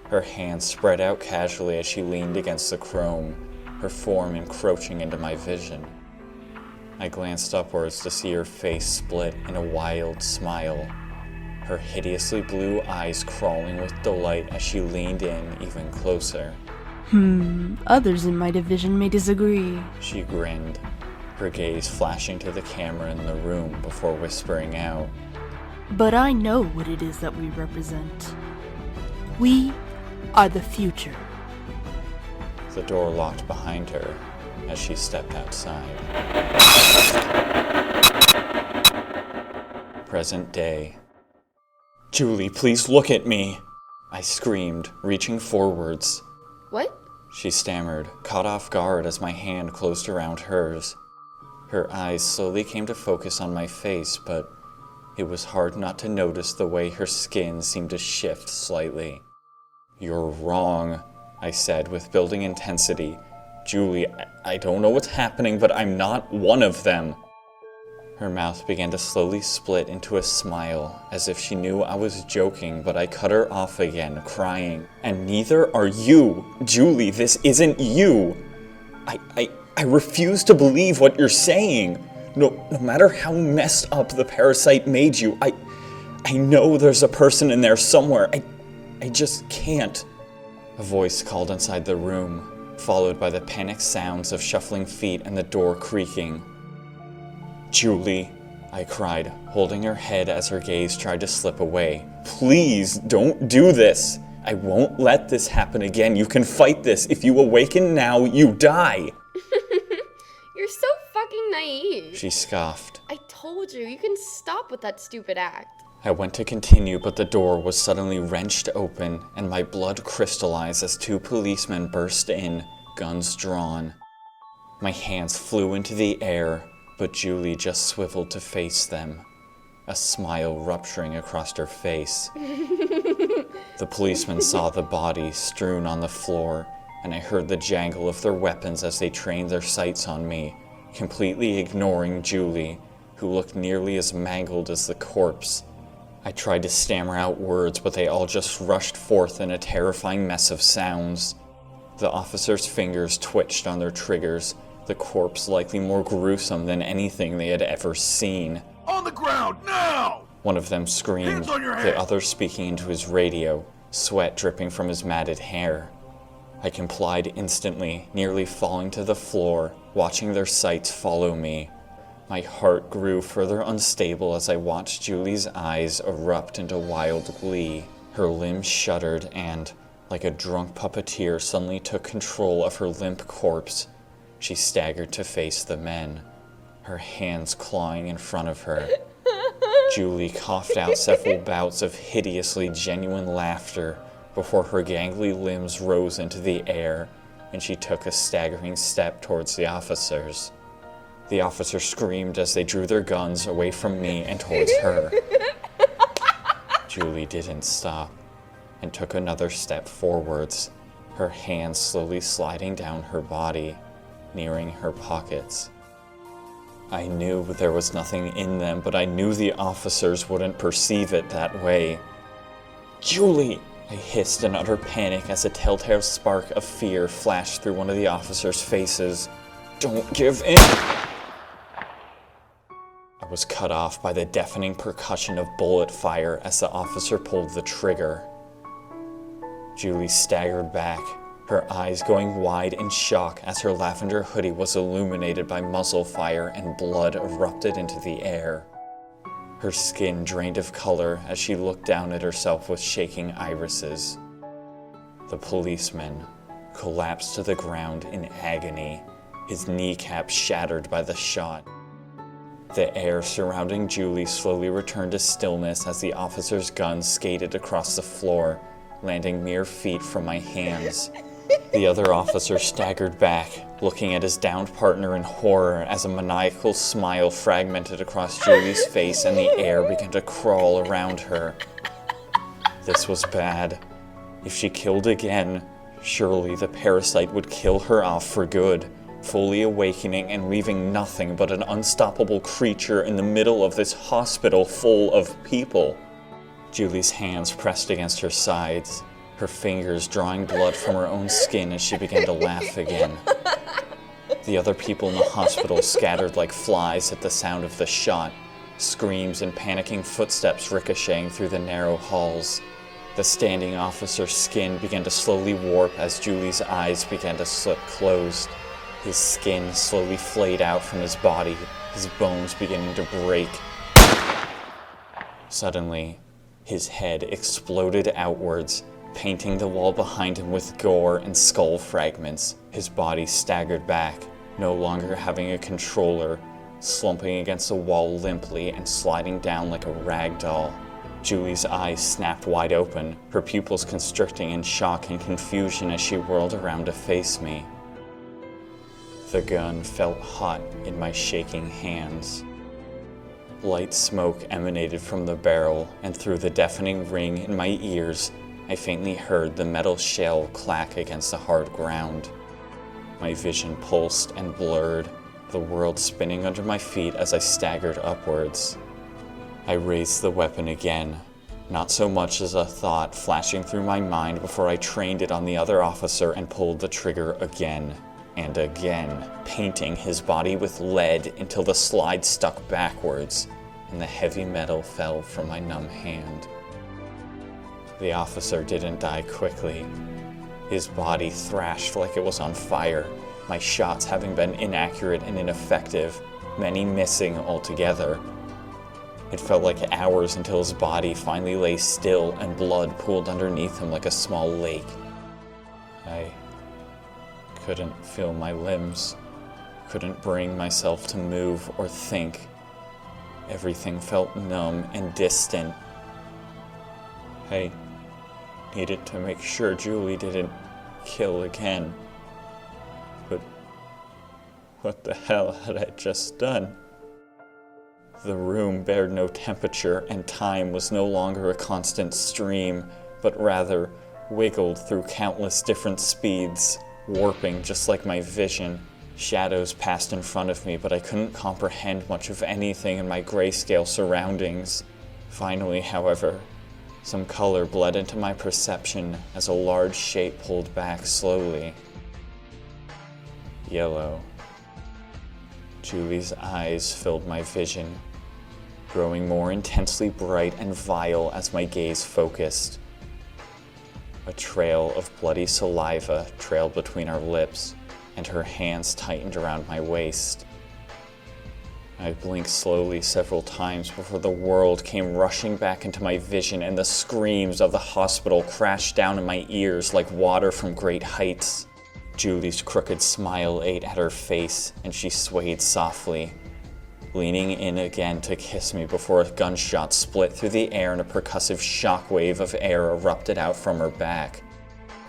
A: Her hands spread out casually as she leaned against the chrome, her form encroaching into my vision. I glanced upwards to see her face split in a wild smile, her hideously blue eyes crawling with delight as she leaned in even closer.
J: Others in my division may disagree.
A: She grinned, her gaze flashing to the camera in the room before whispering out.
J: But I know what it is that we represent. We are the future.
A: The door locked behind her as she stepped outside. Present day. Julie, please look at me! I screamed, reaching forwards.
B: What?
A: She stammered, caught off guard as my hand closed around hers. Her eyes slowly came to focus on my face, but it was hard not to notice the way her skin seemed to shift slightly. You're wrong, I said with building intensity. Julie, I don't know what's happening, but I'm not one of them. Her mouth began to slowly split into a smile, as if she knew I was joking, but I cut her off again, crying. And neither are you! Julie, this isn't you! I refuse to believe what you're saying! No matter how messed up the parasite made you, I know there's a person in there somewhere. I just can't. A voice called inside the room, followed by the panicked sounds of shuffling feet and the door creaking. Julie, I cried, holding her head as her gaze tried to slip away. Please, don't do this. I won't let this happen again. You can fight this. If you awaken now, you die.
B: You're so fucking naive.
A: She scoffed.
B: I told you, you can stop with that stupid act.
A: I went to continue, but the door was suddenly wrenched open, and my blood crystallized as two policemen burst in, guns drawn. My hands flew into the air, but Julie just swiveled to face them, a smile rupturing across her face. The policemen saw the body strewn on the floor, and I heard the jangle of their weapons as they trained their sights on me, completely ignoring Julie, who looked nearly as mangled as the corpse. I tried to stammer out words, but they all just rushed forth in a terrifying mess of sounds. The officers' fingers twitched on their triggers, the corpse likely more gruesome than anything they had ever seen.
I: On the ground, now!
A: One of them screamed,
I: Hands on your
A: the
I: head!
A: other speaking into his radio, sweat dripping from his matted hair. I complied instantly, nearly falling to the floor, watching their sights follow me. My heart grew further unstable as I watched Julie's eyes erupt into wild glee. Her limbs shuddered and, like a drunk puppeteer, suddenly took control of her limp corpse. She staggered to face the men, her hands clawing in front of her. Julie coughed out several bouts of hideously genuine laughter before her gangly limbs rose into the air and she took a staggering step towards the officers. The officers screamed as they drew their guns away from me and towards her. Julie didn't stop and took another step forwards, her hands slowly sliding down her body, nearing her pockets. I knew there was nothing in them, but I knew the officers wouldn't perceive it that way. "Julie!" I hissed in utter panic as a telltale spark of fear flashed through one of the officers' faces. "Don't give in!" I was cut off by the deafening percussion of bullet fire as the officer pulled the trigger. Julie staggered back, her eyes going wide in shock as her lavender hoodie was illuminated by muzzle fire and blood erupted into the air. Her skin drained of color as she looked down at herself with shaking irises. The policeman collapsed to the ground in agony, his kneecap shattered by the shot. The air surrounding Julie slowly returned to stillness as the officer's gun skated across the floor, landing mere feet from my hands. The other officer staggered back, looking at his downed partner in horror as a maniacal smile fragmented across Julie's face and the air began to crawl around her. This was bad. If she killed again, surely the parasite would kill her off for good, fully awakening and leaving nothing but an unstoppable creature in the middle of this hospital full of people. Julie's hands pressed against her sides, her fingers drawing blood from her own skin as she began to laugh again. The other people in the hospital scattered like flies at the sound of the shot, screams and panicking footsteps ricocheting through the narrow halls. The standing officer's skin began to slowly warp as Julie's eyes began to slip closed. His skin slowly flayed out from his body, his bones beginning to break. Suddenly, his head exploded outwards, painting the wall behind him with gore and skull fragments. His body staggered back, no longer having a controller, slumping against the wall limply and sliding down like a rag doll. Julie's eyes snapped wide open, her pupils constricting in shock and confusion as she whirled around to face me. The gun felt hot in my shaking hands. Light smoke emanated from the barrel, and through the deafening ring in my ears, I faintly heard the metal shell clack against the hard ground. My vision pulsed and blurred, the world spinning under my feet as I staggered upwards. I raised the weapon again, not so much as a thought flashing through my mind before I trained it on the other officer and pulled the trigger again and again, painting his body with lead until the slide stuck backwards and the heavy metal fell from my numb hand. The officer didn't die quickly. His body thrashed like it was on fire, my shots having been inaccurate and ineffective, many missing altogether. It felt like hours until his body finally lay still and blood pooled underneath him like a small lake. I couldn't feel my limbs, couldn't bring myself to move or think. Everything felt numb and distant. I needed to make sure Julie didn't kill again. But what the hell had I just done? The room bared no temperature, and time was no longer a constant stream, but rather wiggled through countless different speeds, warping just like my vision. Shadows passed in front of me, but I couldn't comprehend much of anything in my grayscale surroundings. Finally, however, some color bled into my perception as a large shape pulled back slowly. Yellow. Julie's eyes filled my vision, growing more intensely bright and vile as my gaze focused. A trail of bloody saliva trailed between our lips, and her hands tightened around my waist. I blinked slowly several times before the world came rushing back into my vision, and the screams of the hospital crashed down in my ears like water from great heights. Julie's crooked smile ate at her face, and she swayed softly, leaning in again to kiss me before a gunshot split through the air and a percussive shockwave of air erupted out from her back.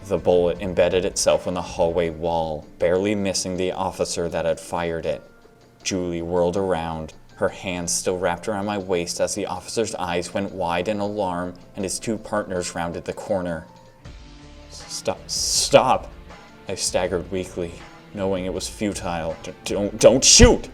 A: The bullet embedded itself in the hallway wall, barely missing the officer that had fired it. Julie whirled around, her hands still wrapped around my waist as the officer's eyes went wide in alarm and his two partners rounded the corner. Stop! I staggered weakly, knowing it was futile. Don't shoot!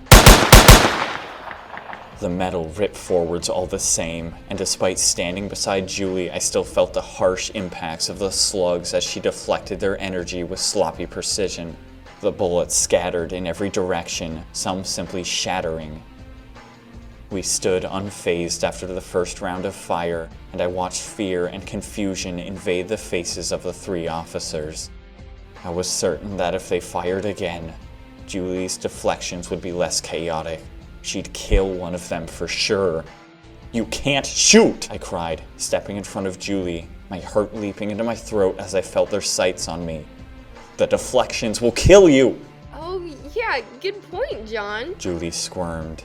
A: The metal ripped forwards all the same, and despite standing beside Julie, I still felt the harsh impacts of the slugs as she deflected their energy with sloppy precision. The bullets scattered in every direction, some simply shattering. We stood unfazed after the first round of fire, and I watched fear and confusion invade the faces of the three officers. I was certain that if they fired again, Julie's deflections would be less chaotic. She'd kill one of them for sure. "You can't shoot!" I cried, stepping in front of Julie, my heart leaping into my throat as I felt their sights on me. "The deflections will kill you!"
B: Oh, yeah, good point, John.
A: Julie squirmed,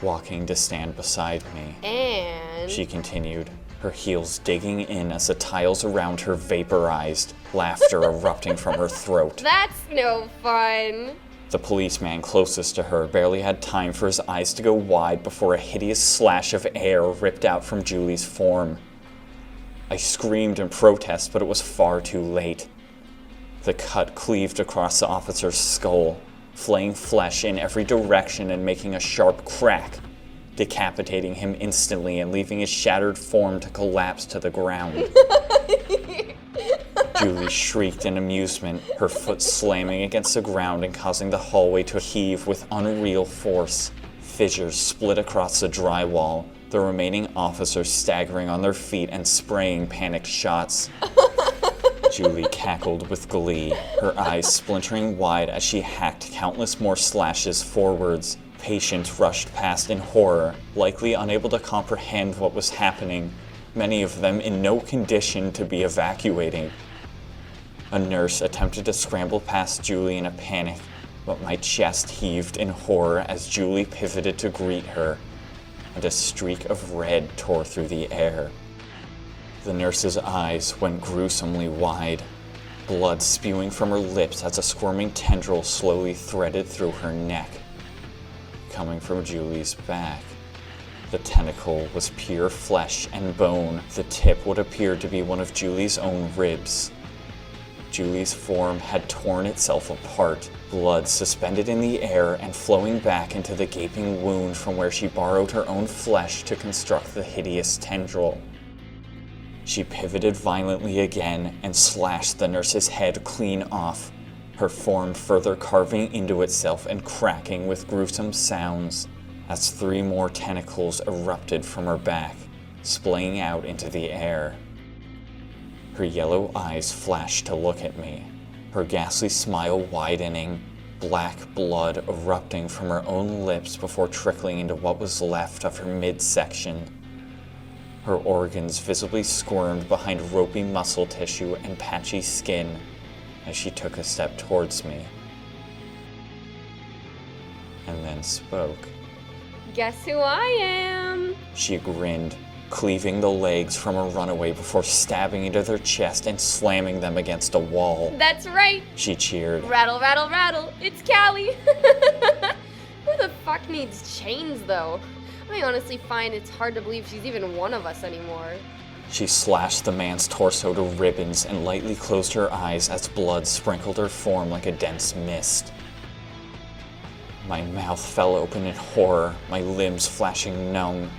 A: walking to stand beside me.
B: And...
A: She continued, her heels digging in as the tiles around her vaporized, laughter erupting from her throat.
B: That's no fun.
A: The policeman closest to her barely had time for his eyes to go wide before a hideous slash of air ripped out from Julie's form. I screamed in protest, but it was far too late. The cut cleaved across the officer's skull, flaying flesh in every direction and making a sharp crack, decapitating him instantly and leaving his shattered form to collapse to the ground. Julie shrieked in amusement, her foot slamming against the ground and causing the hallway to heave with unreal force. Fissures split across the drywall, the remaining officers staggering on their feet and spraying panicked shots. Julie cackled with glee, her eyes splintering wide as she hacked countless more slashes forwards. Patients rushed past in horror, likely unable to comprehend what was happening, many of them in no condition to be evacuating. A nurse attempted to scramble past Julie in a panic, but my chest heaved in horror as Julie pivoted to greet her, and a streak of red tore through the air. The nurse's eyes went gruesomely wide, blood spewing from her lips as a squirming tendril slowly threaded through her neck. Coming from Julie's back, the tentacle was pure flesh and bone. The tip would appear to be one of Julie's own ribs. Julie's form had torn itself apart, blood suspended in the air and flowing back into the gaping wound from where she borrowed her own flesh to construct the hideous tendril. She pivoted violently again and slashed the nurse's head clean off, her form further carving into itself and cracking with gruesome sounds as three more tentacles erupted from her back, splaying out into the air. Her yellow eyes flashed to look at me, her ghastly smile widening, black blood erupting from her own lips before trickling into what was left of her midsection. Her organs visibly squirmed behind ropey muscle tissue and patchy skin as she took a step towards me, and then spoke.
B: Guess who I am?
A: She grinned, cleaving the legs from a runaway before stabbing into their chest and slamming them against a wall.
B: That's right.
A: She cheered.
B: Rattle, rattle, rattle. It's Callie. Who the fuck needs chains, though? I honestly find it's hard to believe she's even one of us anymore.
A: She slashed the man's torso to ribbons and lightly closed her eyes as blood sprinkled her form like a dense mist. My mouth fell open in horror, my limbs flashing numb.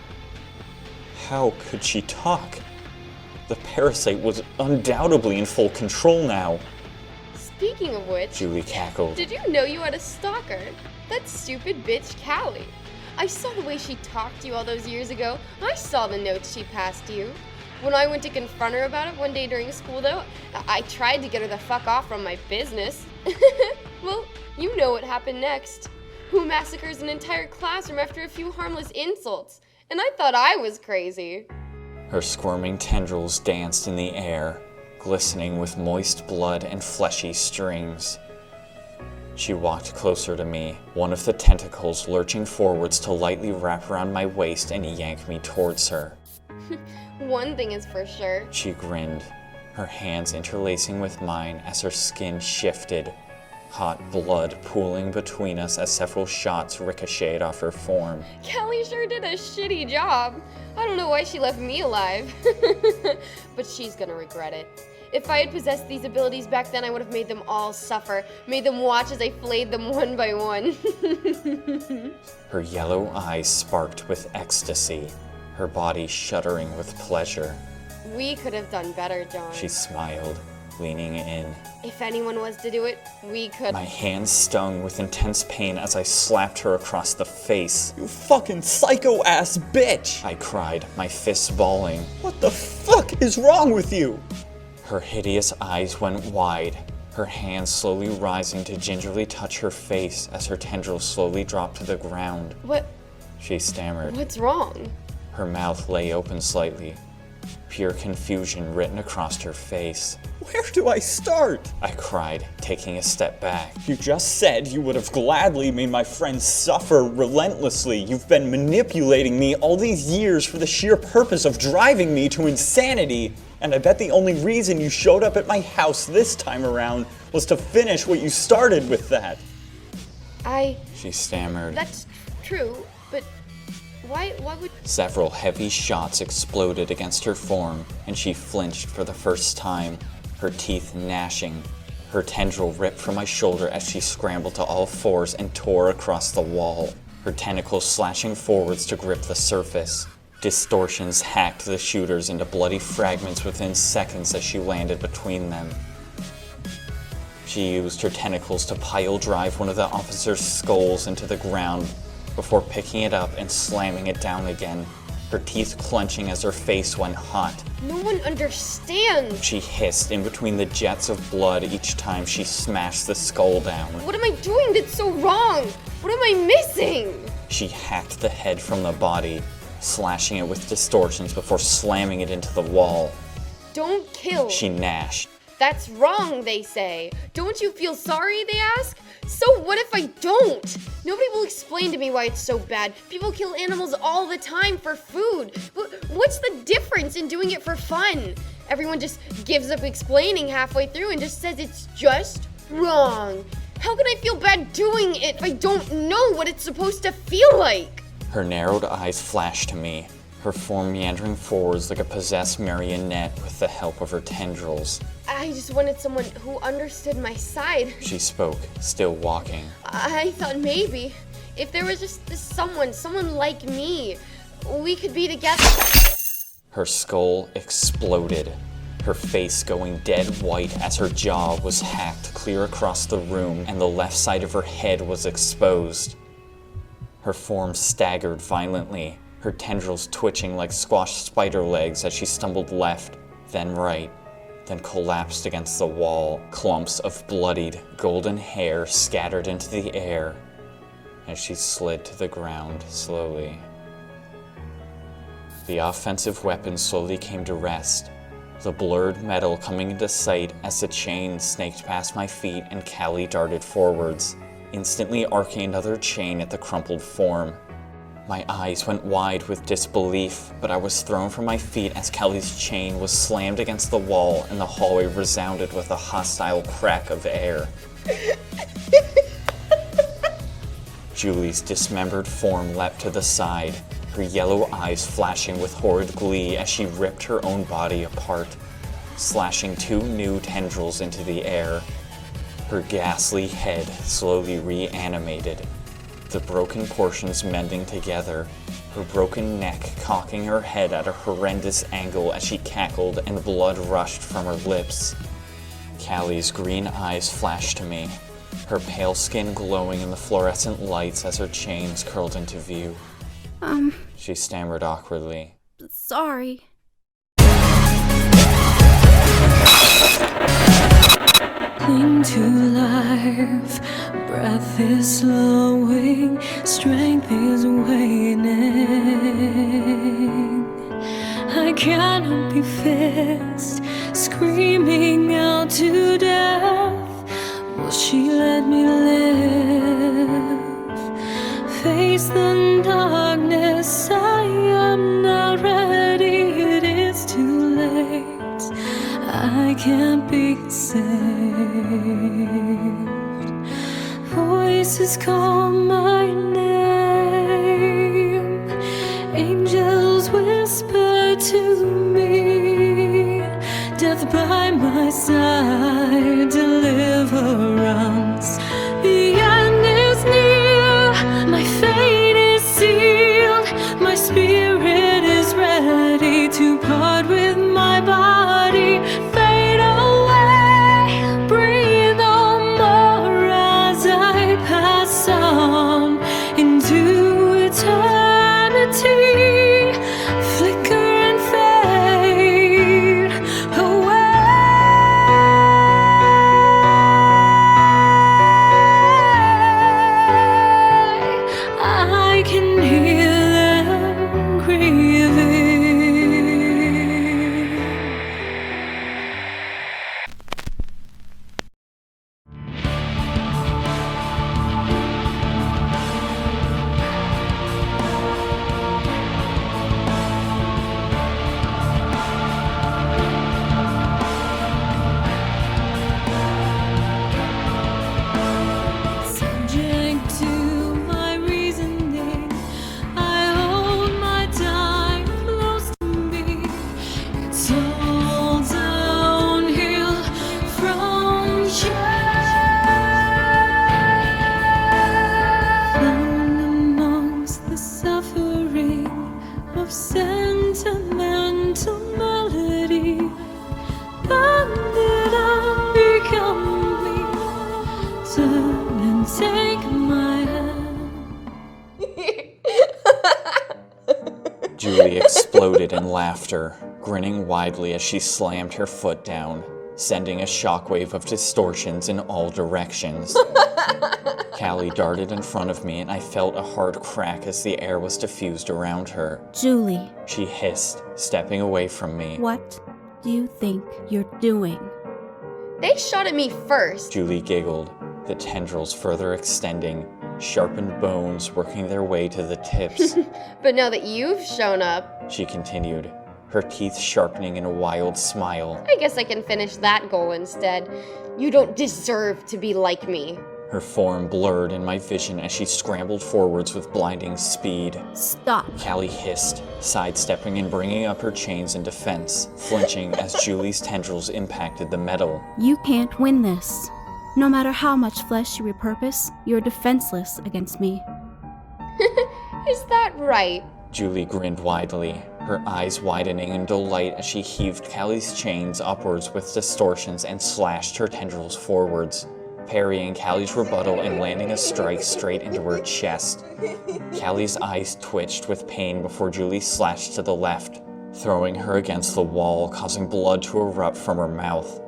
A: How could she talk? The parasite was undoubtedly in full control now.
B: Speaking of which,
A: Julie cackled.
B: did you know you had a stalker? That stupid bitch Callie. I saw the way she talked to you all those years ago. I saw the notes she passed to you. When I went to confront her about it one day during school, though, I tried to get her the fuck off from my business. Well, you know what happened next. Who massacres an entire classroom after a few harmless insults? And I thought I was crazy.
A: Her squirming tendrils danced in the air, glistening with moist blood and fleshy strings. She walked closer to me, one of the tentacles lurching forwards to lightly wrap around my waist and yank me towards her.
B: One thing is for sure.
A: She grinned, her hands interlacing with mine as her skin shifted, hot blood pooling between us as several shots ricocheted off her form.
B: Callie sure did a shitty job. I don't know why she left me alive. But she's gonna regret it. If I had possessed these abilities back then, I would have made them all suffer, made them watch as I flayed them one by one.
A: Her yellow eyes sparked with ecstasy, her body shuddering with pleasure.
B: We could have done better, John.
A: She smiled, leaning in.
B: If anyone was to do it, we could.
A: My hands stung with intense pain as I slapped her across the face. You fucking psycho-ass bitch! I cried, my fists balling. What the fuck is wrong with you? Her hideous eyes went wide, her hands slowly rising to gingerly touch her face as her tendrils slowly dropped to the ground.
B: What?
A: She stammered.
B: What's wrong?
A: Her mouth lay open slightly, pure confusion written across her face. Where do I start? I cried, taking a step back. You just said you would have gladly made my friends suffer relentlessly. You've been manipulating me all these years for the sheer purpose of driving me to insanity. And I bet the only reason you showed up at my house this time around was to finish what you started with that.
B: She
A: stammered.
B: That's true, but why would...
A: Several heavy shots exploded against her form, and she flinched for the first time, her teeth gnashing. Her tendril ripped from my shoulder as she scrambled to all fours and tore across the wall, her tentacles slashing forwards to grip the surface. Distortions hacked the shooters into bloody fragments within seconds as she landed between them. She used her tentacles to pile drive one of the officers' skulls into the ground before picking it up and slamming it down again, her teeth clenching as her face went hot.
B: No one understands.
A: She hissed in between the jets of blood each time she smashed the skull down.
B: What am I doing that's so wrong? What am I missing?
A: She hacked the head from the body, slashing it with distortions before slamming it into the wall.
B: Don't kill.
A: She gnashed.
B: That's wrong, they say. Don't you feel sorry, they ask? So what if I don't? Nobody will explain to me why it's so bad. People kill animals all the time for food. What's the difference in doing it for fun? Everyone just gives up explaining halfway through and just says it's just wrong. How can I feel bad doing it if I don't know what it's supposed to feel like?
A: Her narrowed eyes flashed to me, her form meandering forwards like a possessed marionette with the help of her tendrils.
B: I just wanted someone who understood my side.
A: She spoke, still walking.
B: I thought maybe, if there was just someone like me, we could be together.
A: Her skull exploded, her face going dead white as her jaw was hacked clear across the room and the left side of her head was exposed. Her form staggered violently, her tendrils twitching like squashed spider legs as she stumbled left, then right, then collapsed against the wall. Clumps of bloodied, golden hair scattered into the air as she slid to the ground slowly. The offensive weapon slowly came to rest, the blurred metal coming into sight as the chain snaked past my feet and Callie darted forwards, instantly arcing another chain at the crumpled form. My eyes went wide with disbelief, but I was thrown from my feet as Callie's chain was slammed against the wall and the hallway resounded with a hostile crack of air. Julie's dismembered form leapt to the side, her yellow eyes flashing with horrid glee as she ripped her own body apart, slashing two new tendrils into the air. Her ghastly head slowly reanimated, the broken portions mending together, her broken neck cocking her head at a horrendous angle as she cackled and blood rushed from her lips. Callie's green eyes flashed to me, her pale skin glowing in the fluorescent lights as her chains curled into view. She stammered awkwardly.
D: Sorry.
F: Cling to life, breath is slowing, strength is waning. I cannot be fixed, screaming out to death. Will she let me live? Face the darkness, I am not ready, it is too late. I can't be saved. Voices call my name. Angels whisper to me. Death by my side, deliverance. The end is near. My fate is sealed. My spirit is ready to part with my body. Fade away, breathe no more as I pass on into eternity. Flicker and fade away. I can hear them grieving. Subject to my reasoning, I hold my time close to me. It's all downhill from here. Found amongst the suffering of sentimental melody. Banded up, become me. Turn and take my hand.
A: Julie exploded in laughter, grinning widely as she slammed her foot down, sending a shockwave of distortions in all directions. Callie darted in front of me and I felt a hard crack as the air was diffused around her.
K: Julie,
A: She hissed, stepping away from me.
K: what do you think you're doing?
B: They shot at me first.
A: Julie giggled, the tendrils further extending, sharpened bones working their way to the tips.
B: But now that you've shown up,
A: She continued, her teeth sharpening in a wild smile.
B: I guess I can finish that goal instead. You don't deserve to be like me.
A: Her form blurred in my vision as she scrambled forwards with blinding speed.
K: Stop.
A: Callie hissed, sidestepping and bringing up her chains in defense, flinching as Julie's tendrils impacted the metal.
K: You can't win this. No matter how much flesh you repurpose, you're defenseless against me.
B: Is that right?
A: Julie grinned widely, her eyes widening in delight as she heaved Callie's chains upwards with distortions and slashed her tendrils forwards, parrying Callie's rebuttal and landing a strike straight into her chest. Callie's eyes twitched with pain before Julie slashed to the left, throwing her against the wall, causing blood to erupt from her mouth.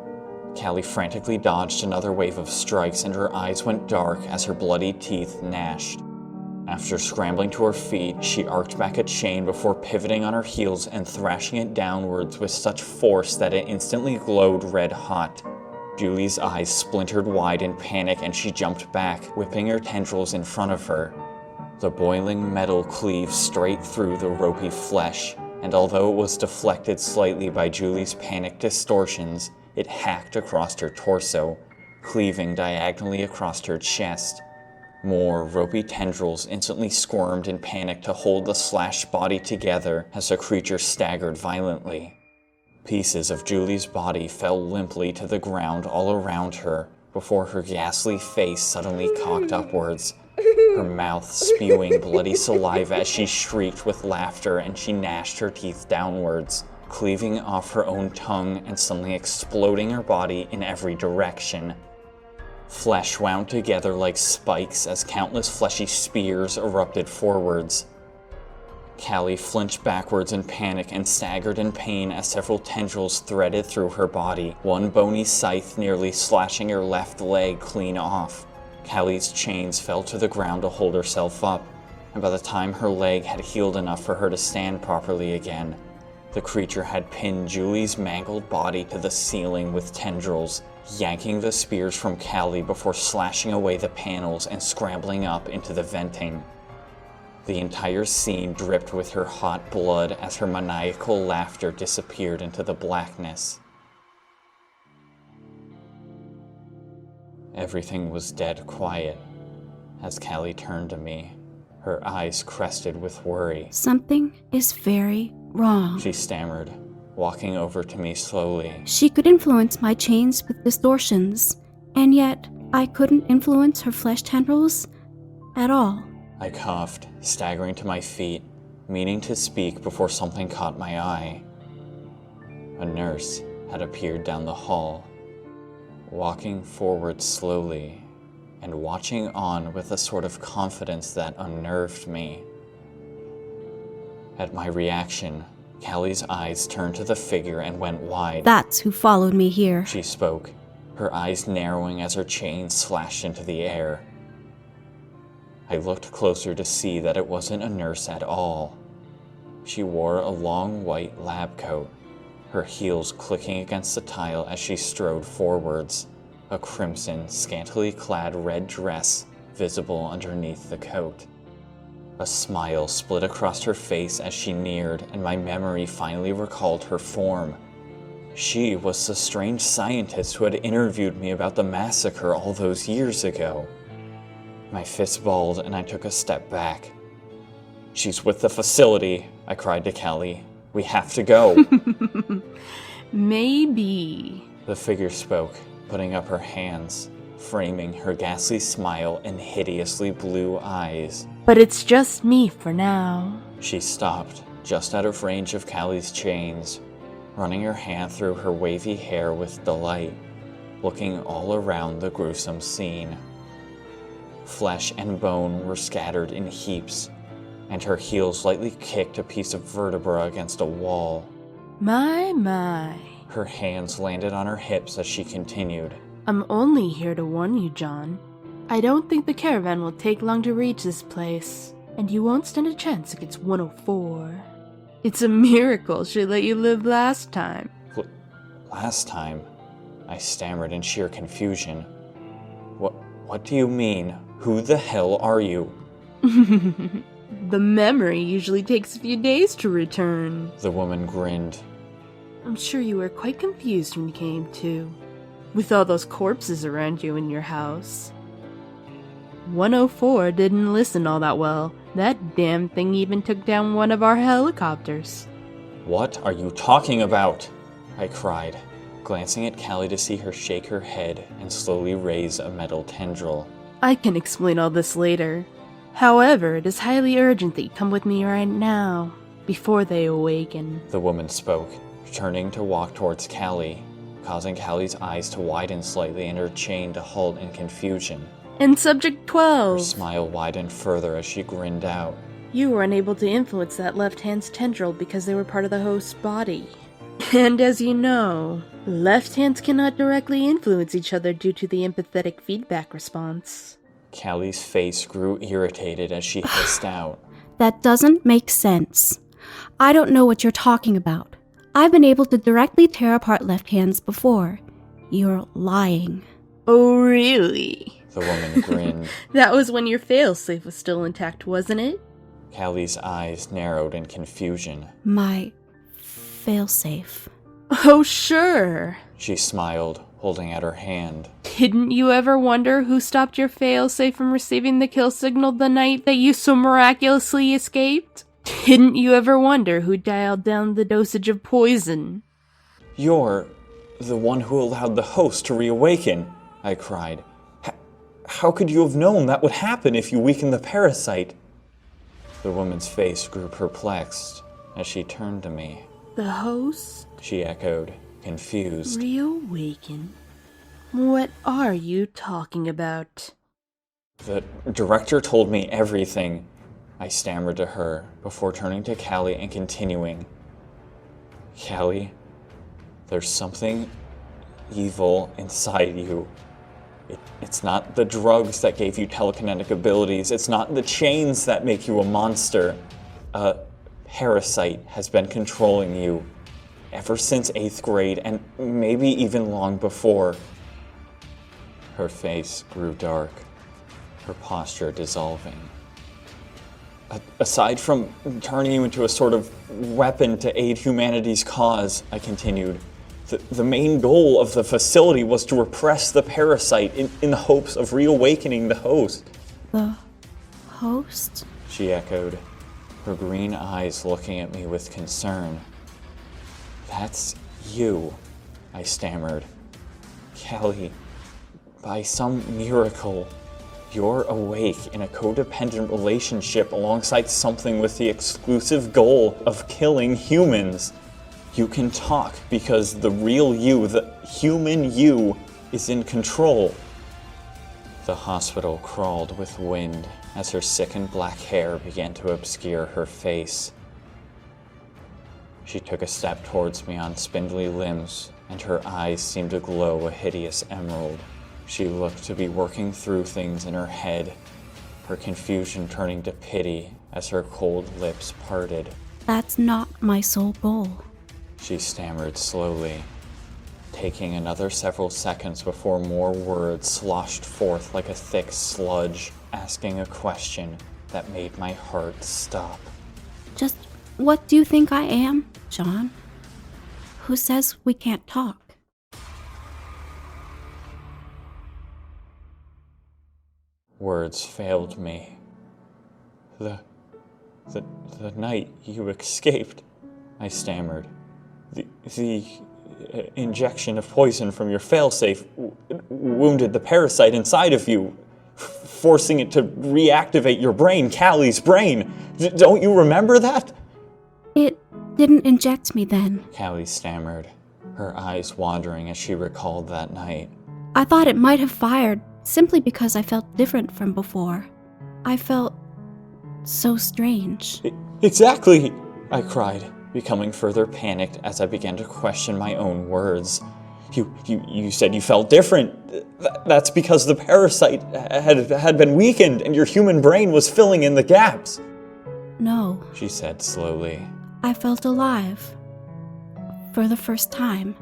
A: Callie frantically dodged another wave of strikes and her eyes went dark as her bloody teeth gnashed. After scrambling to her feet, she arced back a chain before pivoting on her heels and thrashing it downwards with such force that it instantly glowed red hot. Julie's eyes splintered wide in panic and she jumped back, whipping her tendrils in front of her. The boiling metal cleaved straight through the ropey flesh, and although it was deflected slightly by Julie's panicked distortions, it hacked across her torso, cleaving diagonally across her chest. More ropey tendrils instantly squirmed in panic to hold the slashed body together as the creature staggered violently. Pieces of Julie's body fell limply to the ground all around her before her ghastly face suddenly cocked upwards, her mouth spewing bloody saliva as she shrieked with laughter, and she gnashed her teeth downwards, cleaving off her own tongue and suddenly exploding her body in every direction. Flesh wound together like spikes as countless fleshy spears erupted forwards. Callie flinched backwards in panic and staggered in pain as several tendrils threaded through her body, one bony scythe nearly slashing her left leg clean off. Callie's chains fell to the ground to hold herself up, and by the time her leg had healed enough for her to stand properly again, the creature had pinned Julie's mangled body to the ceiling with tendrils, yanking the spears from Callie before slashing away the panels and scrambling up into the venting. The entire scene dripped with her hot blood as her maniacal laughter disappeared into the blackness. Everything was dead quiet as Callie turned to me, her eyes crested with worry.
K: Something is very wrong,
A: she stammered, walking over to me slowly.
K: She could influence my chains with distortions, and yet I couldn't influence her flesh tendrils at all.
A: I coughed, staggering to my feet, meaning to speak before something caught my eye. A nurse had appeared down the hall, walking forward slowly and watching on with a sort of confidence that unnerved me. At my reaction, Callie's eyes turned to the figure and went wide.
K: That's who followed me here,
A: she spoke, her eyes narrowing as her chains slashed into the air. I looked closer to see that it wasn't a nurse at all. She wore a long white lab coat, her heels clicking against the tile as she strode forwards, a crimson, scantily clad red dress visible underneath the coat. A smile split across her face as she neared, and my memory finally recalled her form. She was the strange scientist who had interviewed me about the massacre all those years ago. My fist balled and I took a step back. "She's with the facility," I cried to Callie. "We have to go."
J: Maybe.
A: The figure spoke, putting up her hands, framing her ghastly smile and hideously blue eyes.
J: But it's just me for now.
A: She stopped, just out of range of Callie's chains, running her hand through her wavy hair with delight, looking all around the gruesome scene. Flesh and bone were scattered in heaps, and her heels lightly kicked a piece of vertebra against a wall.
J: My.
A: Her hands landed on her hips as she continued.
J: I'm only here to warn you, John. I don't think the caravan will take long to reach this place, and you won't stand a chance against 104. It's a miracle she let you live last time.
A: Last time? I stammered in sheer confusion. What do you mean? Who the hell are you?
J: The memory usually takes a few days to return.
A: The woman grinned.
J: I'm sure you were quite confused when you came to, with all those corpses around you in your house. 104 didn't listen all that well. That damn thing even took down one of our helicopters.
A: What are you talking about? I cried, glancing at Callie to see her shake her head and slowly raise a metal tendril.
J: I can explain all this later. However, it is highly urgent that you come with me right now, before they awaken.
A: The woman spoke, turning to walk towards Callie, causing Callie's eyes to widen slightly and her chain to halt in confusion.
J: And Subject 12!
A: Her smile widened further as she grinned out.
J: You were unable to influence that left hand's tendril because they were part of the host's body. And as you know, left hands cannot directly influence each other due to the empathetic feedback response.
A: Callie's face grew irritated as she hissed out.
K: That doesn't make sense. I don't know what you're talking about. I've been able to directly tear apart left hands before. You're lying.
J: Oh, really?
A: The woman grinned.
J: That was when your failsafe was still intact, wasn't it?
A: Callie's eyes narrowed in confusion.
K: My failsafe.
J: Oh, sure.
A: She smiled, holding out her hand.
J: Didn't you ever wonder who stopped your failsafe from receiving the kill signal the night that you so miraculously escaped? Didn't you ever wonder who dialed down the dosage of poison?
A: You're the one who allowed the host to reawaken, I cried. How could you have known that would happen if you weakened the parasite? The woman's face grew perplexed as she turned to me.
J: The host?
A: She echoed, confused.
J: Reawaken? What are you talking about?
A: The director told me everything, I stammered to her before turning to Callie and continuing. Callie, there's something evil inside you. It's not the drugs that gave you telekinetic abilities. It's not the chains that make you a monster. A parasite has been controlling you ever since 8th grade and maybe even long before. Her face grew dark, her posture dissolving. Aside from turning you into a sort of weapon to aid humanity's cause, I continued, the main goal of the facility was to repress the parasite in the hopes of reawakening the host.
K: The host?
A: She echoed, her green eyes looking at me with concern. That's you, I stammered. Callie, by some miracle, you're awake in a codependent relationship alongside something with the exclusive goal of killing humans. You can talk because the real you, the human you, is in control. The hospital crawled with wind as her sickened black hair began to obscure her face. She took a step towards me on spindly limbs, and her eyes seemed to glow a hideous emerald. She looked to be working through things in her head, her confusion turning to pity as her cold lips parted.
K: That's not my sole goal.
A: She stammered slowly, taking another several seconds before more words sloshed forth like a thick sludge, asking a question that made my heart stop.
K: Just what do you think I am, John? Who says we can't talk?
A: Words failed me. The night you escaped, I stammered. The injection of poison from your failsafe wounded the parasite inside of you, forcing it to reactivate your brain, Callie's brain. Don't you remember that?
K: It didn't inject me then.
A: Callie stammered, her eyes wandering as she recalled that night.
K: I thought it might have fired simply because I felt different from before. I felt so strange.
A: Exactly, I cried, becoming further panicked as I began to question my own words. You said you felt different. That's because the parasite had been weakened and your human brain was filling in the gaps.
K: No,
A: She said slowly.
K: I felt alive. For the first time.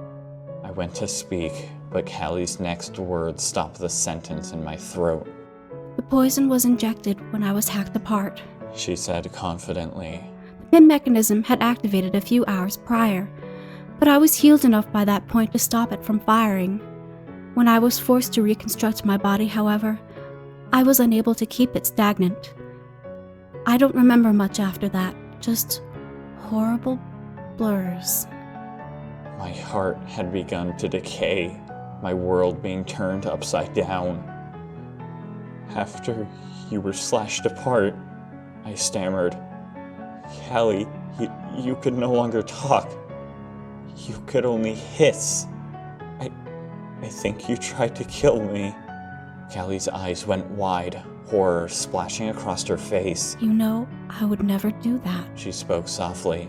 A: I went to speak, but Callie's next words stopped the sentence in my throat.
K: The poison was injected when I was hacked apart.
A: She said confidently.
K: The PIN mechanism had activated a few hours prior, but I was healed enough by that point to stop it from firing. When I was forced to reconstruct my body, however, I was unable to keep it stagnant. I don't remember much after that, just horrible blurs.
A: My heart had begun to decay, my world being turned upside down. After you were slashed apart, I stammered. Callie, you could no longer talk. You could only hiss. I think you tried to kill me. Callie's eyes went wide, horror splashing across her face.
K: You know, I would never do that.
A: She spoke softly.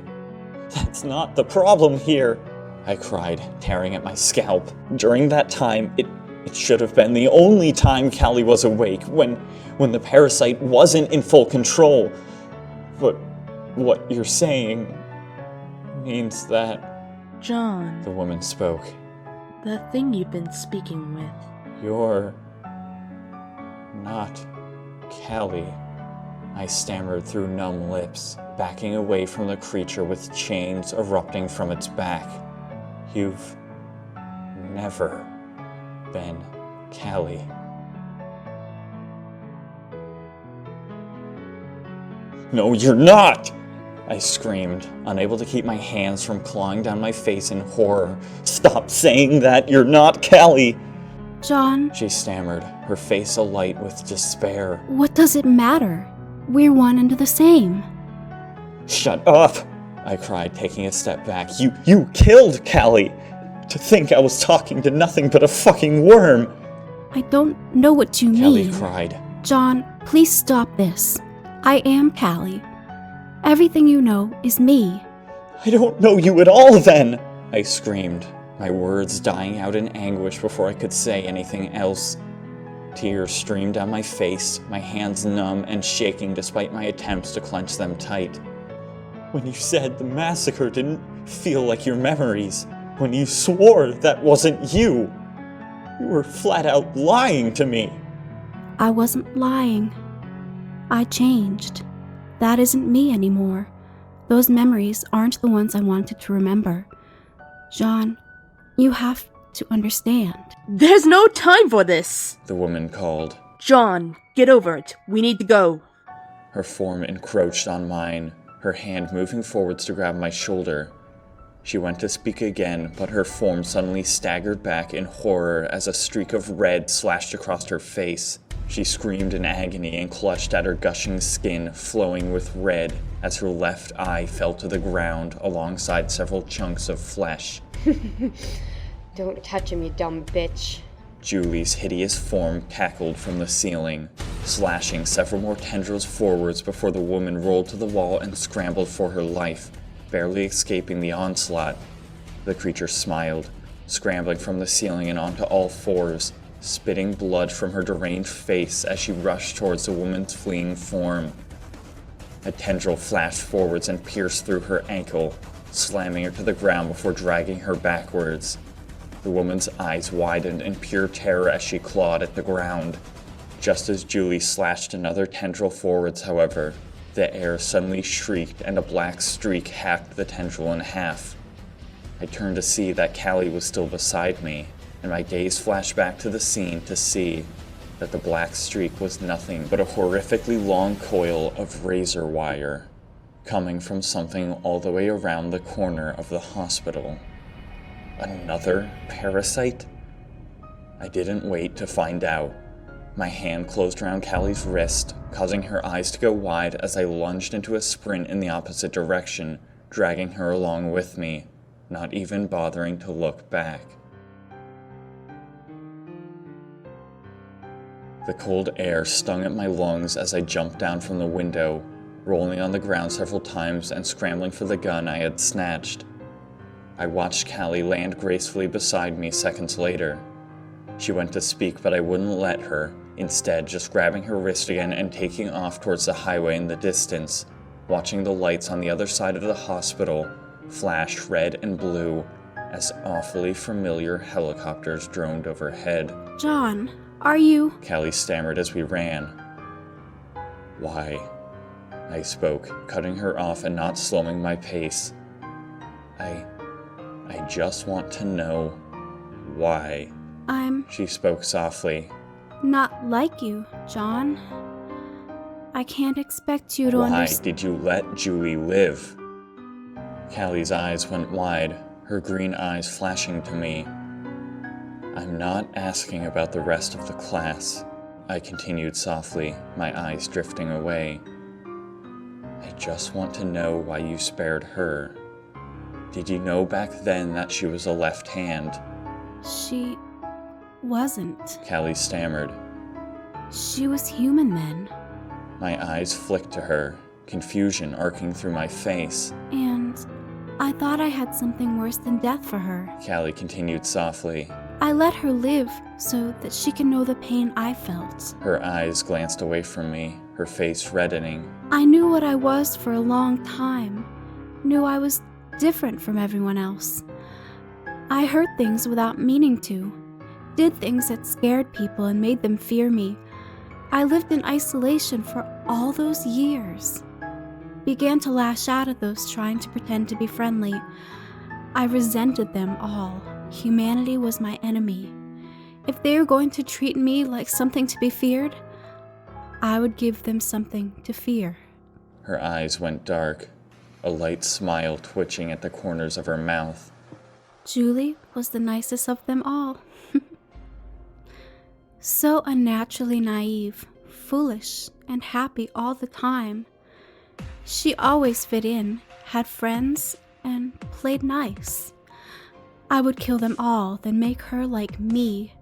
A: That's not the problem here, I cried, tearing at my scalp. During that time, it should have been the only time Callie was awake, when the parasite wasn't in full control. But what you're saying means that...
J: John,
A: The woman spoke.
J: the thing you've been speaking with.
A: You're not Callie, I stammered through numb lips, backing away from the creature with chains erupting from its back. You've never been Callie. No, you're not! I screamed, unable to keep my hands from clawing down my face in horror. Stop saying that! You're not Callie!
K: John,
A: she stammered, her face alight with despair.
K: what does it matter? We're one and the same.
A: Shut up! I cried, taking a step back. You killed Callie! To think I was talking to nothing but a fucking worm!
K: I don't know what you
A: Callie
K: mean.
A: cried.
K: John, please stop this. I am Callie. Everything you know is me.
A: I don't know you at all then! I screamed, my words dying out in anguish before I could say anything else. Tears streamed down my face, my hands numb and shaking despite my attempts to clench them tight. When you said the massacre didn't feel like your memories, when you swore that wasn't you, you were flat out lying to me.
K: I wasn't lying. I changed. That isn't me anymore. Those memories aren't the ones I wanted to remember. John, you have to understand.
J: There's no time for this!
A: The woman called.
J: John, get over it. We need to go.
A: Her form encroached on mine, her hand moving forwards to grab my shoulder. She went to speak again, but her form suddenly staggered back in horror as a streak of red slashed across her face. She screamed in agony and clutched at her gushing skin, flowing with red, as her left eye fell to the ground alongside several chunks of flesh.
B: Don't touch him, you dumb bitch.
A: Julie's hideous form cackled from the ceiling, slashing several more tendrils forwards before the woman rolled to the wall and scrambled for her life, barely escaping the onslaught. The creature smiled, scrambling from the ceiling and onto all fours, spitting blood from her deranged face as she rushed towards the woman's fleeing form. A tendril flashed forwards and pierced through her ankle, slamming her to the ground before dragging her backwards. The woman's eyes widened in pure terror as she clawed at the ground. Just as Julie slashed another tendril forwards, however, the air suddenly shrieked and a black streak hacked the tendril in half. I turned to see that Callie was still beside me, and my gaze flashed back to the scene to see that the black streak was nothing but a horrifically long coil of razor wire, coming from something all the way around the corner of the hospital. Another parasite? I didn't wait to find out. My hand closed around Callie's wrist, causing her eyes to go wide as I lunged into a sprint in the opposite direction, dragging her along with me, not even bothering to look back. The cold air stung at my lungs as I jumped down from the window, rolling on the ground several times and scrambling for the gun I had snatched. I watched Callie land gracefully beside me seconds later. She went to speak, but I wouldn't let her, instead just grabbing her wrist again and taking off towards the highway in the distance, watching the lights on the other side of the hospital flash red and blue as awfully familiar helicopters droned overhead.
K: John, are you?
A: Callie stammered as we ran. Why? I spoke, cutting her off and not slowing my pace. I just want to know why.
K: She
A: spoke softly.
K: Not like you, John. I can't expect you to
A: Why did you let Julie live? Callie's eyes went wide, her green eyes flashing to me. I'm not asking about the rest of the class, I continued softly, my eyes drifting away. I just want to know why you spared her. Did you know back then that she was a left hand?
K: She wasn't.
A: Callie stammered.
K: She was human then.
A: My eyes flicked to her, confusion arcing through my face.
K: And I thought I had something worse than death for her.
A: Callie continued softly.
K: I let her live so that she can know the pain I felt.
A: Her eyes glanced away from me, her face reddening.
K: I knew what I was for a long time. Knew I was different from everyone else. I heard things without meaning to. Did things that scared people and made them fear me. I lived in isolation for all those years. Began to lash out at those trying to pretend to be friendly. I resented them all. Humanity was my enemy. If they were going to treat me like something to be feared, I would give them something to fear.
A: Her eyes went dark, a light smile twitching at the corners of her mouth.
K: Julie was the nicest of them all. So unnaturally naive, foolish, and happy all the time. She always fit in, had friends, and played nice. I would kill them all, then make her like me.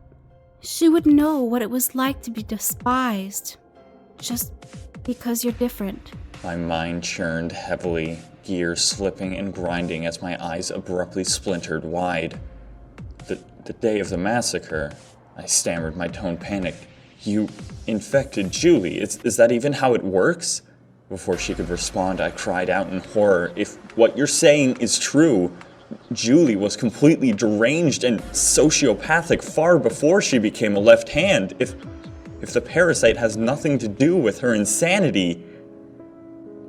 K: She would know what it was like to be despised, just because you're different.
A: My mind churned heavily, gears slipping and grinding as my eyes abruptly splintered wide. The day of the massacre, I stammered, my tone panicked. You infected Julie. Is that even how it works? Before she could respond, I cried out in horror. If what you're saying is true, Julie was completely deranged and sociopathic far before she became a left hand. If the parasite has nothing to do with her insanity,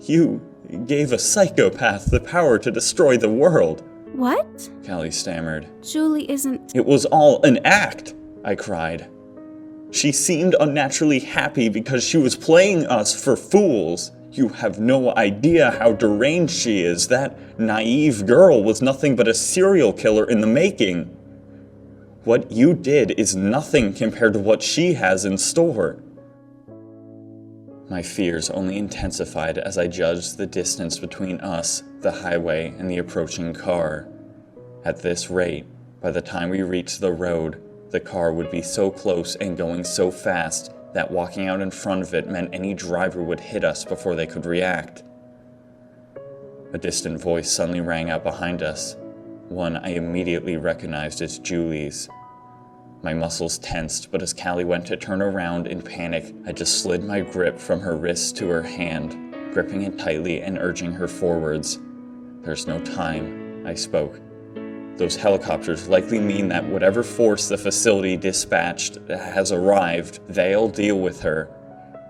A: you gave a psychopath the power to destroy the world.
K: What?
A: Callie stammered.
K: Julie isn't...
A: It was all an act, I cried. She seemed unnaturally happy because she was playing us for fools. You have no idea how deranged she is. That naive girl was nothing but a serial killer in the making. What you did is nothing compared to what she has in store. My fears only intensified as I judged the distance between us, the highway, and the approaching car. At this rate, by the time we reached the road, the car would be so close and going so fast that walking out in front of it meant any driver would hit us before they could react. A distant voice suddenly rang out behind us, one I immediately recognized as Julie's. My muscles tensed, but as Callie went to turn around in panic, I just slid my grip from her wrist to her hand, gripping it tightly and urging her forwards. There's no time, I spoke. Those helicopters likely mean that whatever force the facility dispatched has arrived. They'll deal with her.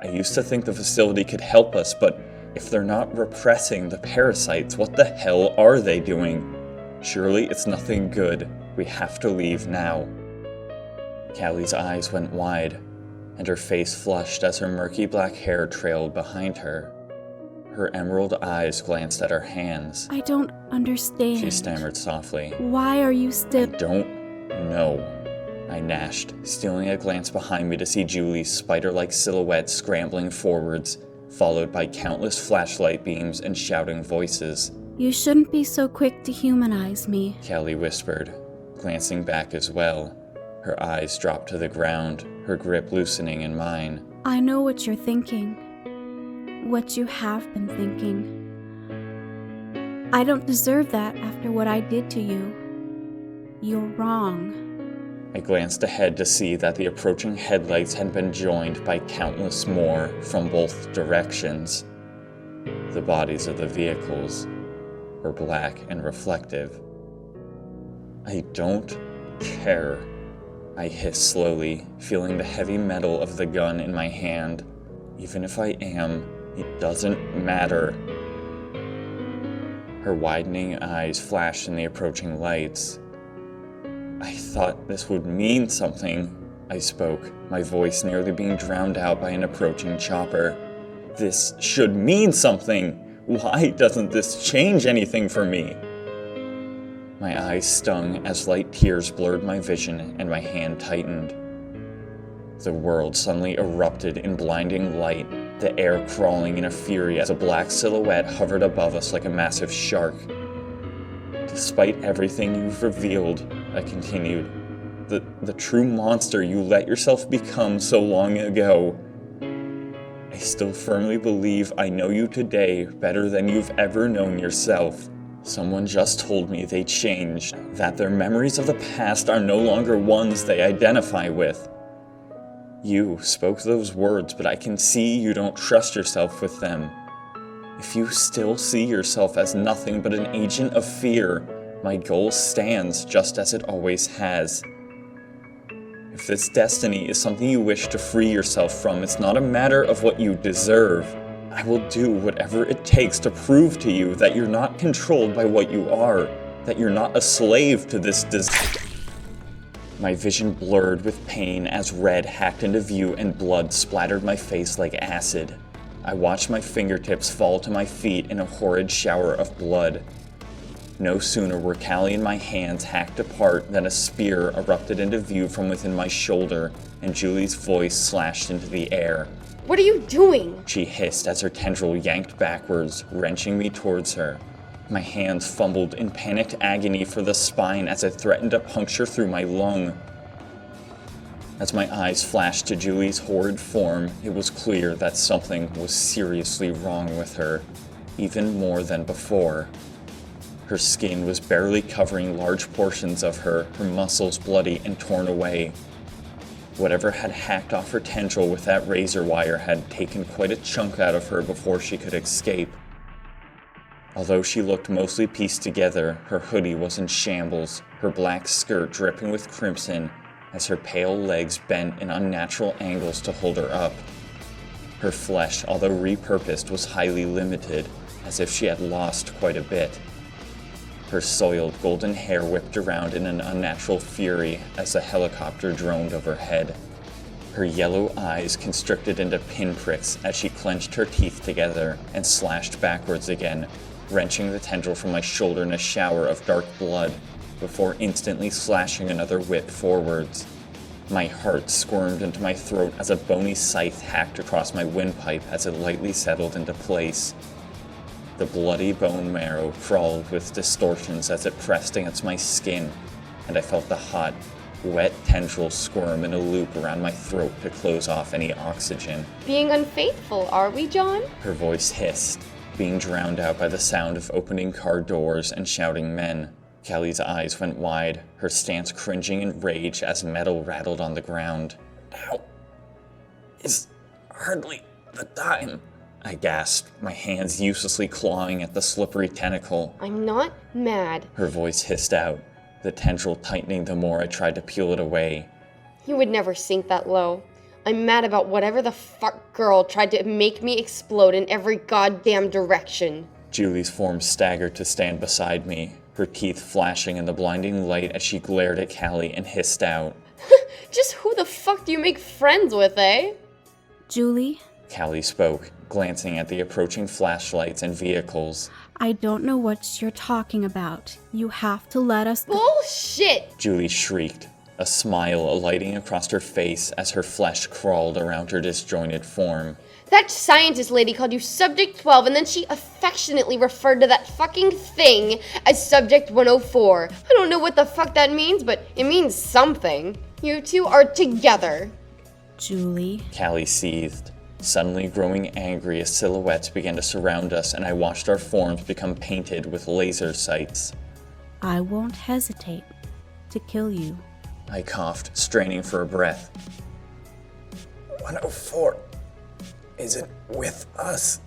A: I used to think the facility could help us, but if they're not repressing the parasites, what the hell are they doing? Surely it's nothing good. We have to leave now. Callie's eyes went wide, and her face flushed as her murky black hair trailed behind her. Her emerald eyes glanced at her hands.
K: I don't understand.
A: She stammered softly.
K: Why are you still...
A: I don't know, I gnashed, stealing a glance behind me to see Julie's spider-like silhouette scrambling forwards, followed by countless flashlight beams and shouting voices.
K: You shouldn't be so quick to humanize me,
A: Callie whispered, glancing back as well. Her eyes dropped to the ground, her grip loosening in mine.
K: I know what you're thinking. What you have been thinking. I don't deserve that after what I did to you. You're wrong.
A: I glanced ahead to see that the approaching headlights had been joined by countless more from both directions. The bodies of the vehicles were black and reflective. I don't care, I hissed slowly, feeling the heavy metal of the gun in my hand. Even if I am, it doesn't matter. Her widening eyes flashed in the approaching lights. I thought this would mean something, I spoke, my voice nearly being drowned out by an approaching chopper. This should mean something! Why doesn't this change anything for me? My eyes stung as light tears blurred my vision and my hand tightened. The world suddenly erupted in blinding light, the air crawling in a fury as a black silhouette hovered above us like a massive shark. Despite everything you've revealed, I continued, the true monster you let yourself become so long ago, I still firmly believe I know you today better than you've ever known yourself. Someone just told me they changed, that their memories of the past are no longer ones they identify with. You spoke those words, but I can see you don't trust yourself with them. If you still see yourself as nothing but an agent of fear, my goal stands just as it always has. If this destiny is something you wish to free yourself from, it's not a matter of what you deserve. I will do whatever it takes to prove to you that you're not controlled by what you are, that you're not a slave to this disease. My vision blurred with pain as red hacked into view and blood splattered my face like acid. I watched my fingertips fall to my feet in a horrid shower of blood. No sooner were Callie and my hands hacked apart than a spear erupted into view from within my shoulder, and Julie's voice slashed into the air.
B: What are you doing?
A: She hissed as her tendril yanked backwards, wrenching me towards her. My hands fumbled in panicked agony for the spine as it threatened to puncture through my lung. As my eyes flashed to Julie's horrid form, it was clear that something was seriously wrong with her, even more than before. Her skin was barely covering large portions of her muscles bloody and torn away. Whatever had hacked off her tendril with that razor wire had taken quite a chunk out of her before she could escape. Although she looked mostly pieced together, her hoodie was in shambles, her black skirt dripping with crimson as her pale legs bent in unnatural angles to hold her up. Her flesh, although repurposed, was highly limited, as if she had lost quite a bit. Her soiled golden hair whipped around in an unnatural fury as a helicopter droned overhead. Her yellow eyes constricted into pinpricks as she clenched her teeth together and slashed backwards again, wrenching the tendril from my shoulder in a shower of dark blood, before instantly slashing another whip forwards. My heart squirmed into my throat as a bony scythe hacked across my windpipe as it lightly settled into place. The bloody bone marrow crawled with distortions as it pressed against my skin, and I felt the hot, wet tendril squirm in a loop around my throat to close off any oxygen.
B: Being unfaithful, are we, John?
A: Her voice hissed, being drowned out by the sound of opening car doors and shouting men. Callie's eyes went wide, her stance cringing in rage as metal rattled on the ground. Now is hardly the time, I gasped, my hands uselessly clawing at the slippery tentacle.
B: I'm not mad.
A: Her voice hissed out, the tendril tightening the more I tried to peel it away.
B: You would never sink that low. I'm mad about whatever the fuck girl tried to make me explode in every goddamn direction.
A: Julie's form staggered to stand beside me, her teeth flashing in the blinding light as she glared at Callie and hissed out.
B: Just who the fuck do you make friends with, eh?
K: Julie,
A: Callie spoke, glancing at the approaching flashlights and vehicles.
K: I don't know what you're talking about. You have to let us...
B: Bullshit!
A: Julie shrieked, a smile alighting across her face as her flesh crawled around her disjointed form.
B: That scientist lady called you Subject 12, and then she affectionately referred to that fucking thing as Subject 104. I don't know what the fuck that means, but it means something. You two are together.
K: Julie.
A: Callie seethed, suddenly growing angry as silhouettes began to surround us and I watched our forms become painted with laser sights.
K: I won't hesitate to kill you.
A: I coughed, straining for a breath. 104 isn't with us.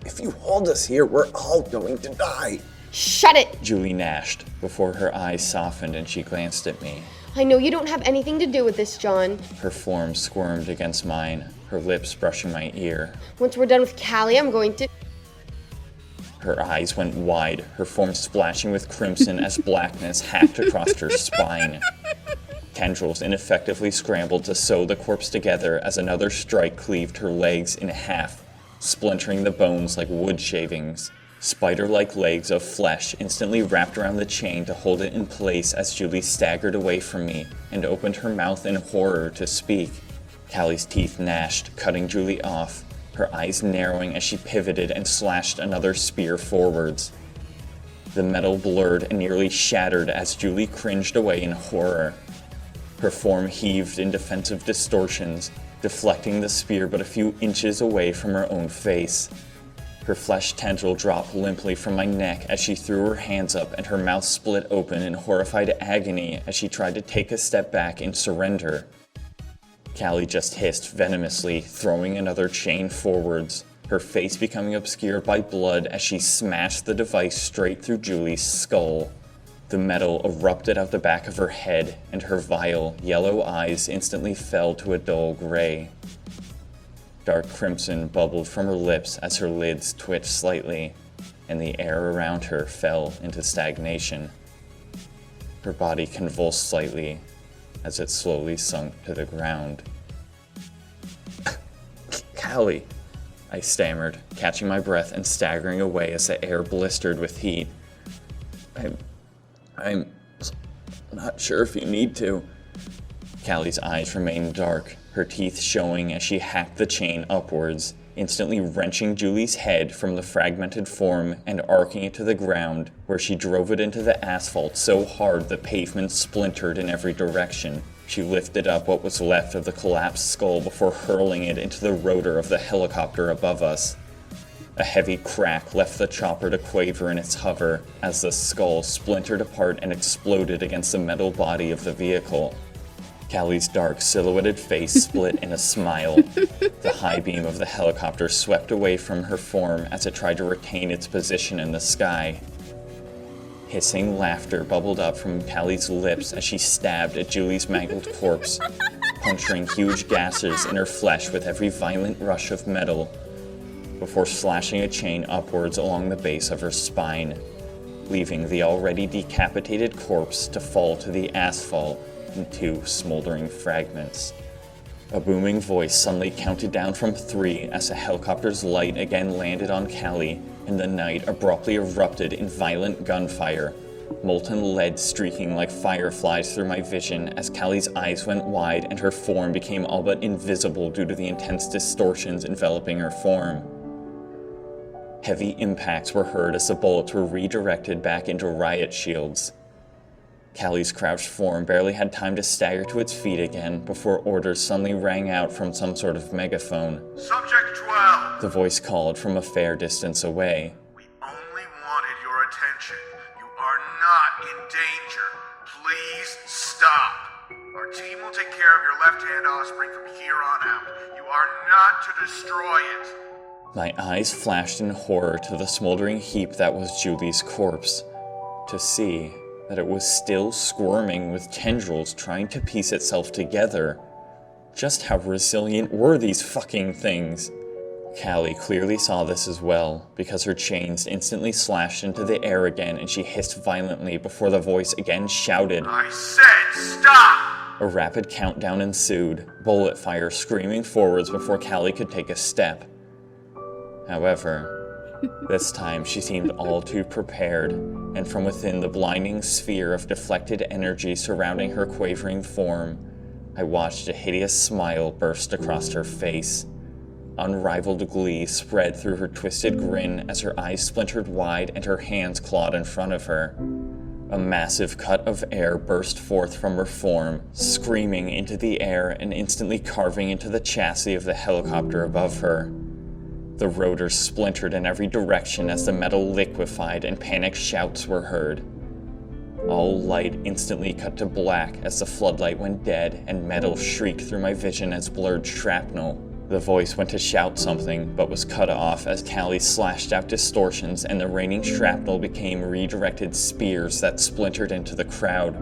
A: If you hold us here, we're all going to die.
B: Shut it!
A: Julie gnashed, before her eyes softened and she glanced at me.
B: I know you don't have anything to do with this, John.
A: Her form squirmed against mine, her lips brushing my ear.
B: Once we're done with Callie, I'm going to...
A: Her eyes went wide, her form splashing with crimson as blackness hacked across her spine. Tendrils ineffectively scrambled to sew the corpse together as another strike cleaved her legs in half, splintering the bones like wood shavings. Spider-like legs of flesh instantly wrapped around the chain to hold it in place as Julie staggered away from me and opened her mouth in horror to speak. Callie's teeth gnashed, cutting Julie off, her eyes narrowing as she pivoted and slashed another spear forwards. The metal blurred and nearly shattered as Julie cringed away in horror. Her form heaved in defensive distortions, deflecting the spear but a few inches away from her own face. Her flesh tendril dropped limply from my neck as she threw her hands up and her mouth split open in horrified agony as she tried to take a step back in surrender. Callie just hissed venomously, throwing another chain forwards, her face becoming obscured by blood as she smashed the device straight through Julie's skull. The metal erupted out the back of her head, and her vile, yellow eyes instantly fell to a dull gray. Dark crimson bubbled from her lips as her lids twitched slightly, and the air around her fell into stagnation. Her body convulsed slightly as it slowly sunk to the ground. Callie, I stammered, catching my breath and staggering away as the air blistered with heat. I'm not sure if you need to. Callie's eyes remained dark, her teeth showing as she hacked the chain upwards, instantly wrenching Julie's head from the fragmented form and arcing it to the ground, where she drove it into the asphalt so hard the pavement splintered in every direction. She lifted up what was left of the collapsed skull before hurling it into the rotor of the helicopter above us. A heavy crack left the chopper to quaver in its hover as the skull splintered apart and exploded against the metal body of the vehicle. Callie's dark, silhouetted face split in a smile. The high beam of the helicopter swept away from her form as it tried to retain its position in the sky. Hissing laughter bubbled up from Callie's lips as she stabbed at Julie's mangled corpse, puncturing huge gashes in her flesh with every violent rush of metal, before slashing a chain upwards along the base of her spine, leaving the already decapitated corpse to fall to the asphalt in 2 smoldering fragments. A booming voice suddenly counted down from 3 as the helicopter's light again landed on Callie, and the night abruptly erupted in violent gunfire, molten lead streaking like fireflies through my vision as Callie's eyes went wide and her form became all but invisible due to the intense distortions enveloping her form. Heavy impacts were heard as the bullets were redirected back into riot shields. Callie's crouched form barely had time to stagger to its feet again before orders suddenly rang out from some sort of megaphone.
I: Subject 12!
A: The voice called from a fair distance away.
I: We only wanted your attention. You are not in danger. Please stop. Our team will take care of your left-hand offspring from here on out. You are not to destroy it.
A: My eyes flashed in horror to the smoldering heap that was Julie's corpse, to see that it was still squirming with tendrils trying to piece itself together. Just how resilient were these fucking things? Callie clearly saw this as well, because her chains instantly slashed into the air again and she hissed violently before the voice again shouted,
I: I said stop!
A: A rapid countdown ensued, bullet fire screaming forwards before Callie could take a step. However, this time she seemed all too prepared, and from within the blinding sphere of deflected energy surrounding her quavering form, I watched a hideous smile burst across her face. Unrivaled glee spread through her twisted grin as her eyes splintered wide and her hands clawed in front of her. A massive cut of air burst forth from her form, screaming into the air and instantly carving into the chassis of the helicopter above her. The rotors splintered in every direction as the metal liquefied and panicked shouts were heard. All light instantly cut to black as the floodlight went dead and metal shrieked through my vision as blurred shrapnel. The voice went to shout something, but was cut off as Callie slashed out distortions and the raining shrapnel became redirected spears that splintered into the crowd.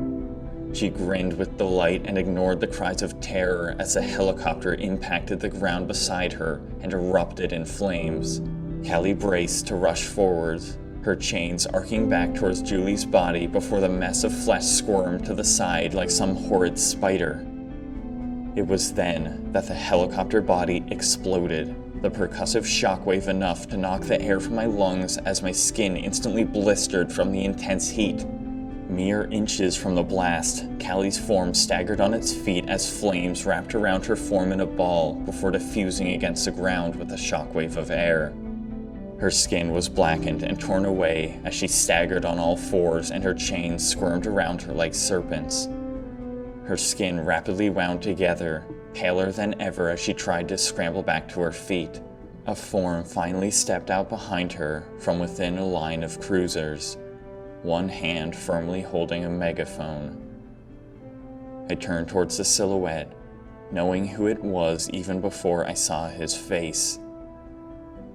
A: She grinned with delight and ignored the cries of terror as the helicopter impacted the ground beside her and erupted in flames. Callie braced to rush forwards, her chains arcing back towards Julie's body before the mess of flesh squirmed to the side like some horrid spider. It was then that the helicopter body exploded, the percussive shockwave enough to knock the air from my lungs as my skin instantly blistered from the intense heat. Mere inches from the blast, Callie's form staggered on its feet as flames wrapped around her form in a ball before diffusing against the ground with a shockwave of air. Her skin was blackened and torn away as she staggered on all fours and her chains squirmed around her like serpents. Her skin rapidly wound together, paler than ever as she tried to scramble back to her feet. A form finally stepped out behind her from within a line of cruisers, one hand firmly holding a megaphone. I turned towards the silhouette, knowing who it was even before I saw his face.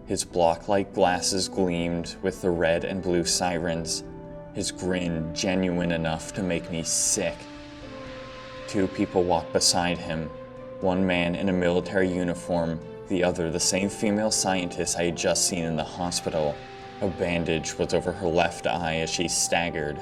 A: His block-like glasses gleamed with the red and blue sirens, his grin genuine enough to make me sick. 2 people walked beside him, one man in a military uniform, the other the same female scientist I had just seen in the hospital. A bandage was over her left eye as she staggered.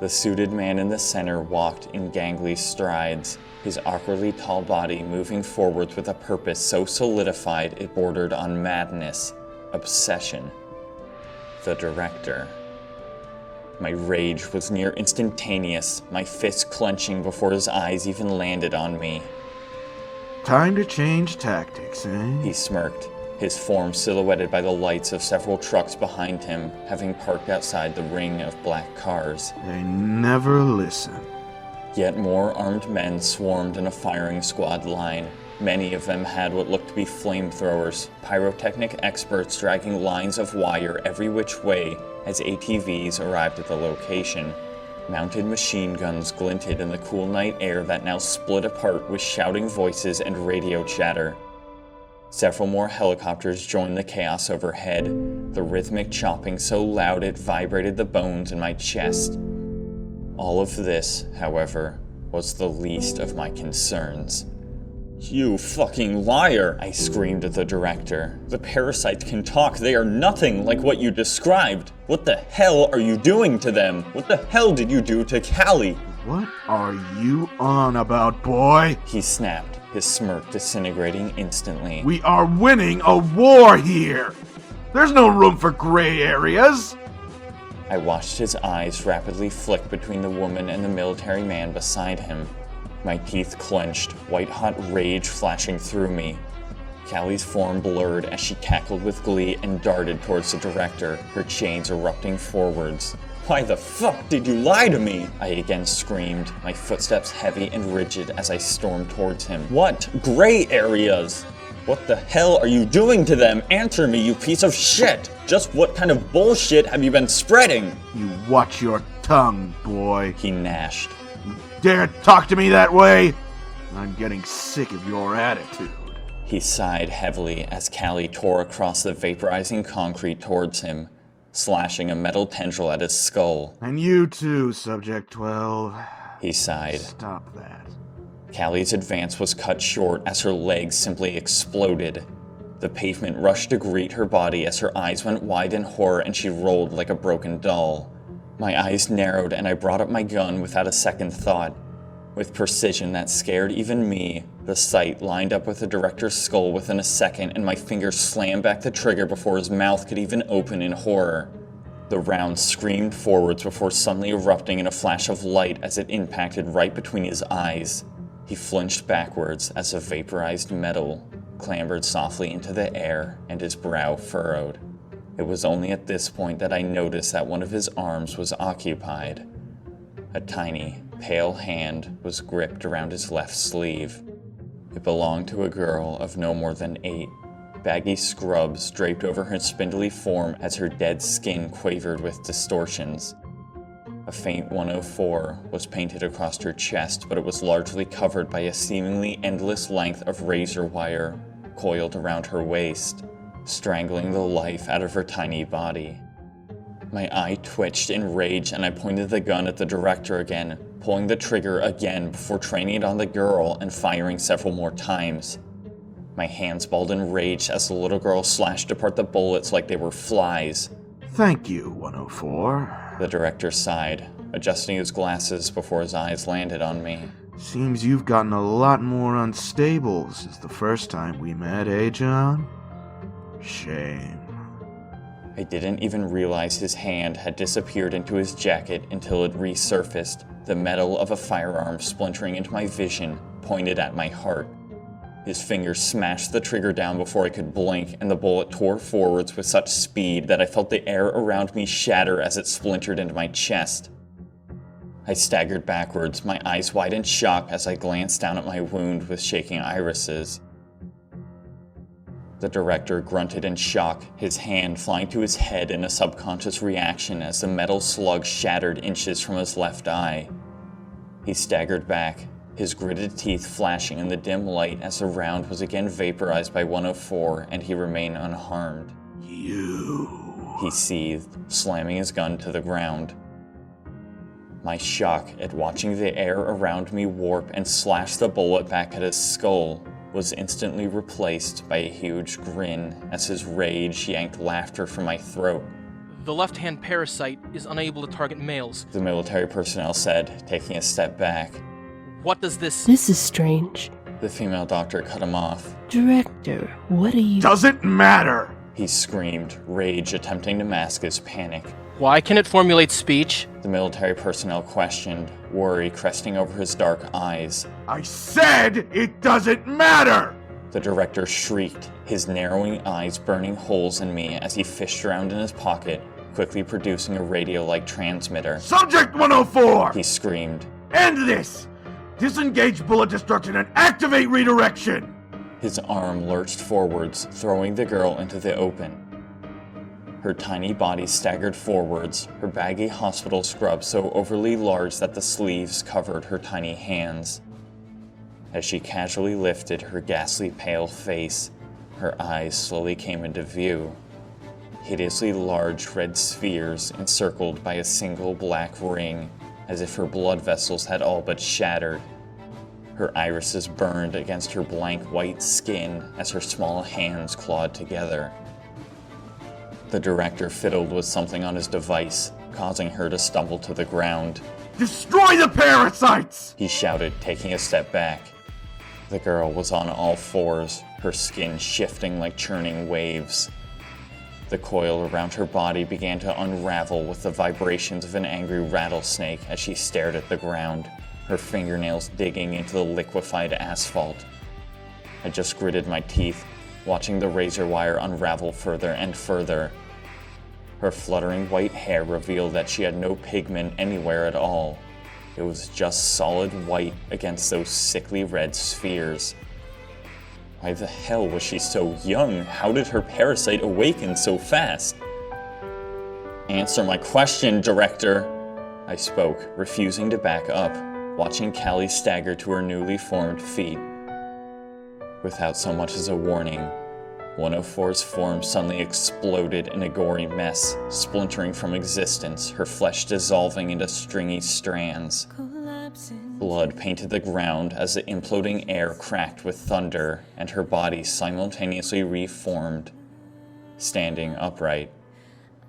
A: The suited man in the center walked in gangly strides, his awkwardly tall body moving forwards with a purpose so solidified it bordered on madness, obsession. The director. My rage was near instantaneous, my fists clenching before his eyes even landed on me.
I: Time to change tactics, eh?
A: He smirked, his form silhouetted by the lights of several trucks behind him, having parked outside the ring of black cars.
I: They never listen.
A: Yet more armed men swarmed in a firing squad line. Many of them had what looked to be flamethrowers, pyrotechnic experts dragging lines of wire every which way as ATVs arrived at the location. Mounted machine guns glinted in the cool night air that now split apart with shouting voices and radio chatter. Several more helicopters joined the chaos overhead, the rhythmic chopping so loud it vibrated the bones in my chest. All of this, however, was the least of my concerns. "You fucking liar!" I screamed at the director. "The parasites can talk. They are nothing like what you described. What the hell are you doing to them? What the hell did you do to Callie?"
I: What are you on about, boy?
A: He snapped, his smirk disintegrating instantly.
I: We are winning a war here! There's no room for gray areas!
A: I watched his eyes rapidly flick between the woman and the military man beside him. My teeth clenched, white-hot rage flashing through me. Callie's form blurred as she cackled with glee and darted towards the director, her chains erupting forwards. "Why the fuck did you lie to me?" I again screamed, my footsteps heavy and rigid as I stormed towards him. "What gray areas? What the hell are you doing to them? Answer me, you piece of shit! Just what kind of bullshit have you been spreading?"
I: You watch your tongue, boy.
A: He gnashed.
I: Dare talk to me that way? I'm getting sick of your attitude.
A: He sighed heavily as Callie tore across the vaporizing concrete towards him, slashing a metal tendril at his skull.
I: And you too, Subject 12.
A: He sighed.
I: Stop that.
A: Callie's advance was cut short as her legs simply exploded. The pavement rushed to greet her body as her eyes went wide in horror and she rolled like a broken doll. My eyes narrowed and I brought up my gun without a second thought. With precision that scared even me, the sight lined up with the director's skull within a second and my fingers slammed back the trigger before his mouth could even open in horror. The round screamed forwards before suddenly erupting in a flash of light as it impacted right between his eyes. He flinched backwards as the vaporized metal clambered softly into the air and his brow furrowed. It was only at this point that I noticed that one of his arms was occupied. A tiny, pale hand was gripped around his left sleeve. It belonged to a girl of no more than 8. Baggy scrubs draped over her spindly form as her dead skin quavered with distortions. A faint 104 was painted across her chest, but it was largely covered by a seemingly endless length of razor wire coiled around her waist, strangling the life out of her tiny body. My eye twitched in rage and I pointed the gun at the director again, pulling the trigger again before training it on the girl and firing several more times. My hands balled in rage as the little girl slashed apart the bullets like they were flies.
I: Thank you, 104.
A: The director sighed, adjusting his glasses before his eyes landed on me.
I: Seems you've gotten a lot more unstable since the first time we met, eh, John? Shame.
A: I didn't even realize his hand had disappeared into his jacket until it resurfaced, the metal of a firearm splintering into my vision, pointed at my heart. His fingers smashed the trigger down before I could blink, and the bullet tore forwards with such speed that I felt the air around me shatter as it splintered into my chest. I staggered backwards, my eyes wide in shock as I glanced down at my wound with shaking irises. The director grunted in shock, his hand flying to his head in a subconscious reaction as the metal slug shattered inches from his left eye. He staggered back, his gritted teeth flashing in the dim light as the round was again vaporized by 104 and he remained unharmed.
I: You...
A: he seethed, slamming his gun to the ground. My shock at watching the air around me warp and slash the bullet back at his skull was instantly replaced by a huge grin as his rage yanked laughter from my throat.
L: The left-hand parasite is unable to target males,
A: the military personnel said, taking a step back.
L: What does this...
J: This is strange.
A: The female doctor cut him off.
J: Director, what are you...
I: Doesn't matter!
A: He screamed, rage attempting to mask his panic.
L: Why can it formulate speech?
A: The military personnel questioned, worry cresting over his dark eyes.
I: I said it doesn't matter!
A: The director shrieked, his narrowing eyes burning holes in me as he fished around in his pocket, quickly producing a radio-like transmitter.
I: Subject 104!
A: He screamed.
I: End this! Disengage bullet destruction and activate redirection!
A: His arm lurched forwards, throwing the girl into the open. Her tiny body staggered forwards, her baggy hospital scrub so overly large that the sleeves covered her tiny hands. As she casually lifted her ghastly pale face, her eyes slowly came into view. Hideously large red spheres encircled by a single black ring, as if her blood vessels had all but shattered. Her irises burned against her blank white skin as her small hands clawed together. The director fiddled with something on his device, causing her to stumble to the ground.
I: Destroy the parasites!
A: He shouted, taking a step back. The girl was on all fours, her skin shifting like churning waves. The coil around her body began to unravel with the vibrations of an angry rattlesnake as she stared at the ground, her fingernails digging into the liquefied asphalt. I just gritted my teeth, watching the razor wire unravel further and further. Her fluttering white hair revealed that she had no pigment anywhere at all. It was just solid white against those sickly red spheres. Why the hell was she so young? How did her parasite awaken so fast? Answer my question, director, I spoke, refusing to back up, watching Callie stagger to her newly formed feet. Without so much as a warning, 104's form suddenly exploded in a gory mess, splintering from existence, her flesh dissolving into stringy strands. Blood painted the ground as the imploding air cracked with thunder, and her body simultaneously reformed, standing upright,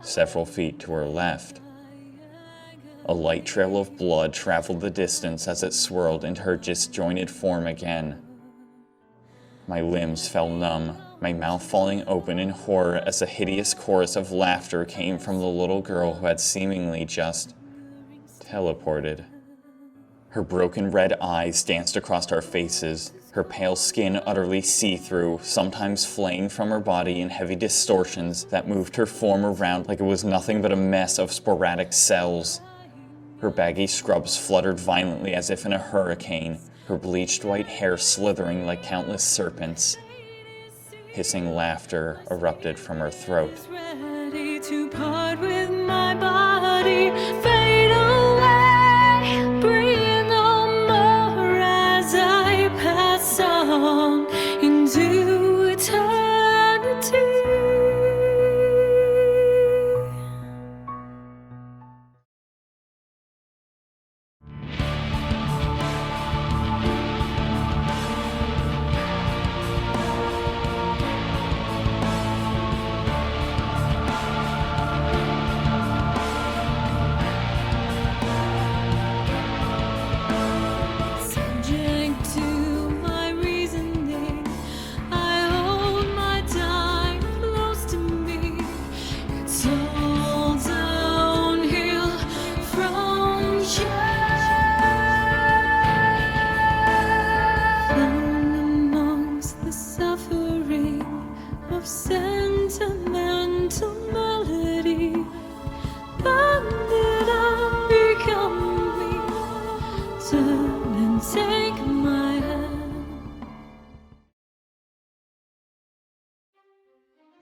A: several feet to her left. A light trail of blood traveled the distance as it swirled into her disjointed form again. My limbs fell numb, my mouth falling open in horror as a hideous chorus of laughter came from the little girl who had seemingly just teleported. Her broken red eyes danced across our faces, her pale skin utterly see-through, sometimes flaying from her body in heavy distortions that moved her form around like it was nothing but a mess of sporadic cells. Her baggy scrubs fluttered violently as if in a hurricane, her bleached white hair slithering like countless serpents. Hissing laughter erupted from her throat.
F: Ready to part with my body, fade away, breathe no more as I pass on into eternity. Sentimental melody, banded up, become me, turn and take my hand.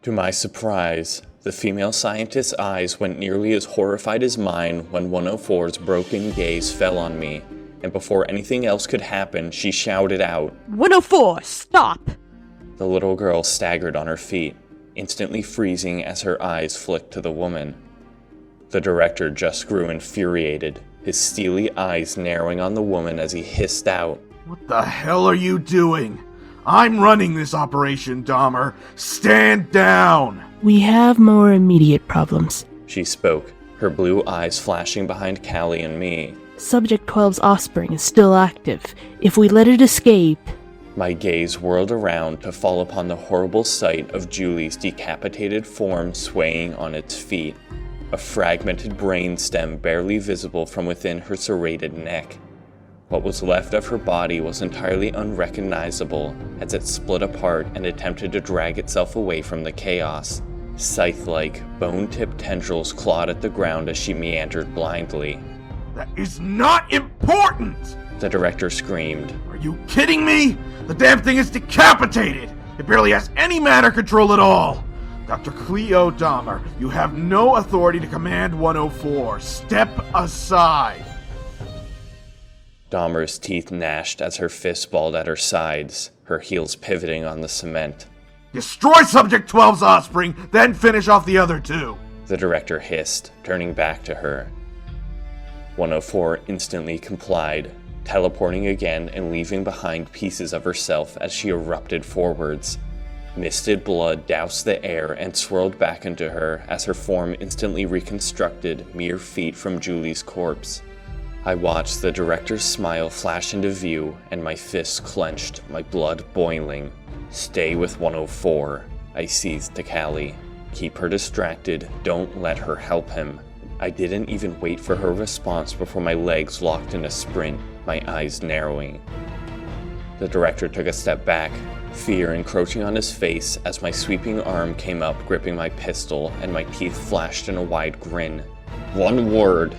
A: To my surprise, the female scientist's eyes went nearly as horrified as mine when 104's broken gaze fell on me, and before anything else could happen, she shouted out,
M: 104, stop!
A: The little girl staggered on her feet, instantly freezing as her eyes flicked to the woman. The director just grew infuriated, his steely eyes narrowing on the woman as he hissed out,
I: What the hell are you doing? I'm running this operation, Dahmer. Stand down!
J: We have more immediate problems.
A: She spoke, her blue eyes flashing behind Callie and me.
J: Subject 12's offspring is still active. If we let it escape...
A: My gaze whirled around to fall upon the horrible sight of Julie's decapitated form swaying on its feet, a fragmented brain stem barely visible from within her serrated neck. What was left of her body was entirely unrecognizable as it split apart and attempted to drag itself away from the chaos. Scythe-like, bone-tipped tendrils clawed at the ground as she meandered blindly.
I: That is not important!
A: The director screamed.
I: Are you kidding me? The damn thing is decapitated! It barely has any matter control at all! Dr. Cleo Dahmer, you have no authority to command 104. Step aside!
A: Dahmer's teeth gnashed as her fists balled at her sides, her heels pivoting on the cement.
I: Destroy Subject 12's offspring, then finish off the other two!
A: The director hissed, turning back to her. 104 instantly complied, teleporting again and leaving behind pieces of herself as she erupted forwards. Misted blood doused the air and swirled back into her as her form instantly reconstructed mere feet from Julie's corpse. I watched the director's smile flash into view and my fists clenched, my blood boiling. Stay with 104, I seethed to Callie. Keep her distracted, don't let her help him. I didn't even wait for her response before my legs locked in a sprint, my eyes narrowing. The director took a step back, fear encroaching on his face as my sweeping arm came up gripping my pistol and my teeth flashed in a wide grin. "One word,"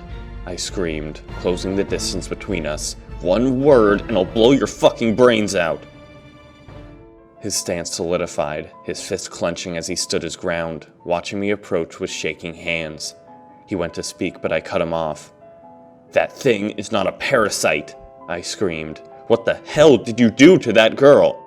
A: I screamed, closing the distance between us. "One word and I'll blow your fucking brains out!" His stance solidified, his fist clenching as he stood his ground, watching me approach with shaking hands. He went to speak, but I cut him off. "That thing is not a parasite," I screamed. "What the hell did you do to that girl?"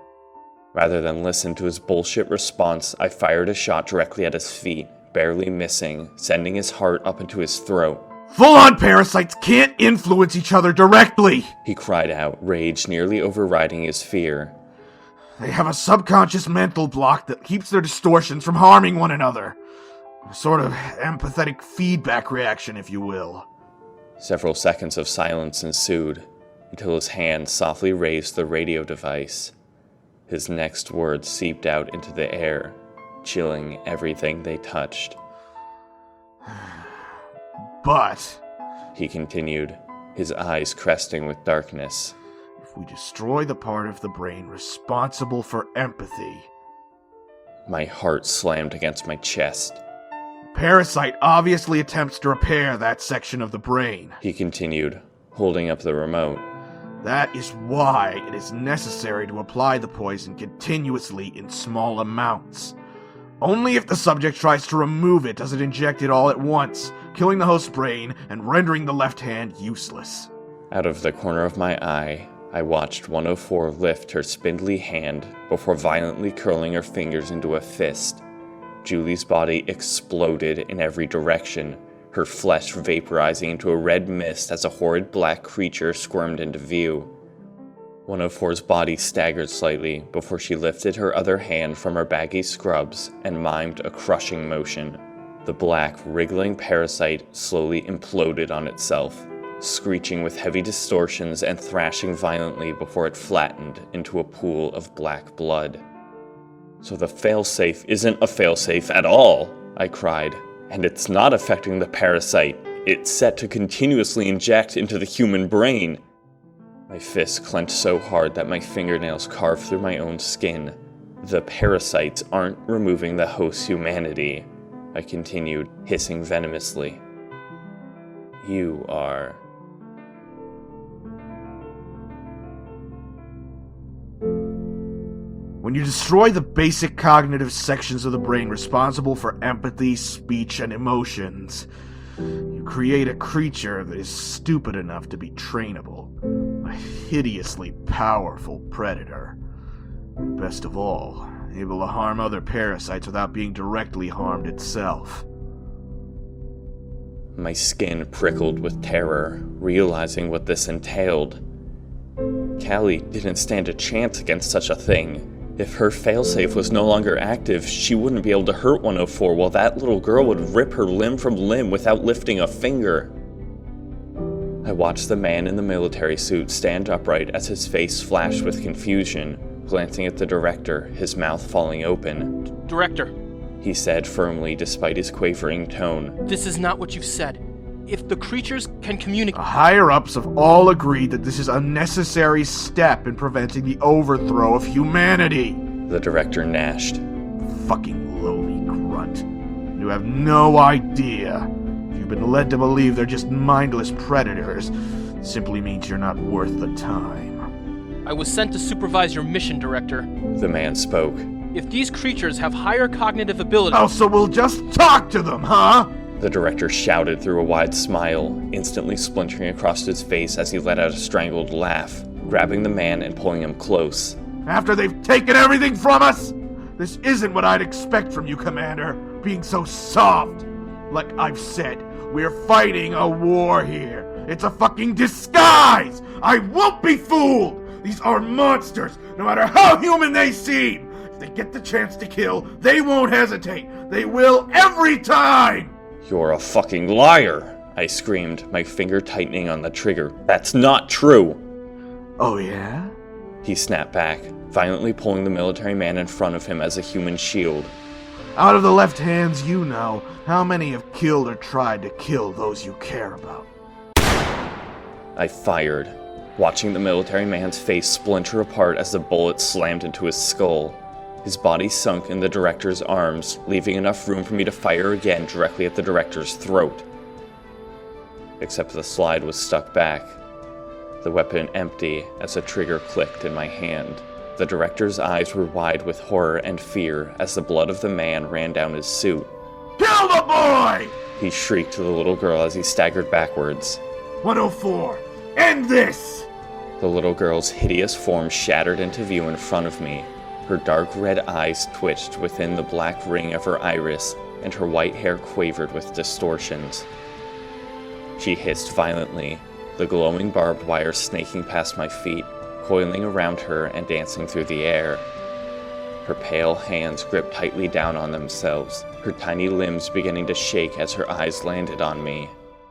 A: Rather than listen to his bullshit response, I fired a shot directly at his feet, barely missing, sending his heart up into his throat.
I: "Full-on parasites can't influence each other directly!" he cried out,
A: rage nearly overriding his fear.
I: "They have a subconscious mental block that keeps their distortions from harming one another. A sort of empathetic feedback reaction, if you will."
A: Several seconds of silence ensued, until his hand softly raised the radio device. His next words seeped out into the air, chilling everything they touched.
I: "But,"
A: he continued, his eyes cresting with darkness,
I: "if we destroy the part of the brain responsible for empathy..."
A: My heart slammed against my chest.
I: "Parasite obviously attempts to repair that section of the brain,"
A: he continued, holding up the remote.
I: "That is why it is necessary to apply the poison continuously in small amounts. Only if the subject tries to remove it does it inject it all at once, killing the host's brain and rendering the left hand useless."
A: Out of the corner of my eye, I watched 104 lift her spindly hand before violently curling her fingers into a fist. Julie's body exploded in every direction, her flesh vaporizing into a red mist as a horrid black creature squirmed into view. 104's body staggered slightly before she lifted her other hand from her baggy scrubs and mimed a crushing motion. The black, wriggling parasite slowly imploded on itself, screeching with heavy distortions and thrashing violently before it flattened into a pool of black blood. "So the failsafe isn't a failsafe at all," I cried. "And it's not affecting the parasite. It's set to continuously inject into the human brain." My fist clenched so hard that my fingernails carved through my own skin. "The parasites aren't removing the host's humanity," I continued, hissing venomously. "You are."
I: When you destroy the basic cognitive sections of the brain responsible for empathy, speech, and emotions, you create a creature that is stupid enough to be trainable. A hideously powerful predator. And best of all, able to harm other parasites without being directly harmed itself.
A: My skin prickled with terror, realizing what this entailed. Callie didn't stand a chance against such a thing. If her failsafe was no longer active, she wouldn't be able to hurt 104 while that little girl would rip her limb from limb without lifting a finger. I watched the man in the military suit stand upright as his face flashed with confusion, glancing at the director, his mouth falling open.
L: Director,
A: he said firmly despite his quavering tone.
L: This is not what you've said. If the creatures can
I: The
L: communicate...
I: higher-ups have all agreed that this is a necessary step in preventing the overthrow of humanity.
A: The director gnashed.
I: Fucking lowly grunt. You have no idea. If you've been led to believe they're just mindless predators, it simply means you're not worth the time.
L: I was sent to supervise your mission, Director.
A: The man spoke.
L: If these creatures have higher cognitive ability...
I: Oh, so we'll just talk to them, huh?
A: The director shouted through a wide smile, instantly splintering across his face as he let out a strangled laugh, grabbing the man and pulling him close.
I: After they've taken everything from us? This isn't what I'd expect from you, Commander, being so soft. Like I've said, we're fighting a war here. It's a fucking disguise! I won't be fooled! These are monsters, no matter how human they seem! If they get the chance to kill, they won't hesitate. They will every time!
A: You're a fucking liar, I screamed, my finger tightening on the trigger. That's not true!
I: Oh yeah?
A: He snapped back, violently pulling the military man in front of him as a human shield.
I: Out of the left hands you know, how many have killed or tried to kill those you care about?
A: I fired, watching the military man's face splinter apart as the bullet slammed into his skull. His body sunk in the director's arms, leaving enough room for me to fire again directly at the director's throat. Except the slide was stuck back, the weapon empty as the trigger clicked in my hand. The director's eyes were wide with horror and fear as the blood of the man ran down his suit.
I: Kill the boy!
A: He shrieked to the little girl as he staggered backwards.
I: 104, end this!
A: The little girl's hideous form shattered into view in front of me. Her dark red eyes twitched within the black ring of her iris, and her white hair quavered with distortions. She hissed violently, the glowing barbed wire snaking past my feet, coiling around her and dancing through the air. Her pale hands gripped tightly down on themselves, her tiny limbs beginning to shake as her eyes landed on me.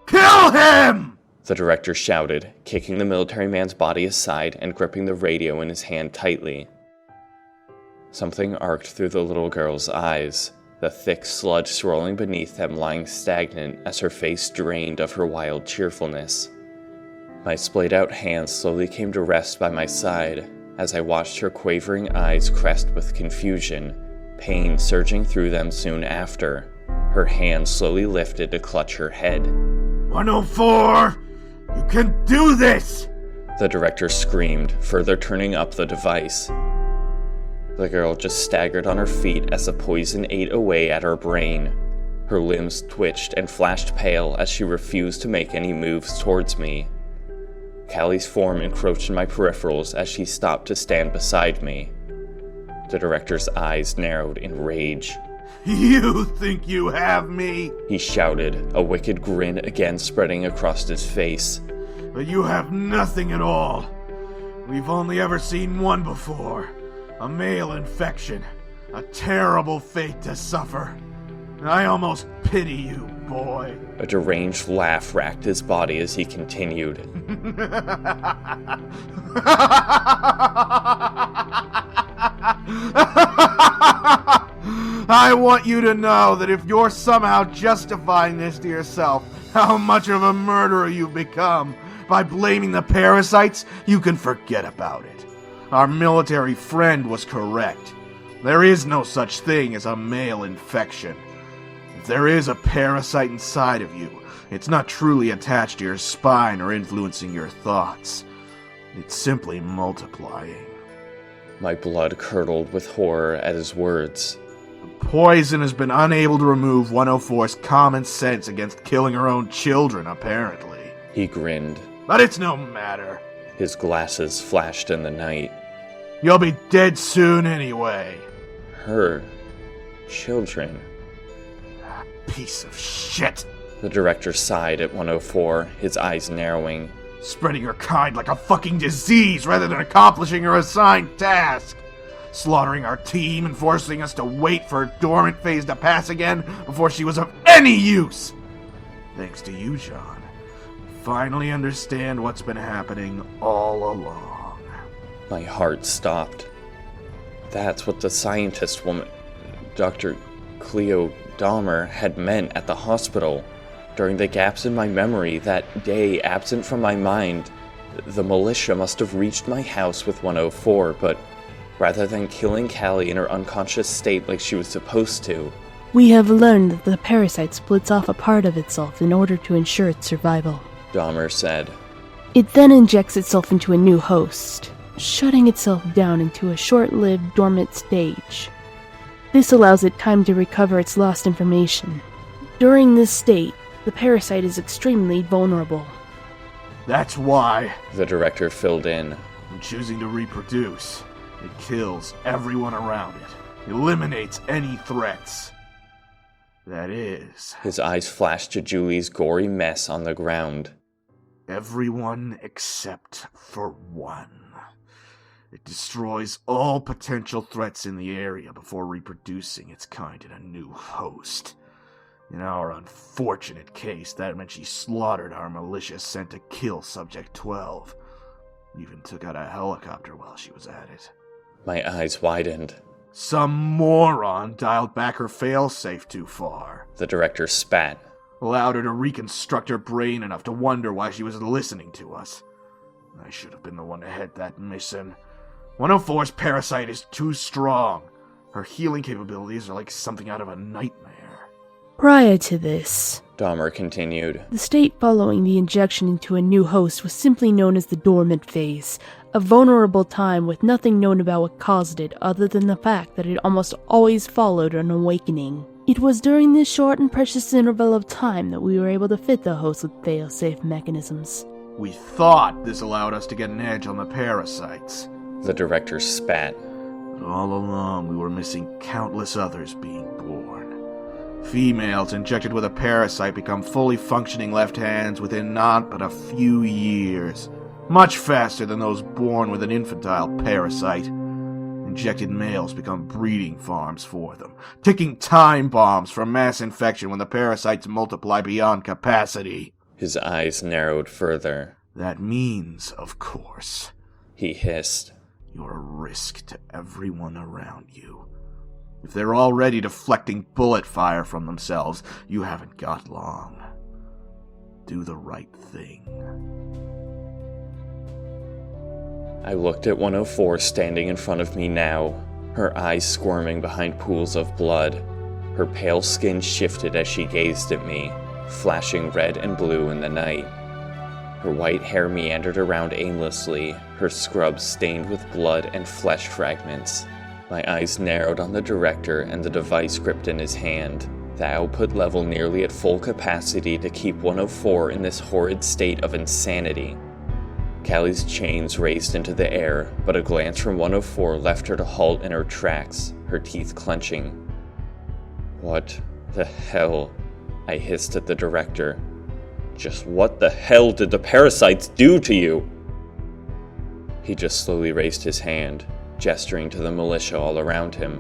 I: Kill him!
A: The director shouted, kicking the military man's body aside and gripping the radio in his hand tightly. Something arced through the little girl's eyes, the thick sludge swirling beneath them lying stagnant as her face drained of her wild cheerfulness. My splayed-out hands slowly came to rest by my side as I watched her quavering eyes crest with confusion, pain surging through them soon after. Her hand slowly lifted to clutch her head.
I: 104! You can do this!
A: The director screamed, further turning up the device. The girl just staggered on her feet as the poison ate away at her brain. Her limbs twitched and flashed pale as she refused to make any moves towards me. Callie's form encroached in my peripherals as she stopped to stand beside me. The director's eyes narrowed in rage.
I: You think you have me?
A: He shouted, a wicked grin again spreading across his face.
I: But you have nothing at all. We've only ever seen one before. A male infection. A terrible fate to suffer. I almost pity you, boy.
A: A deranged laugh racked his body as he continued.
I: I want you to know that if you're somehow justifying this to yourself, how much of a murderer you've become, by blaming the parasites, you can forget about it. Our military friend was correct. There is no such thing as a male infection. If there is a parasite inside of you, it's not truly attached to your spine or influencing your thoughts. It's simply multiplying.
A: My blood curdled with horror at his words.
I: The poison has been unable to remove 104's common sense against killing her own children, apparently.
A: He grinned.
I: But it's no matter.
A: His glasses flashed in the night.
I: You'll be dead soon anyway.
A: Her children.
I: Piece of shit.
A: The director sighed at 104, his eyes narrowing.
I: Spreading her kind like a fucking disease rather than accomplishing her assigned task. Slaughtering our team and forcing us to wait for her dormant phase to pass again before she was of any use. Thanks to you, John. Finally understand what's been happening all along.
A: My heart stopped. That's what the scientist woman, Dr. Cleo Dahmer had meant at the hospital. During the gaps in my memory, that day absent from my mind, the militia must have reached my house with 104, but rather than killing Callie in her unconscious state like she was supposed to,
J: We have learned that the parasite splits off a part of itself in order to ensure its survival.
A: Dahmer said.
J: It then injects itself into a new host, shutting itself down into a short-lived dormant stage. This allows it time to recover its lost information. During this state, the parasite is extremely vulnerable.
I: That's why,
A: The director filled in.
I: when choosing to reproduce, it kills everyone around it, eliminates any threats. That is,
A: His eyes flashed to Julie's gory mess on the ground.
I: everyone except for one. It destroys all potential threats in the area before reproducing its kind in a new host. In our unfortunate case, that meant she slaughtered our militia sent to kill Subject 12. Even took out a helicopter while she was at it.
A: My eyes widened.
I: Some moron dialed back her failsafe too far.
A: The director spat.
I: Allowed her to reconstruct her brain enough to wonder why she was listening to us. I should have been the one to head that mission. 104's parasite is too strong. Her healing capabilities are like something out of a nightmare.
J: Prior to this,
A: Dahmer continued.
J: the state following the injection into a new host was simply known as the dormant phase, a vulnerable time with nothing known about what caused it other than the fact that it almost always followed an awakening. It was during this short and precious interval of time that we were able to fit the host with fail-safe mechanisms.
I: We thought this allowed us to get an edge on the parasites.
A: The director spat.
I: But all along we were missing countless others being born. Females injected with a parasite become fully functioning left hands within not but a few years. Much faster than those born with an infantile parasite. Injected males become breeding farms for them, ticking time bombs for mass infection when the parasites multiply beyond capacity.
A: His eyes narrowed further.
I: That means, of course,
A: He hissed.
I: you're a risk to everyone around you. If they're already deflecting bullet fire from themselves, you haven't got long. Do the right thing.
A: I looked at 104 standing in front of me now, her eyes squirming behind pools of blood. Her pale skin shifted as she gazed at me, flashing red and blue in the night. Her white hair meandered around aimlessly, her scrubs stained with blood and flesh fragments. My eyes narrowed on the director and the device gripped in his hand, the output level nearly at full capacity to keep 104 in this horrid state of insanity. Callie's chains raised into the air, but a glance from 104 left her to halt in her tracks, her teeth clenching. What the hell? I hissed at the director. Just what the hell did the parasites do to you? He just slowly raised his hand, gesturing to the militia all around him.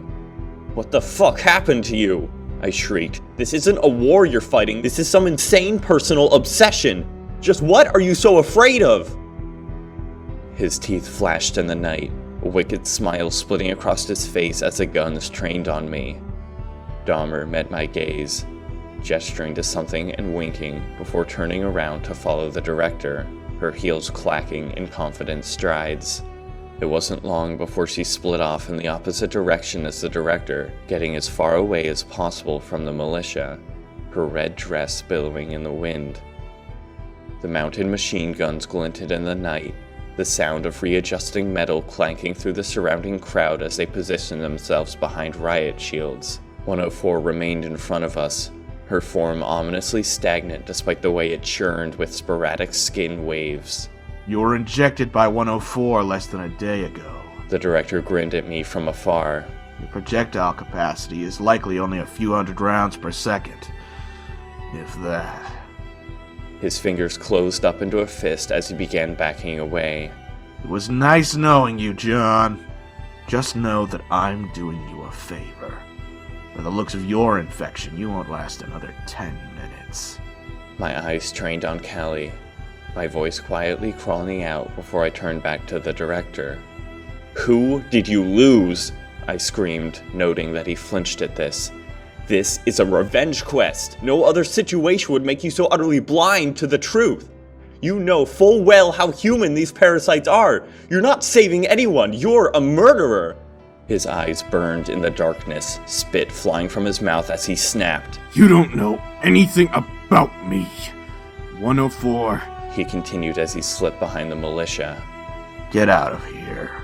A: What the fuck happened to you? I shrieked. This isn't a war you're fighting. This is some insane personal obsession. Just what are you so afraid of? His teeth flashed in the night, a wicked smile splitting across his face as the guns trained on me. Dahmer met my gaze, gesturing to something and winking before turning around to follow the director, her heels clacking in confident strides. It wasn't long before she split off in the opposite direction as the director, getting as far away as possible from the militia, her red dress billowing in the wind. The mounted machine guns glinted in the night, the sound of readjusting metal clanking through the surrounding crowd as they positioned themselves behind riot shields. 104 remained in front of us, her form ominously stagnant despite the way it churned with sporadic skin waves.
I: You were injected by 104 less than a day ago.
A: The director grinned at me from afar.
I: Your projectile capacity is likely only a few hundred rounds per second. If that.
A: His fingers closed up into a fist as he began backing away.
I: It was nice knowing you, John. Just know that I'm doing you a favor. By the looks of your infection, you won't last another 10 minutes.
A: My eyes trained on Callie, my voice quietly crawling out before I turned back to the director. Who did you lose? I screamed, noting that he flinched at this. This is a revenge quest. No other situation would make you so utterly blind to the truth. You know full well how human these parasites are. You're not saving anyone. You're a murderer. His eyes burned in the darkness, spit flying from his mouth as he snapped.
I: You don't know anything about me. 104.
A: He continued as he slipped behind the militia.
I: Get out of here.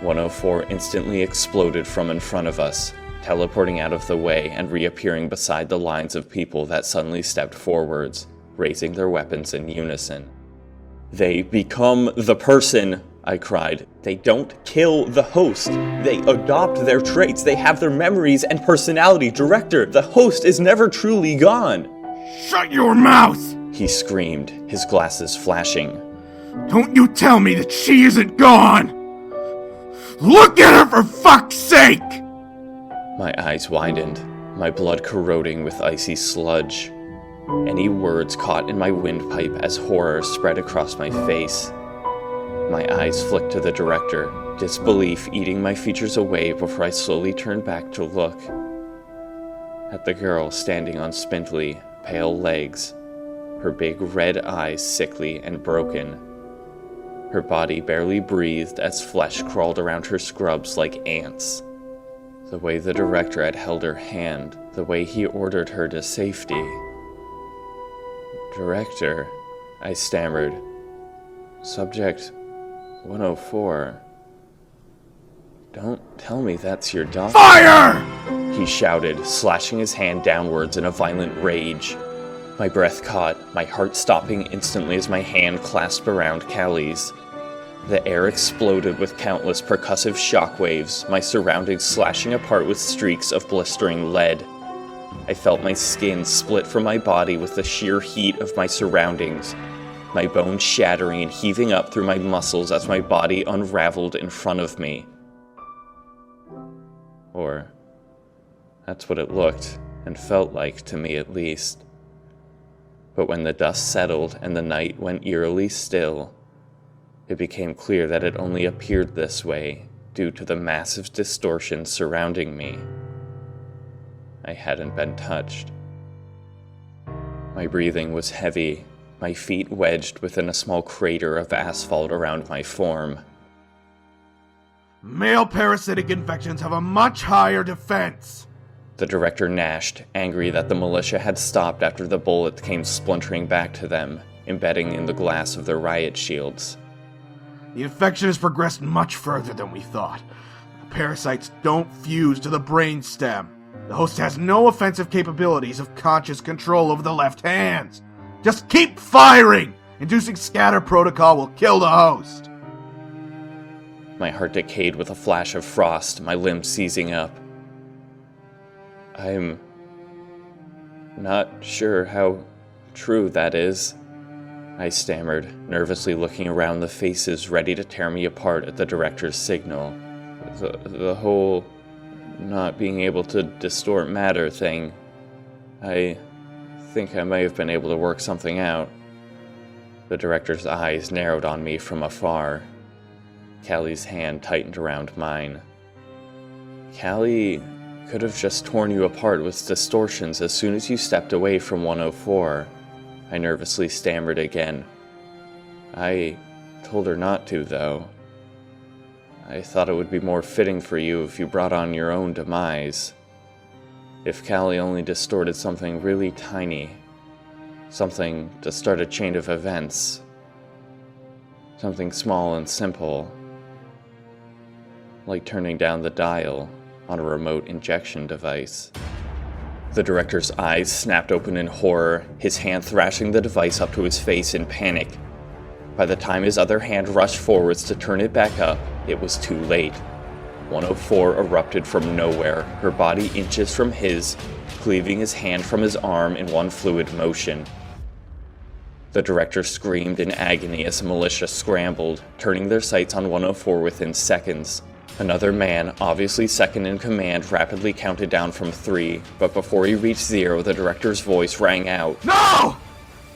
A: 104 instantly exploded from in front of us, teleporting out of the way and reappearing beside the lines of people that suddenly stepped forwards, raising their weapons in unison. They become the person, I cried. They don't kill the host. They adopt their traits. They have their memories and personality. Director, the host is never truly gone.
I: Shut your mouth!
A: He screamed, his glasses flashing.
I: Don't you tell me that she isn't gone! Look at her for fuck's sake!
A: My eyes widened, my blood corroding with icy sludge. Any words caught in my windpipe as horror spread across my face. My eyes flicked to the director, disbelief eating my features away before I slowly turned back to look at the girl standing on spindly, pale legs, her big red eyes sickly and broken. Her body barely breathed as flesh crawled around her scrubs like ants. The way the director had held her hand, the way he ordered her to safety. Director, I stammered. Subject 104. Don't tell me that's your daughter.
I: Fire!
A: He shouted, slashing his hand downwards in a violent rage. My breath caught, my heart stopping instantly as my hand clasped around Callie's. The air exploded with countless percussive shockwaves, my surroundings slashing apart with streaks of blistering lead. I felt my skin split from my body with the sheer heat of my surroundings, my bones shattering and heaving up through my muscles as my body unraveled in front of me. Or, that's what it looked and felt like to me at least. But when the dust settled and the night went eerily still, it became clear that it only appeared this way due to the massive distortion surrounding me. I hadn't been touched. My breathing was heavy, my feet wedged within a small crater of asphalt around my form.
I: Male parasitic infections have a much higher defense.
A: The director gnashed, angry that the militia had stopped after the bullet came splintering back to them, embedding in the glass of their riot shields.
I: The infection has progressed much further than we thought. The parasites don't fuse to the brain stem. The host has no offensive capabilities of conscious control over the left hands. Just keep firing! Inducing scatter protocol will kill the host.
A: My heart decayed with a flash of frost, my limbs seizing up. I'm not sure how true that is, I stammered, nervously looking around the faces ready to tear me apart at the director's signal. The whole not being able to distort matter thing, I think I may have been able to work something out. The director's eyes narrowed on me from afar. Callie's hand tightened around mine. Callie could have just torn you apart with distortions as soon as you stepped away from 104. I nervously stammered again. I told her not to, though. I thought it would be more fitting for you if you brought on your own demise. If Callie only distorted something really tiny, something to start a chain of events, something small and simple, like turning down the dial on a remote injection device. The director's eyes snapped open in horror, his hand thrashing the device up to his face in panic. By the time his other hand rushed forwards to turn it back up, it was too late. 104 erupted from nowhere, her body inches from his, cleaving his hand from his arm in one fluid motion. The director screamed in agony as the militia scrambled, turning their sights on 104 within seconds. Another man, obviously second in command, rapidly counted down from 3, but before he reached 0, the director's voice rang out.
I: No!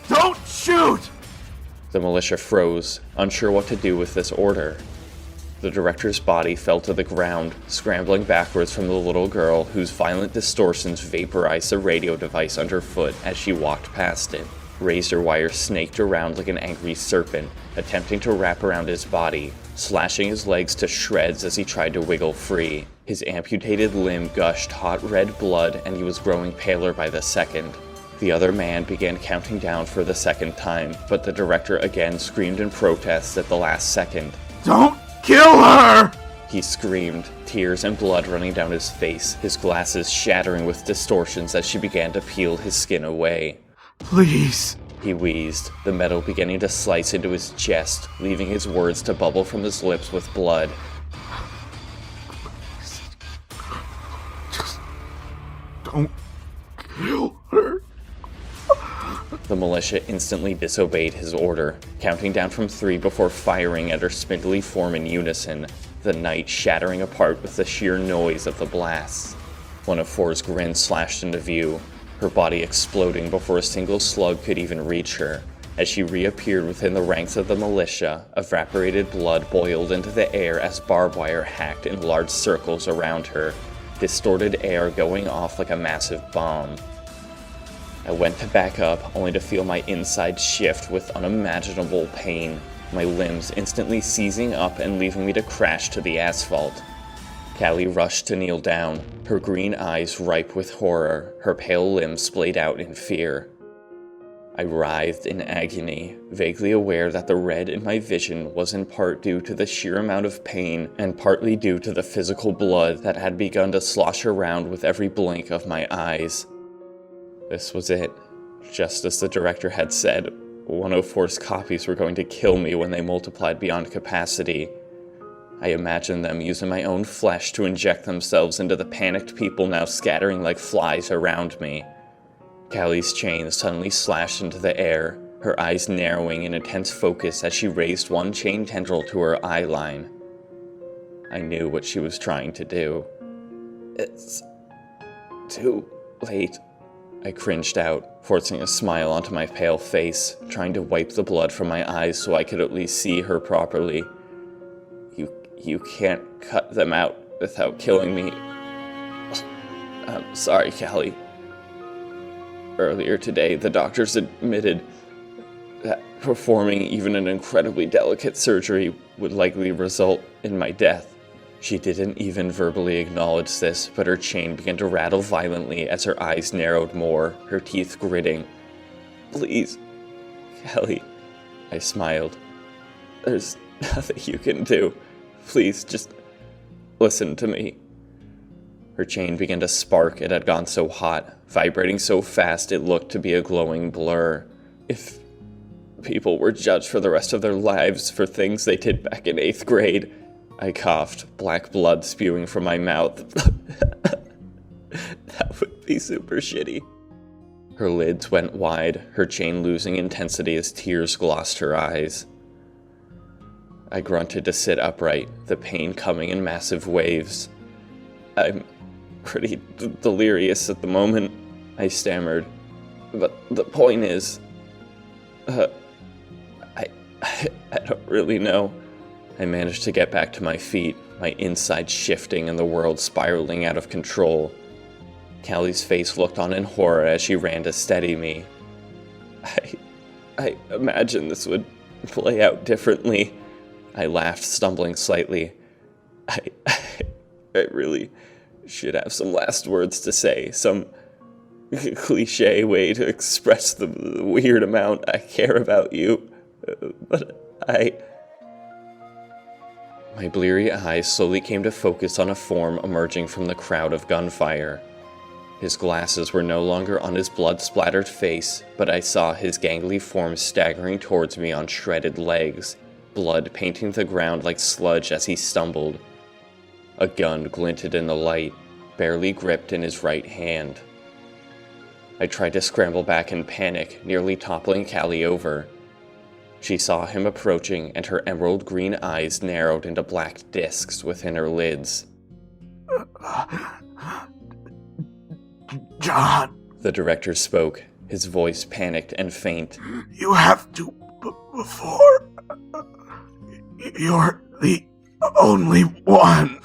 I: Don't shoot!
A: The militia froze, unsure what to do with this order. The director's body fell to the ground, scrambling backwards from the little girl whose violent distortions vaporized the radio device underfoot as she walked past it. Razor wire snaked around like an angry serpent, attempting to wrap around his body, slashing his legs to shreds as he tried to wiggle free. His amputated limb gushed hot red blood, and he was growing paler by the second. The other man began counting down for the second time, but the director again screamed in protest at the last second.
I: Don't kill her!
A: He screamed, tears and blood running down his face, his glasses shattering with distortions as she began to peel his skin away.
I: Please.
A: He wheezed, the metal beginning to slice into his chest, leaving his words to bubble from his lips with blood.
I: Just don't kill her.
A: The militia instantly disobeyed his order, counting down from 3 before firing at her spindly form in unison, the night shattering apart with the sheer noise of the blasts. One of 4's grins slashed into view, her body exploding before a single slug could even reach her. As she reappeared within the ranks of the militia, evaporated blood boiled into the air as barbed wire hacked in large circles around her, distorted air going off like a massive bomb. I went to back up, only to feel my inside shift with unimaginable pain, my limbs instantly seizing up and leaving me to crash to the asphalt. Callie rushed to kneel down, her green eyes ripe with horror, her pale limbs splayed out in fear. I writhed in agony, vaguely aware that the red in my vision was in part due to the sheer amount of pain and partly due to the physical blood that had begun to slosh around with every blink of my eyes. This was it. Just as the director had said, 104's copies were going to kill me when they multiplied beyond capacity. I imagined them using my own flesh to inject themselves into the panicked people now scattering like flies around me. Callie's chain suddenly slashed into the air, her eyes narrowing in intense focus as she raised one chain tendril to her eye line. I knew what she was trying to do. It's too late. I cringed out, forcing a smile onto my pale face, trying to wipe the blood from my eyes so I could at least see her properly. You can't cut them out without killing me. I'm sorry, Callie. Earlier today, the doctors admitted that performing even an incredibly delicate surgery would likely result in my death. She didn't even verbally acknowledge this, but her chain began to rattle violently as her eyes narrowed more, her teeth gritting. Please, Callie, I smiled. There's nothing you can do. Please, just listen to me. Her chain began to spark. It had gone so hot, vibrating so fast it looked to be a glowing blur. If people were judged for the rest of their lives for things they did back in 8th grade, I coughed, black blood spewing from my mouth. That would be super shitty. Her lids went wide, her chain losing intensity as tears glossed her eyes. I grunted to sit upright, the pain coming in massive waves. I'm pretty delirious at the moment, I stammered. But the point is, I don't really know. I managed to get back to my feet, my inside shifting and the world spiraling out of control. Callie's face looked on in horror as she ran to steady me. I imagined this would play out differently. I laughed, stumbling slightly. I really should have some last words to say, some cliche way to express the weird amount I care about you, but My bleary eyes slowly came to focus on a form emerging from the crowd of gunfire. His glasses were no longer on his blood-splattered face, but I saw his gangly form staggering towards me on shredded legs, blood painting the ground like sludge as he stumbled. A gun glinted in the light, barely gripped in his right hand. I tried to scramble back in panic, nearly toppling Callie over. She saw him approaching, and her emerald green eyes narrowed into black discs within her lids.
I: John,
A: the director spoke, his voice panicked and faint.
I: You have to, before... You're the only one.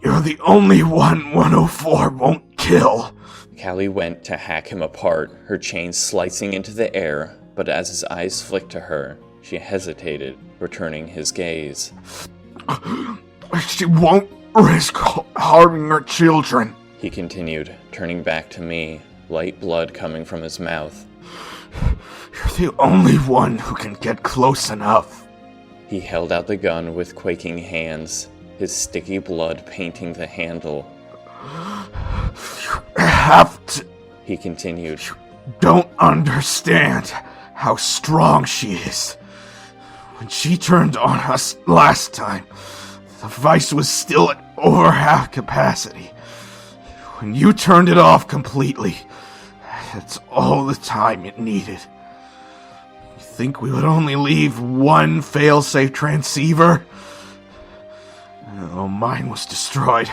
I: You're the only one 104 won't kill.
A: Callie went to hack him apart, her chain slicing into the air, but as his eyes flicked to her, she hesitated, returning his gaze.
I: She won't risk harming her children,
A: he continued, turning back to me, light blood coming from his mouth.
I: You're the only one who can get close enough.
A: He held out the gun with quaking hands, his sticky blood painting the handle.
I: You have to,
A: he continued.
I: You don't understand how strong she is. When she turned on us last time, the vice was still at over half capacity. When you turned it off completely, that's all the time it needed. You think we would only leave one fail-safe transceiver? No, mine was destroyed.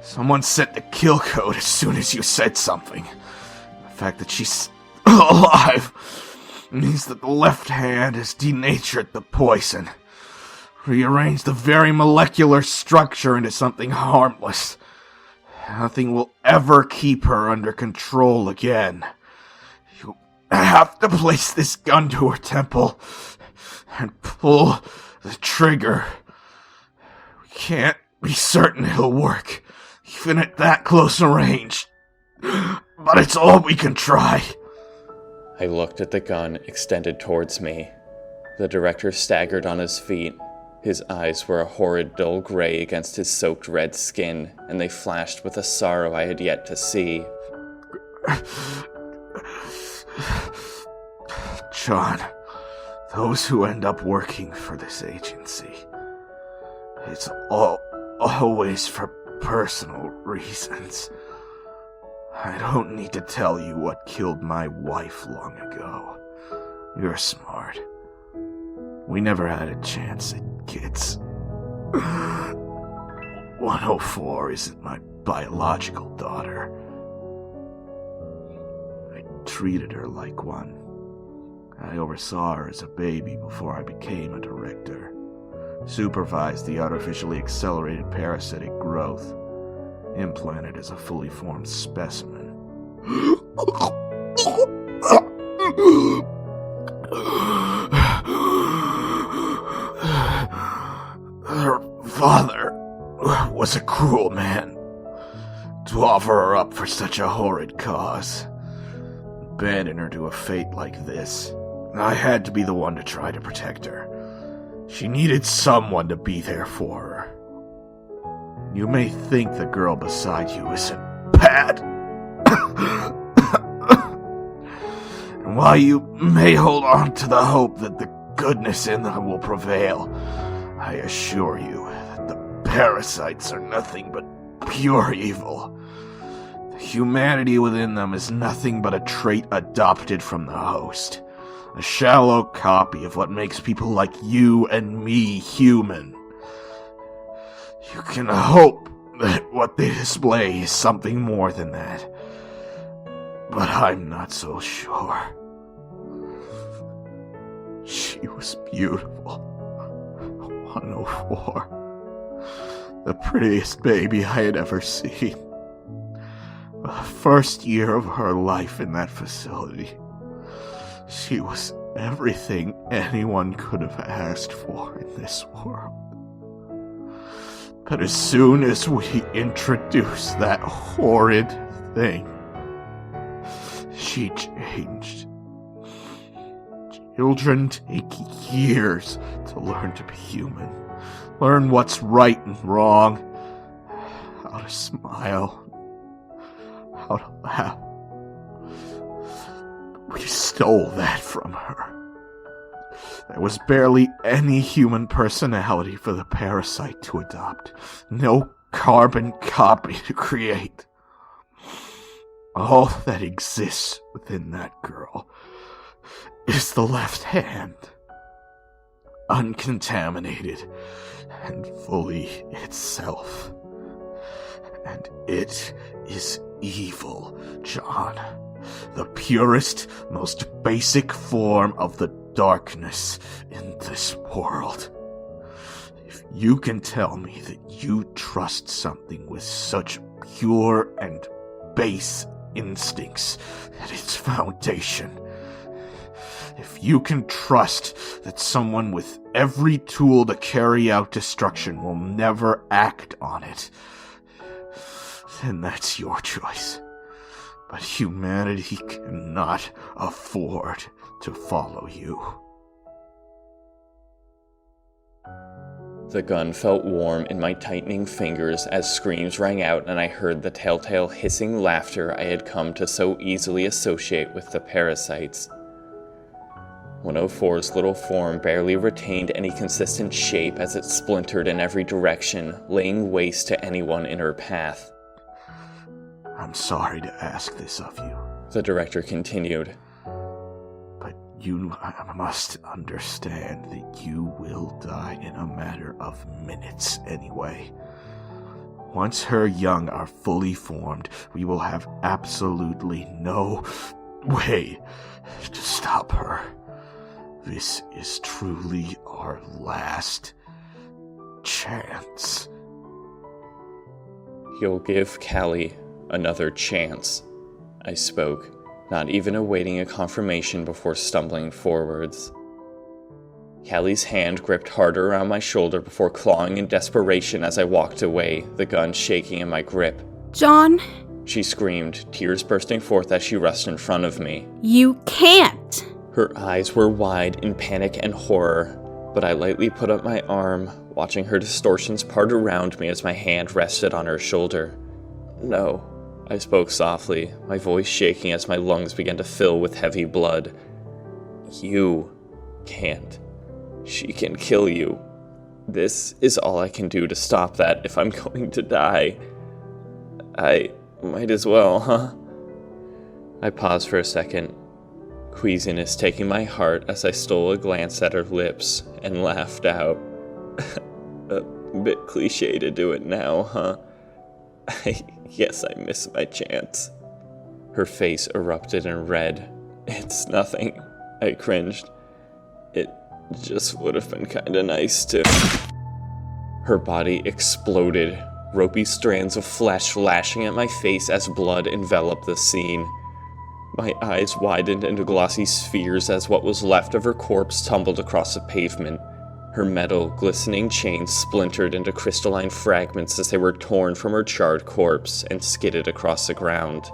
I: Someone set the kill code as soon as you said something. The fact that she's alive means that the left hand has denatured the poison, rearranged the very molecular structure into something harmless. Nothing will ever keep her under control again. You have to place this gun to her temple and pull the trigger. We can't be certain it'll work, even at that close a range. But it's all we can try.
A: I looked at the gun extended towards me. The director staggered on his feet. His eyes were a horrid dull gray against his soaked red skin, and they flashed with a sorrow I had yet to see.
I: John, those who end up working for this agency, it's always for personal reasons. I don't need to tell you what killed my wife long ago. You're smart. We never had a chance at kids. 104 isn't my biological daughter. I treated her like one. I oversaw her as a baby before I became a director. Supervised the artificially accelerated parasitic growth. Implanted as a fully formed specimen. Her father was a cruel man. To offer her up for such a horrid cause, abandon her to a fate like this, I had to be the one to try to protect her. She needed someone to be there for her. You may think the girl beside you isn't bad. And while you may hold on to the hope that the goodness in them will prevail, I assure you that the parasites are nothing but pure evil. The humanity within them is nothing but a trait adopted from the host. A shallow copy of what makes people like you and me human. You can hope that what they display is something more than that. But I'm not so sure. She was beautiful. 104. The prettiest baby I had ever seen. The first year of her life in that facility. She was everything anyone could have asked for in this world. But as soon as we introduced that horrid thing, she changed. Children take years to learn to be human, learn what's right and wrong, how to smile, how to laugh. We stole that from her. There was barely any human personality for the parasite to adopt. No carbon copy to create. All that exists within that girl is the left hand. Uncontaminated and fully itself. And it is evil, John. The purest, most basic form of the darkness in this world. If You can tell me that you trust something with such pure and base instincts at its foundation. If you can trust that someone with every tool to carry out destruction will never act on it, then that's your choice. But humanity cannot afford to follow you.
A: The gun felt warm in my tightening fingers as screams rang out and I heard the telltale hissing laughter I had come to so easily associate with the parasites. 104's little form barely retained any consistent shape as it splintered in every direction, laying waste to anyone in her path.
I: I'm sorry to ask this of you,
A: the director continued.
I: But you must understand that you will die in a matter of minutes anyway. Once her young are fully formed, we will have absolutely no way to stop her. This is truly our last chance.
A: You'll give Callie another chance, I spoke, not even awaiting a confirmation before stumbling forwards. Callie's hand gripped harder around my shoulder before clawing in desperation as I walked away, the gun shaking in my grip.
K: John,
A: she screamed, tears bursting forth as she rushed in front of me.
K: You can't!
A: Her eyes were wide in panic and horror, but I lightly put up my arm, watching her distortions part around me as my hand rested on her shoulder. No, I spoke softly, my voice shaking as my lungs began to fill with heavy blood. You can't. She can kill you. This is all I can do to stop that if I'm going to die. I might as well, huh? I paused for a second, queasiness taking my heart as I stole a glance at her lips and laughed out. A bit cliche to do it now, huh? I guess I missed my chance. Her face erupted in red. It's nothing, I cringed. It just would have been kinda nice to... Her body exploded, ropey strands of flesh lashing at my face as blood enveloped the scene. My eyes widened into glossy spheres as what was left of her corpse tumbled across the pavement. Her metal, glistening chains splintered into crystalline fragments as they were torn from her charred corpse and skidded across the ground.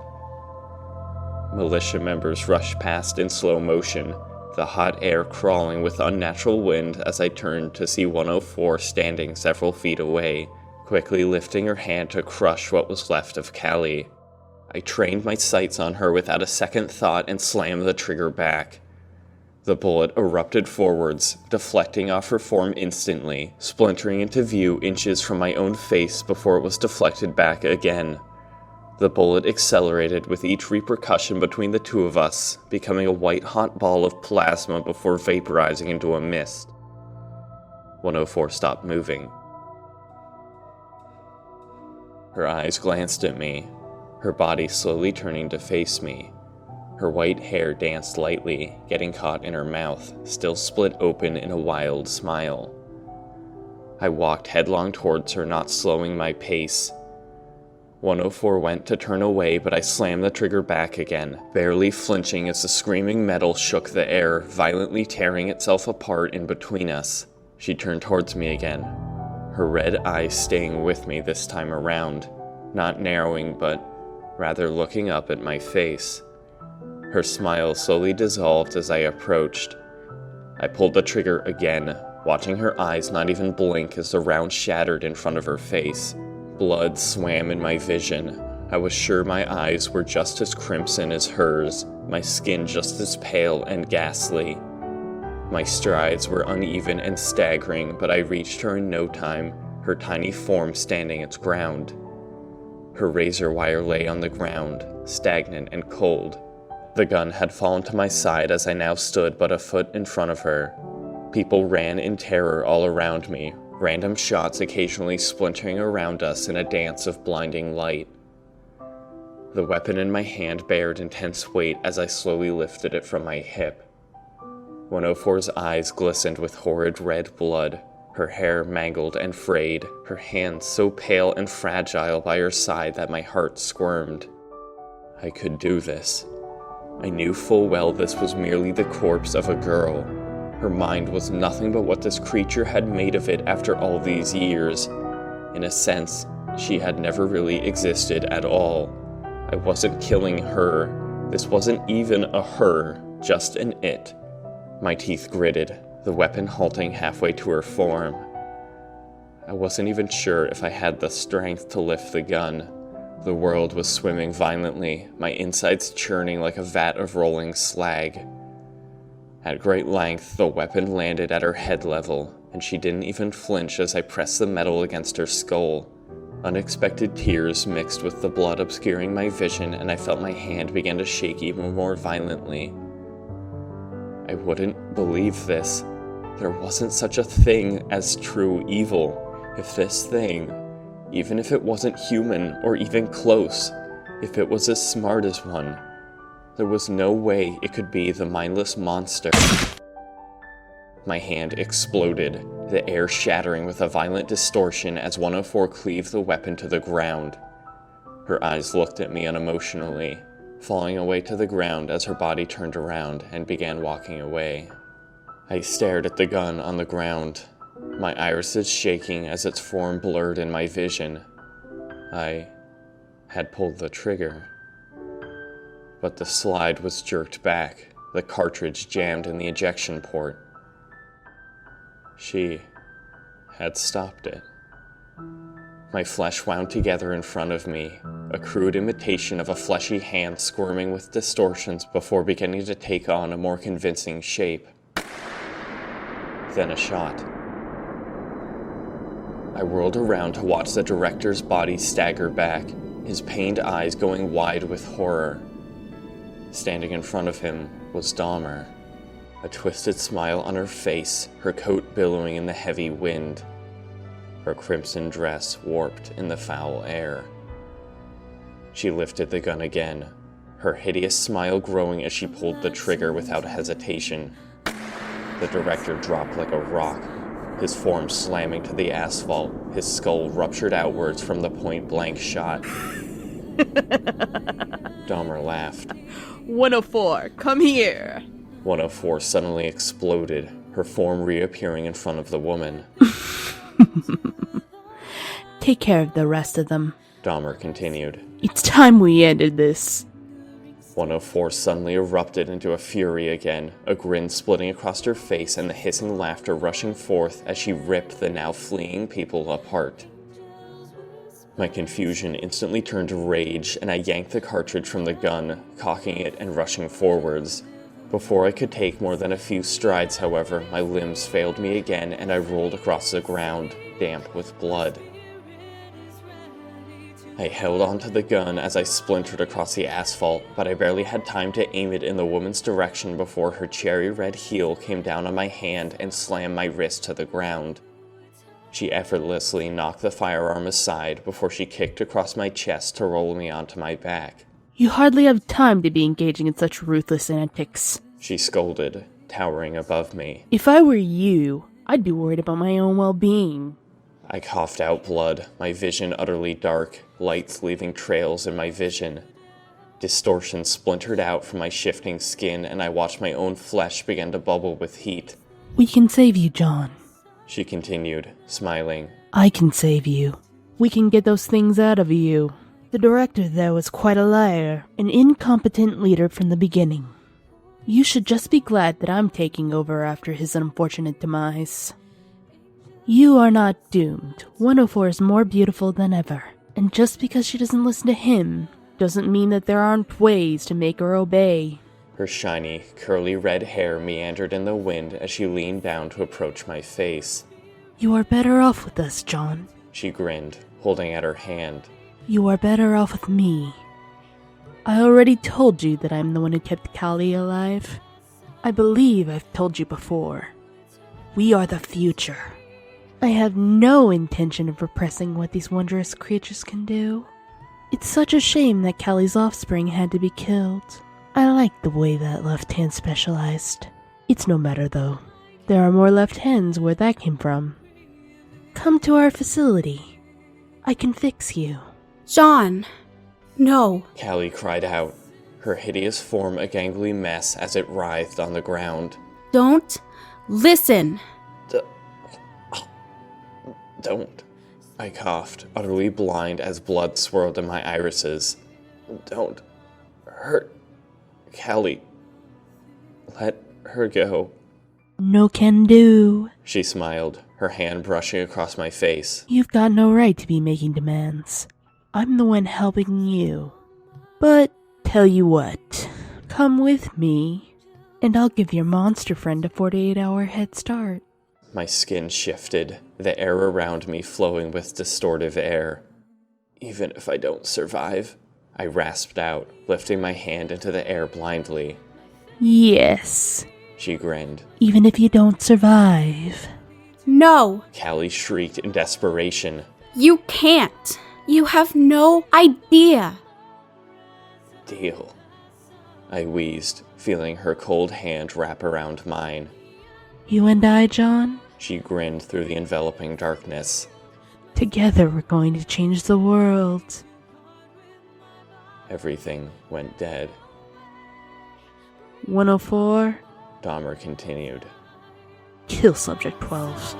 A: Militia members rushed past in slow motion, the hot air crawling with unnatural wind as I turned to see 104 standing several feet away, quickly lifting her hand to crush what was left of Callie. I trained my sights on her without a second thought and slammed the trigger back. The bullet erupted forwards, deflecting off her form instantly, splintering into view inches from my own face before it was deflected back again. The bullet accelerated with each repercussion between the two of us, becoming a white-hot ball of plasma before vaporizing into a mist. 104 stopped moving. Her eyes glanced at me, her body slowly turning to face me. Her white hair danced lightly, getting caught in her mouth, still split open in a wild smile. I walked headlong towards her, not slowing my pace. 104 went to turn away, but I slammed the trigger back again, barely flinching as the screaming metal shook the air, violently tearing itself apart in between us. She turned towards me again, her red eyes staying with me this time around, not narrowing, but rather looking up at my face. Her smile slowly dissolved as I approached. I pulled the trigger again, watching her eyes not even blink as the round shattered in front of her face. Blood swam in my vision. I was sure my eyes were just as crimson as hers, my skin just as pale and ghastly. My strides were uneven and staggering, but I reached her in no time, her tiny form standing its ground. Her razor wire lay on the ground, stagnant and cold. The gun had fallen to my side as I now stood but a foot in front of her. People ran in terror all around me, random shots occasionally splintering around us in a dance of blinding light. The weapon in my hand bared intense weight as I slowly lifted it from my hip. 104's eyes glistened with horrid red blood. her hair mangled and frayed, her hands so pale and fragile by her side that my heart squirmed. I could do this. I knew full well this was merely the corpse of a girl. Her mind was nothing but what this creature had made of it after all these years. In a sense, she had never really existed at all. I wasn't killing her. This wasn't even a her, just an it. My teeth gritted, the weapon halting halfway to her form. I wasn't even sure if I had the strength to lift the gun. The world was swimming violently, my insides churning like a vat of rolling slag. At great length, the weapon landed at her head level, and she didn't even flinch as I pressed the metal against her skull. Unexpected tears mixed with the blood obscuring my vision, and I felt my hand begin to shake even more violently. I wouldn't believe this. There wasn't such a thing as true evil. If this thing, even if it wasn't human or even close, if it was as smart as one, there was no way it could be the mindless monster. My hand exploded, the air shattering with a violent distortion as 104 cleaved the weapon to the ground. Her eyes looked at me unemotionally, falling away to the ground as her body turned around and began walking away. I stared at the gun on the ground, my irises shaking as its form blurred in my vision. I had pulled the trigger, but the slide was jerked back, the cartridge jammed in the ejection port. She had stopped it. My flesh wound together in front of me, a crude imitation of a fleshy hand squirming with distortions before beginning to take on a more convincing shape. Then a shot. I whirled around to watch the director's body stagger back, his pained eyes going wide with horror. Standing in front of him was Dahmer, a twisted smile on her face, her coat billowing in the heavy wind. Her crimson dress warped in the foul air. She lifted the gun again, her hideous smile growing as she pulled the trigger without hesitation. The director dropped like a rock, his form slamming to the asphalt, his skull ruptured outwards from the point-blank shot. Dahmer laughed.
M: 104, come here.
A: 104 suddenly exploded, her form reappearing in front of the woman.
J: Take care of the rest of them.
A: Dahmer continued.
J: It's time we ended this.
A: 104 suddenly erupted into a fury again, a grin splitting across her face and the hissing laughter rushing forth as she ripped the now fleeing people apart. My confusion instantly turned to rage, and I yanked the cartridge from the gun, cocking it and rushing forwards. Before I could take more than a few strides, however, my limbs failed me again and I rolled across the ground, damp with blood. I held onto the gun as I splintered across the asphalt, but I barely had time to aim it in the woman's direction before her cherry red heel came down on my hand and slammed my wrist to the ground. She effortlessly knocked the firearm aside before she kicked across my chest to roll me onto my back.
J: You hardly have time to be engaging in such ruthless antics,
A: she scolded, towering above me.
J: If I were you, I'd be worried about my own well-being.
A: I coughed out blood, my vision utterly dark, lights leaving trails in my vision. Distortion splintered out from my shifting skin, and I watched my own flesh begin to bubble with heat.
J: We can save you, John,
A: she continued, smiling.
J: I can save you. We can get those things out of you. The director there was quite a liar, an incompetent leader from the beginning. You should just be glad that I'm taking over after his unfortunate demise. You are not doomed. 104 is more beautiful than ever. And just because she doesn't listen to him, doesn't mean that there aren't ways to make her obey.
A: Her shiny, curly red hair meandered in the wind as she leaned down to approach my face.
J: You are better off with us, John,
A: she grinned, holding out her hand.
J: You are better off with me. I already told you that I'm the one who kept Callie alive. I believe I've told you before. We are the future. I have no intention of repressing what these wondrous creatures can do. It's such a shame that Callie's offspring had to be killed. I like the way that left hand specialized. It's no matter though. There are more left hands where that came from. Come to our facility. I can fix you.
K: John, no.
A: Callie cried out, her hideous form a gangly mess as it writhed on the ground.
K: Don't listen.
A: Don't. I coughed, utterly blind as blood swirled in my irises. Don't hurt Callie. Let her go.
J: No can do.
A: She smiled, her hand brushing across my face.
J: You've got no right to be making demands. I'm the one helping you. But tell you what, come with me, and I'll give your monster friend a 48-hour head start.
A: My skin shifted, the air around me flowing with distortive air. Even if I don't survive, I rasped out, lifting my hand into the air blindly.
J: Yes.
A: She grinned.
J: Even if you don't survive.
K: No.
A: Callie shrieked in desperation.
K: You can't. You have no idea.
A: Deal. I wheezed, feeling her cold hand wrap around mine.
J: You and I, John?
A: She grinned through the enveloping darkness.
J: Together we're going to change the world.
A: Everything went dead.
J: 104?
A: Dahmer continued.
J: Kill Subject 12.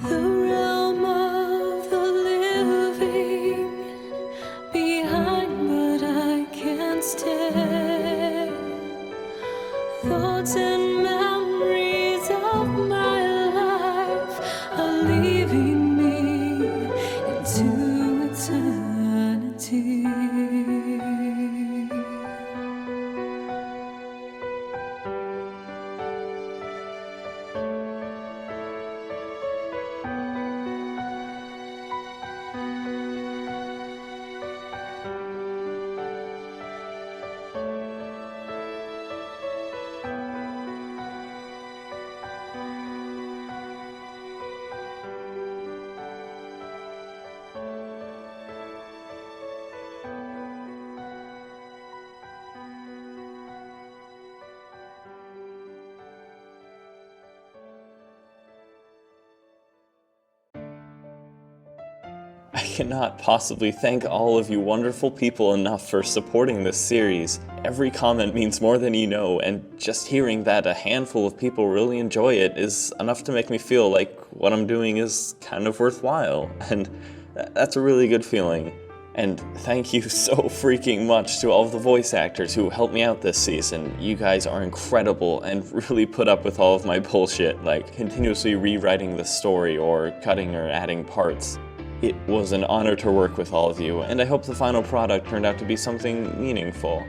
F: The realm of the living, behind but I can't stay. Thoughts and memories of my life are leaving me into eternity.
A: I cannot possibly thank all of you wonderful people enough for supporting this series. Every comment means more than you know, and just hearing that a handful of people really enjoy it is enough to make me feel like what I'm doing is kind of worthwhile, and that's a really good feeling. And thank you so freaking much to all of the voice actors who helped me out this season. You guys are incredible and really put up with all of my bullshit, like continuously rewriting the story or cutting or adding parts. It was an honor to work with all of you, and I hope the final product turned out to be something meaningful.